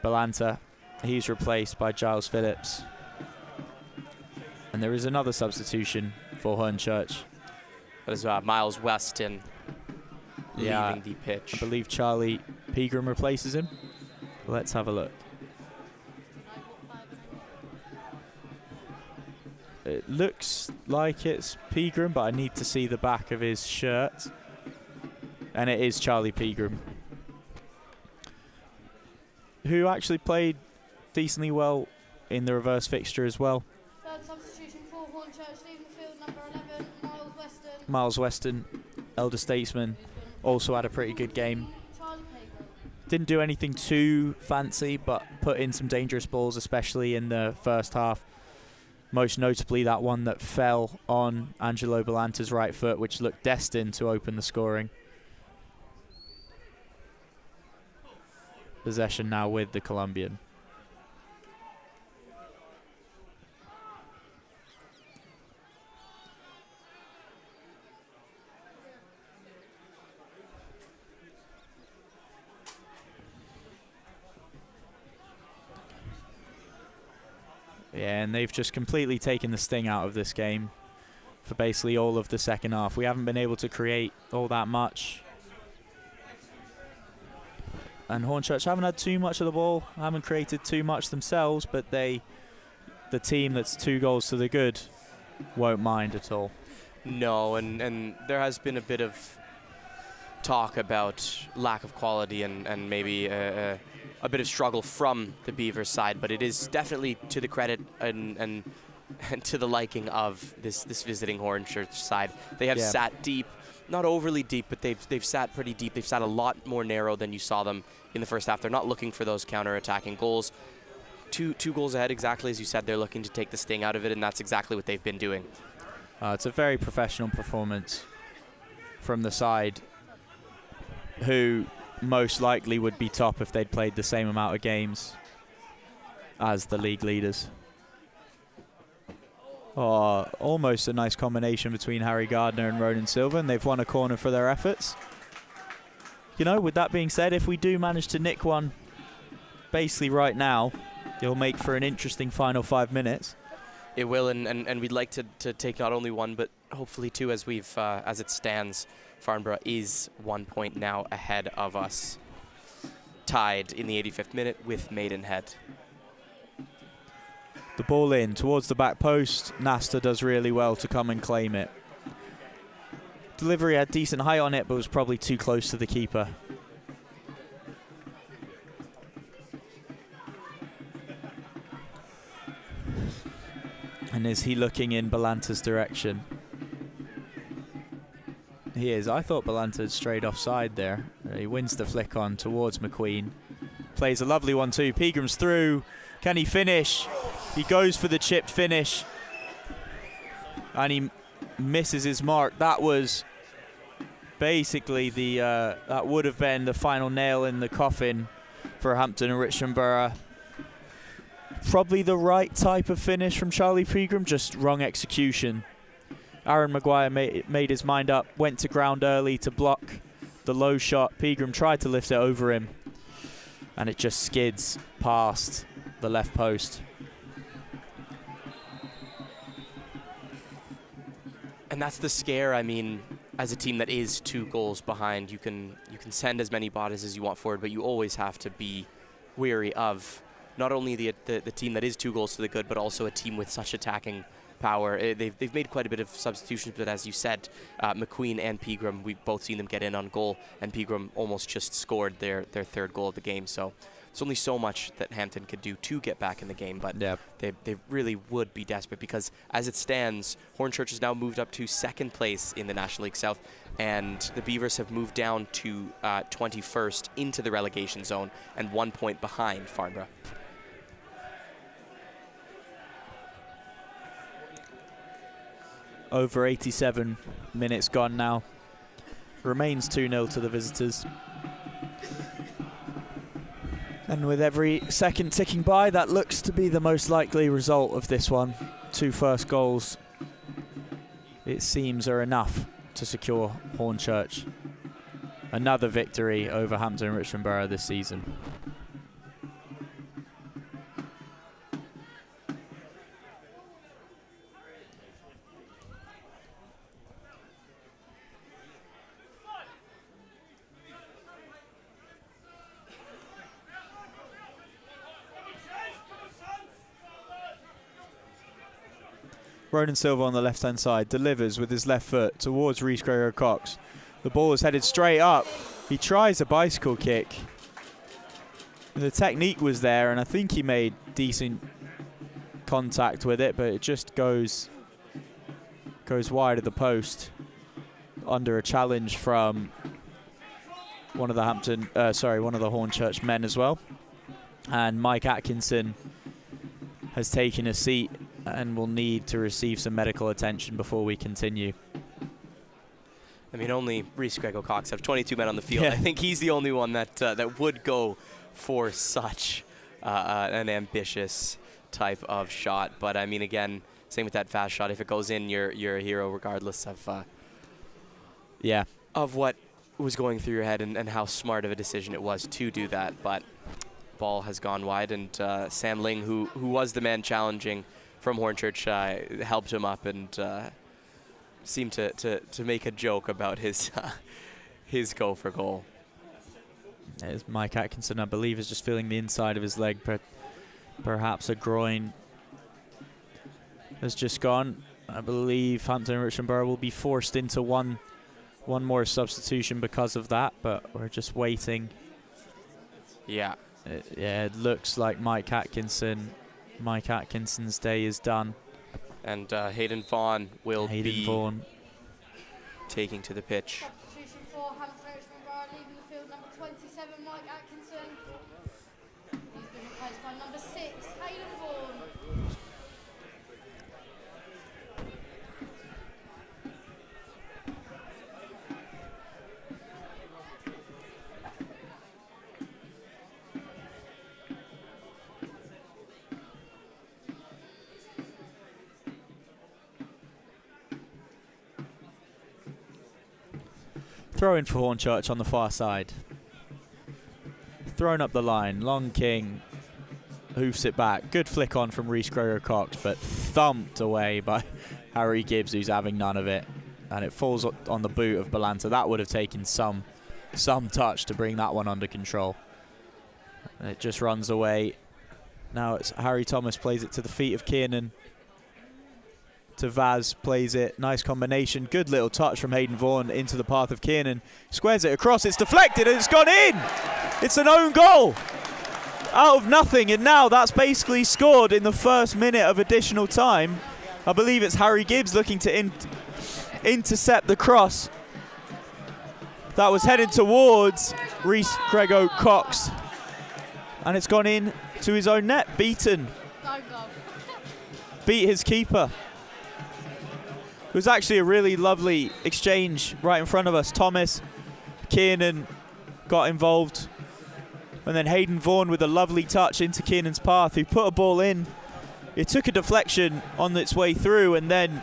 Balanta, he's replaced by Giles Phillips. And there is another substitution for Hornchurch. That is Miles Weston leaving the pitch. I believe Charlie Pegram replaces him. Let's have a look. It looks like it's Pegram, but I need to see the back of his shirt. And it is Charlie Pegram, who actually played decently well in the reverse fixture as well. Third substitution for Hornchurch, leaving the field, number 11, Miles Weston. Miles Weston, elder statesman, also had a pretty good game. Didn't do anything too fancy, but put in some dangerous balls, especially in the first half. Most notably that one that fell on Angelo Balanta's right foot, which looked destined to open the scoring. Possession now with the Colombian. Yeah, and they've just completely taken the sting out of this game for basically all of the second half. We haven't been able to create all that much. And Hornchurch haven't had too much of the ball, haven't created too much themselves, but the team that's 2 goals to the good won't mind at all. No, and there has been a bit of talk about lack of quality and maybe a bit of struggle from the Beavers side, but it is definitely to the credit and to the liking of this visiting Hornchurch side. They have sat deep. Not overly deep, but they've sat pretty deep. They've sat a lot more narrow than you saw them in the first half. They're not looking for those counter-attacking goals. Two goals ahead, exactly as you said. They're looking to take the sting out of it, and that's exactly what they've been doing. It's a very professional performance from the side, who most likely would be top if they'd played the same amount of games as the league leaders. Oh, almost a nice combination between Harry Gardner and Ronan Silva, and they've won a corner for their efforts. You know, with that being said, if we do manage to nick one basically right now, it'll make for an interesting final 5 minutes. It will, and we'd like to take not only one, but hopefully two, as we've as it stands. Farnborough is 1 point now ahead of us, tied in the 85th minute with Maidenhead. The ball in towards the back post. Nasta does really well to come and claim it. Delivery had decent height on it, but was probably too close to the keeper. And is he looking in Belanta's direction? He is. I thought Belanta had strayed offside there. He wins the flick on towards McQueen. Plays a lovely one too. Peagram's through. Can he finish? He goes for the chipped finish. And he misses his mark. That was basically the that would have been the final nail in the coffin for Hampton and Richmond Borough. Probably the right type of finish from Charlie Peagram, just wrong execution. Aaron Maguire made his mind up, went to ground early to block the low shot. Peagram tried to lift it over him, and it just skids past the left post. And that's the scare. I mean, as a team that is 2 goals behind, you can send as many bodies as you want forward, but you always have to be wary of not only the team that is 2 goals to the good, but also a team with such attacking power. They've made quite a bit of substitutions, but as you said, McQueen and Peagram, we've both seen them get in on goal, and Peagram almost just scored their 3rd goal of the game. So there's only so much that Hampton could do to get back in the game, but they really would be desperate, because as it stands, Hornchurch has now moved up to 2nd place in the National League South, and the Beavers have moved down to 21st into the relegation zone and 1 point behind Farnborough. Over 87 minutes gone now. Remains 2-0 to the visitors. And with every second ticking by, that looks to be the most likely result of this one. 2 first goals, it seems, are enough to secure Hornchurch another victory over Hampton and Richmond Borough this season. Ronan Silva on the left-hand side delivers with his left foot towards Rhys Gregor Cox. The ball is headed straight up. He tries a bicycle kick. The technique was there, and I think he made decent contact with it, but it just goes wide of the post under a challenge from one of the Hornchurch men as well. And Mike Atkinson has taken a seat and will need to receive some medical attention before we continue. I mean, only Rhys Gregor Cox have 22 men on the field. Yeah. I think he's the only one that would go for such an ambitious type of shot. But I mean, again, same with that fast shot. If it goes in, you're a hero regardless of of what was going through your head and how smart of a decision it was to do that. But ball has gone wide, and Sam Ling, who was the man challenging from Hornchurch, helped him up and seemed to make a joke about his go for goal. There's Mike Atkinson, I believe, is just feeling the inside of his leg, but perhaps a groin has just gone. I believe Hampton and Richmond Borough will be forced into one more substitution because of that, but we're just waiting. Yeah. It looks like Mike Atkinson's day is done. And Hayden Vaughan will be taking to the pitch. Substitution for Hampton Richmond Borough, leaving the field, number 27, Mike Atkinson. He's been replaced by number 6, Hayden Vaughan. Throw in for Hornchurch on the far side. Thrown up the line. Long King hoofs it back. Good flick on from Rhys Gregor-Cox, but thumped away by Harry Gibbs, who's having none of it. And it falls on the boot of Balanta. That would have taken some touch to bring that one under control. And it just runs away. Now it's Harry Thomas plays it to the feet of Kiernan. To Vaz, plays it. Nice combination. Good little touch from Hayden Vaughan into the path of Kiernan. Squares it across. It's deflected and it's gone in. It's an own goal. Out of nothing. And now that's basically scored in the first minute of additional time. I believe it's Harry Gibbs looking to intercept the cross. That was headed towards Rhys Gregor-Cox. And it's gone in to his own net. Beaten. Beat his keeper. It was actually a really lovely exchange right in front of us. Thomas, Kiernan got involved. And then Hayden Vaughan with a lovely touch into Kiernan's path, who put a ball in. It took a deflection on its way through, and then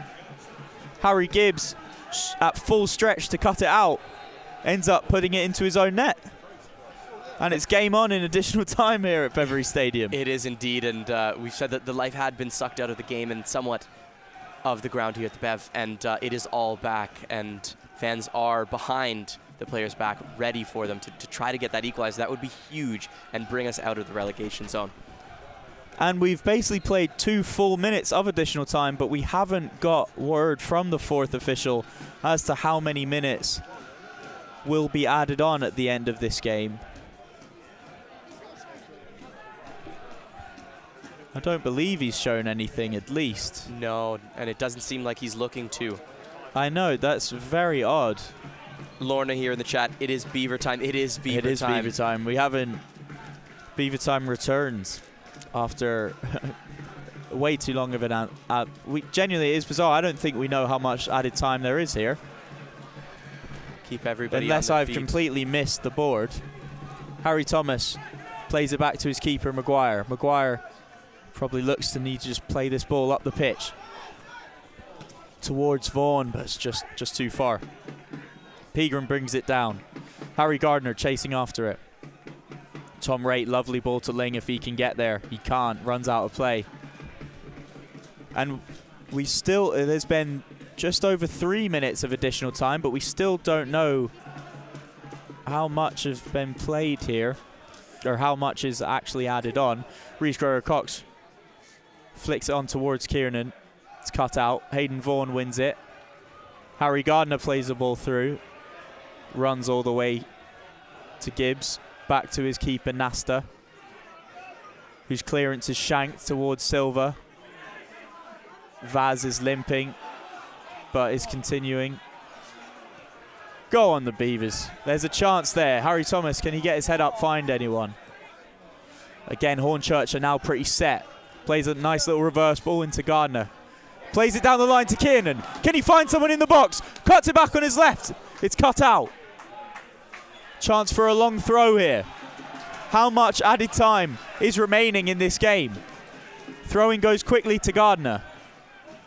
Harry Gibbs, at full stretch to cut it out, ends up putting it into his own net. And it's game on in additional time here at Beverly Stadium. It is indeed, and we've said that the life had been sucked out of the game and somewhat of the ground here at the Bev, and it is all back, and fans are behind the players back, ready for them to try to get that equalizer. That would be huge and bring us out of the relegation zone. And we've basically played 2 full minutes of additional time, but we haven't got word from the 4th official as to how many minutes will be added on at the end of this game. I don't believe he's shown anything, at least. No, and it doesn't seem like he's looking to. I know, that's very odd. Lorna here in the chat, it is Beaver time. It is Beaver time. It is Beaver time. We haven't... Beaver time returns after way too long of an... genuinely, it is bizarre. I don't think we know how much added time there is here. Keep everybody unless on their I've feet. completely missed the board. Harry Thomas plays it back to his keeper, Maguire. Maguire probably looks to need to just play this ball up the pitch towards Vaughan, but it's just too far. Pegram brings it down. Harry Gardner chasing after it. Tom Raitt, lovely ball to Ling if he can get there. He can't, runs out of play. And we still, there's been just over 3 minutes of additional time, but we still don't know how much has been played here, or how much is actually added on. Rhys Gregor-Cox flicks it on towards Kiernan. It's cut out. Hayden Vaughan wins it. Harry Gardner plays the ball through. Runs all the way to Gibbs. Back to his keeper, Nasta, whose clearance is shanked towards Silva. Vaz is limping, but is continuing. Go on the Beavers. There's a chance there. Harry Thomas, can he get his head up, find anyone? Again, Hornchurch are now pretty set. Plays a nice little reverse ball into Gardner. Plays it down the line to Kiernan. Can he find someone in the box? Cuts it back on his left. It's cut out. Chance for a long throw here. How much added time is remaining in this game? Throwing goes quickly to Gardner.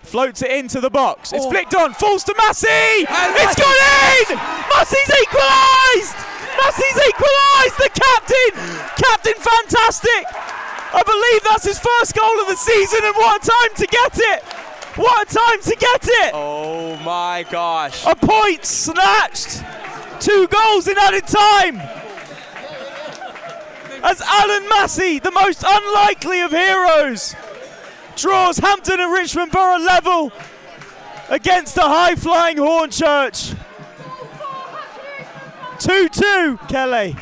Floats it into the box. It's flicked on. Falls to Massey. It's gone in! Massey's equalised! Massey's equalised! The captain! Captain fantastic! I believe that's his first goal of the season, and what a time to get it! What a time to get it! Oh my gosh. A point snatched! 2 goals in added time! As Alan Massey, the most unlikely of heroes, draws Hampton and Richmond Borough level against the high-flying Hornchurch. 2-2, Kelly.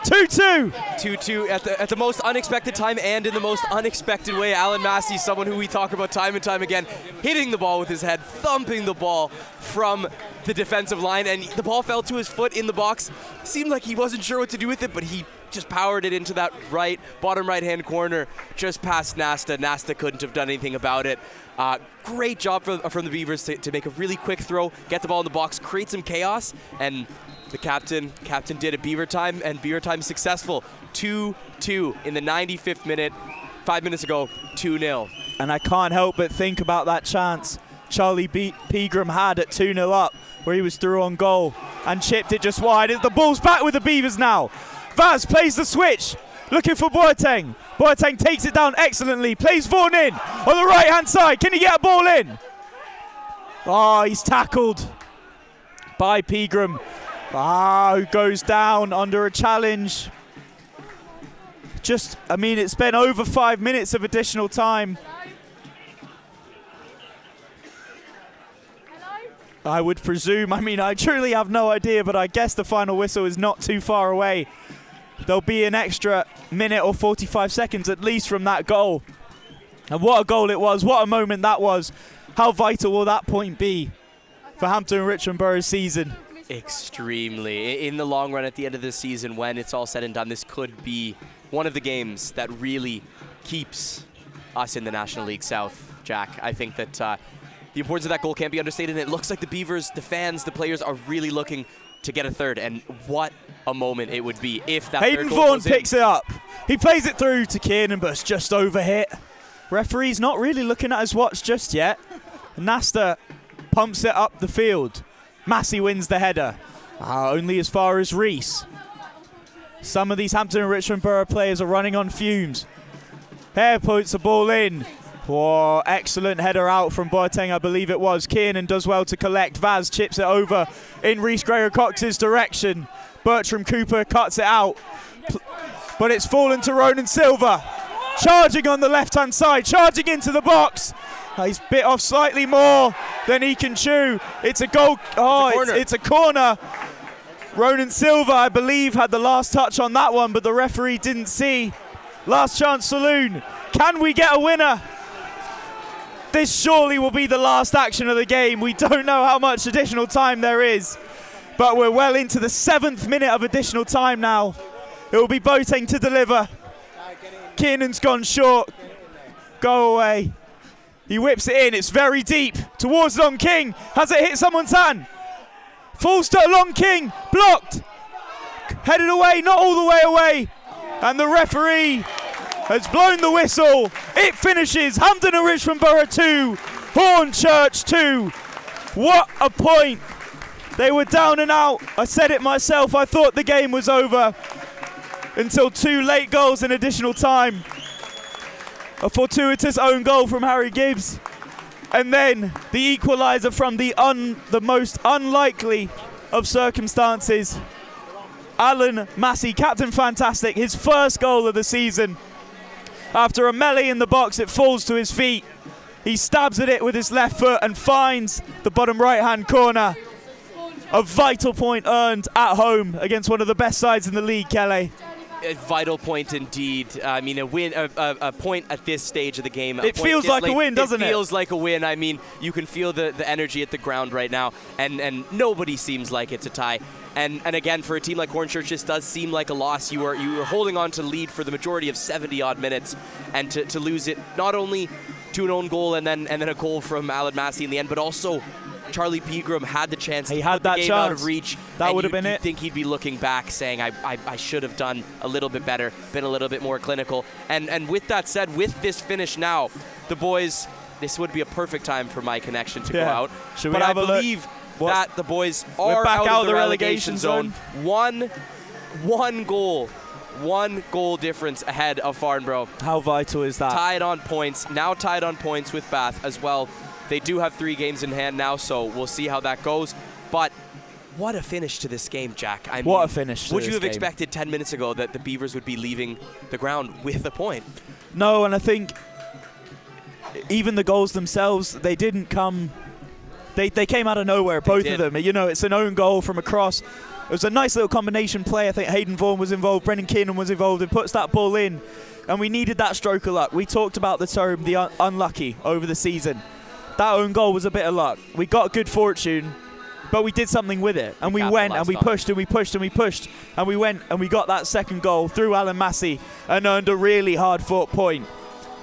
2-2. 2-2 at the most unexpected time and in the most unexpected way. Alan Massey, someone who we talk about time and time again, hitting the ball with his head, thumping the ball from the defensive line, and the ball fell to his foot in the box. Seemed like he wasn't sure what to do with it, but he just powered it into that bottom right-hand corner, just past Nasta. Nasta couldn't have done anything about it. Great job from the Beavers to make a really quick throw, get the ball in the box, create some chaos, and the captain did it. Beaver time, and Beaver time successful. 2-2 in the 95th minute. 5 minutes ago, 2-0. And I can't help but think about that chance Charlie Pegram had at 2-0 up, where he was through on goal. and chipped it just wide. The ball's back with the Beavers now. Vaz plays the switch, looking for Boateng. Boateng takes it down excellently, plays Vaughan in on the right-hand side. Can he get a ball in? Oh, he's tackled by Pegram. Who goes down under a challenge. It's been over 5 minutes of additional time. I would presume, I truly have no idea, but I guess the final whistle is not too far away. There'll be an extra minute or 45 seconds at least from that goal. And what a goal it was, what a moment that was. How vital will that point be for Hampton and Richmond Borough's season? Extremely. In the long run, at the end of the season, when it's all said and done, this could be one of the games that really keeps us in the National League South, Jack. I think that the importance of that goal can't be understated. And it looks like the Beavers, the fans, the players are really looking to get a third. And what a moment it would be if that Hayden third goal Vaughan goes in. picks it up. He plays it through to Kiernan, but it's just overhit. Referee's not really looking at his watch just yet. Nasta pumps it up the field. Massey wins the header. Only as far as Reese. Some of these Hampton and Richmond Borough players are running on fumes. Hare puts the ball in. Whoa, excellent header out from Boateng, I believe it was. Kiernan does well to collect. Vaz chips it over in Reese Gregory-Cox's direction. Bertram Cooper cuts it out. But it's fallen to Ronan Silva. Charging on the left-hand side, charging into the box. He's bit off slightly more than he can chew. It's a goal. It's a corner. Ronan Silva, I believe, had the last touch on that one, but the referee didn't see. Last chance saloon. Can we get a winner? This surely will be the last action of the game. We don't know how much additional time there is, but we're well into the 7th minute of additional time now. It will be Boateng to deliver. Kiernan's gone short. Go away. He whips it in. It's very deep towards Long King. Has it hit someone's hand? Falls to Long King. Blocked. Headed away, not all the way away. And the referee has blown the whistle. It finishes. Hampton and Richmond Borough 2. Hornchurch 2. What a point. They were down and out. I said it myself. I thought the game was over until 2 late goals in additional time. A fortuitous own goal from Harry Gibbs. And then the equaliser from the most unlikely of circumstances. Alan Massey, Captain Fantastic, his first goal of the season. After a melee in the box, it falls to his feet. He stabs at it with his left foot and finds the bottom right-hand corner. A vital point earned at home against one of the best sides in the league, Kelly. A vital point indeed. I mean, a win, a point at this stage of the game. It feels like a win, doesn't it? It feels like a win. I mean, you can feel the energy at the ground right now, and nobody seems like it's a tie. And again, for a team like Hornchurch, this does seem like a loss. You were holding on to lead for the majority of 70-odd minutes, and to lose it not only to an own goal and then a goal from Alan Massey in the end, but also Charlie Pegram had the chance to put the game out of reach. That would have been it. You'd think he'd be looking back saying, I should have done a little bit better, been a little bit more clinical. And with that said, with this finish now, the boys, this would be a perfect time for my connection to go out. Should but we have I a believe that the boys We're are back out of the relegation zone. zone. One goal difference ahead of Farnborough. How vital is that? Tied on points, now tied on points with Bath as well. They do have 3 games in hand now, so we'll see how that goes. But what a finish to this game, Jack. I mean, what a finish to would this you have game. expected 10 minutes ago that the Beavers would be leaving the ground with a point? No, and I think even the goals themselves, they didn't come... They came out of nowhere, both of them. You know, it's an own goal from a cross. It was a nice little combination play. I think Hayden Vaughan was involved, Brendan Kiernan was involved, and puts that ball in. And we needed that stroke of luck. We talked about the term, the unlucky, over the season. That own goal was a bit of luck. We got good fortune, but we did something with it. And we went and we pushed and we pushed and we pushed. And we went and we got that second goal through Alan Massey and earned a really hard-fought point.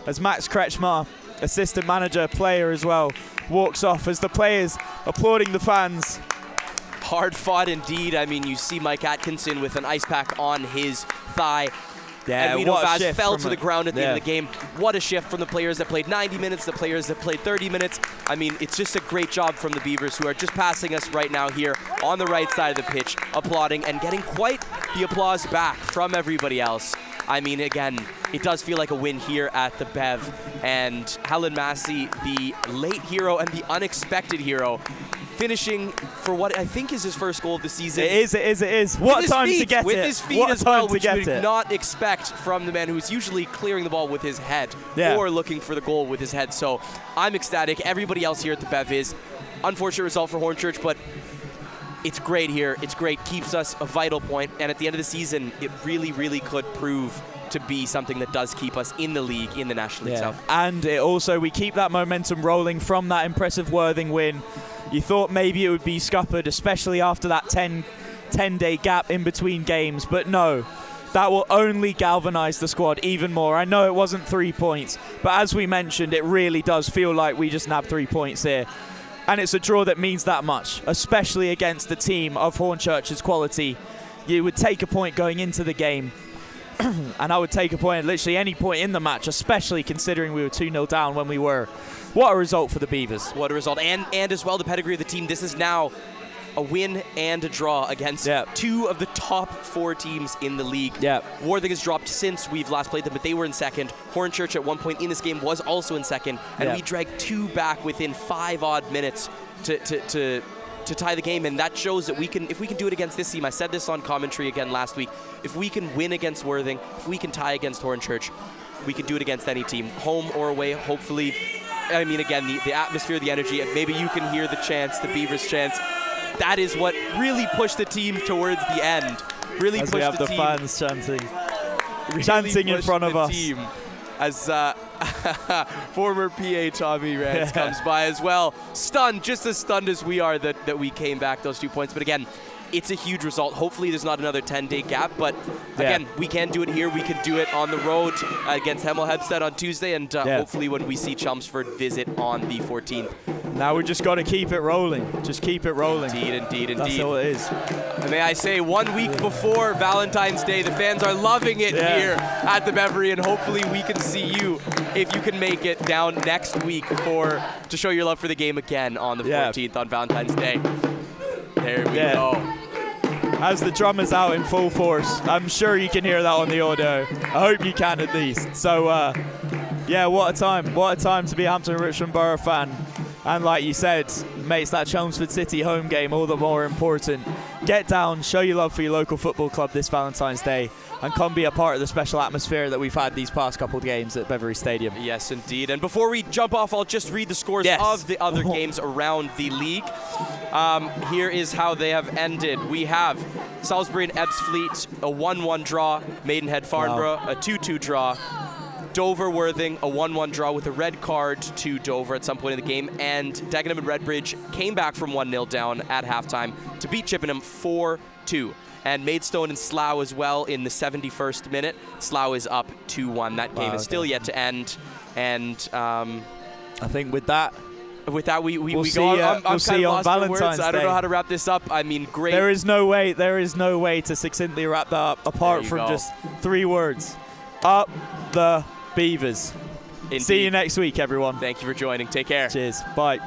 As Max Kretschmar, assistant manager, player as well, walks off as the players applauding the fans. Hard fought indeed. I mean, you see Mike Atkinson with an ice pack on his thigh. Yeah, and we know what a Vaz shift fell from to the a- ground at the end of the yeah. game. What a shift from the players that played 90 minutes, the players that played 30 minutes. I mean, it's just a great job from the Beavers, who are just passing us right now here on the right side of the pitch, applauding and getting quite the applause back from everybody else. I mean, again, it does feel like a win here at the Bev. And Helen Massey, the late hero and the unexpected hero, finishing for what I think is his first goal of the season. It is. What a time to get with it. his feet What a as well, time to which get we would it. not expect from the man who's usually clearing the ball with his head Yeah. or looking for the goal with his head. So I'm ecstatic. Everybody else here at the Bev is. Unfortunate result for Hornchurch, but it's great here. It's great. Keeps us a vital point. And at the end of the season, it really, really could prove to be something that does keep us in the league, in the National League South. And it also, we keep that momentum rolling from that impressive Worthing win. You thought maybe it would be scuppered, especially after that 10-day gap in between games, but no. That will only galvanize the squad even more. I know it wasn't 3 points, but as we mentioned, it really does feel like we just nabbed 3 points here. And it's a draw that means that much, especially against a team of Hornchurch's quality. You would take a point going into the game, and I would take a point at literally any point in the match, especially considering we were 2-0 down when we were. What a result for the Beavers. What a result. And as well, the pedigree of the team. This is now a win and a draw against two of the top 4 teams in the league. Yeah. Worthing has dropped since we've last played them, but they were in second. Hornchurch at one point in this game was also in second, and we dragged 2 back within 5 odd minutes to tie the game, and that shows that if we can do it against this team. I said this on commentary again last week. If we can win against Worthing, if we can tie against Hornchurch, we can do it against any team, home or away. Hopefully, I mean, again, the atmosphere, the energy, and maybe you can hear the chants, the Beavers chants. That is what really pushed the team towards the end. Really As pushed we have the team. fans chanting. Really Chanting in pushed front of the us. Team as former PA Tommy Rance comes by as well. Stunned, just as stunned as we are that we came back those 2 points. But again, it's a huge result. Hopefully there's not another 10-day gap, but again, we can do it here. We can do it on the road against Hemel Hempstead on Tuesday, and hopefully when we see Chelmsford visit on the 14th. Now we just got to keep it rolling. Just keep it rolling. Indeed. That's all it is. And may I say, 1 week before Valentine's Day, the fans are loving it here at the Beverly, and hopefully we can see you, if you can make it, down next week to show your love for the game again on the 14th on Valentine's Day. There we go. As the drummer's out in full force, I'm sure you can hear that on the audio. I hope you can at least. So, what a time. What a time to be a Hampton Richmond Borough fan. And like you said, makes that Chelmsford City home game all the more important. Get down, show your love for your local football club this Valentine's Day, and come be a part of the special atmosphere that we've had these past couple of games at Beverly Stadium. Yes, indeed. And before we jump off, I'll just read the scores of the other games around the league. Here is how they have ended. We have Salisbury and Ebbsfleet, a 1-1 draw. Maidenhead Farnborough, a 2-2 draw. Dover Worthing, a 1-1 draw with a red card to Dover at some point in the game. And Dagenham and Redbridge came back from 1-0 down at halftime to beat Chippenham 4-2. And Maidstone and Slough as well in the 71st minute. Slough is up 2-1. That game is still yet to end. And I think with that, we we'll go on. I'm see you on lost for Valentine's words. I don't Day. know how to wrap this up. I mean, great. There is no way to succinctly wrap that up apart from just 3 words. Up the Beavers. Indeed. See you next week, everyone. Thank you for joining. Take care. Cheers. Bye.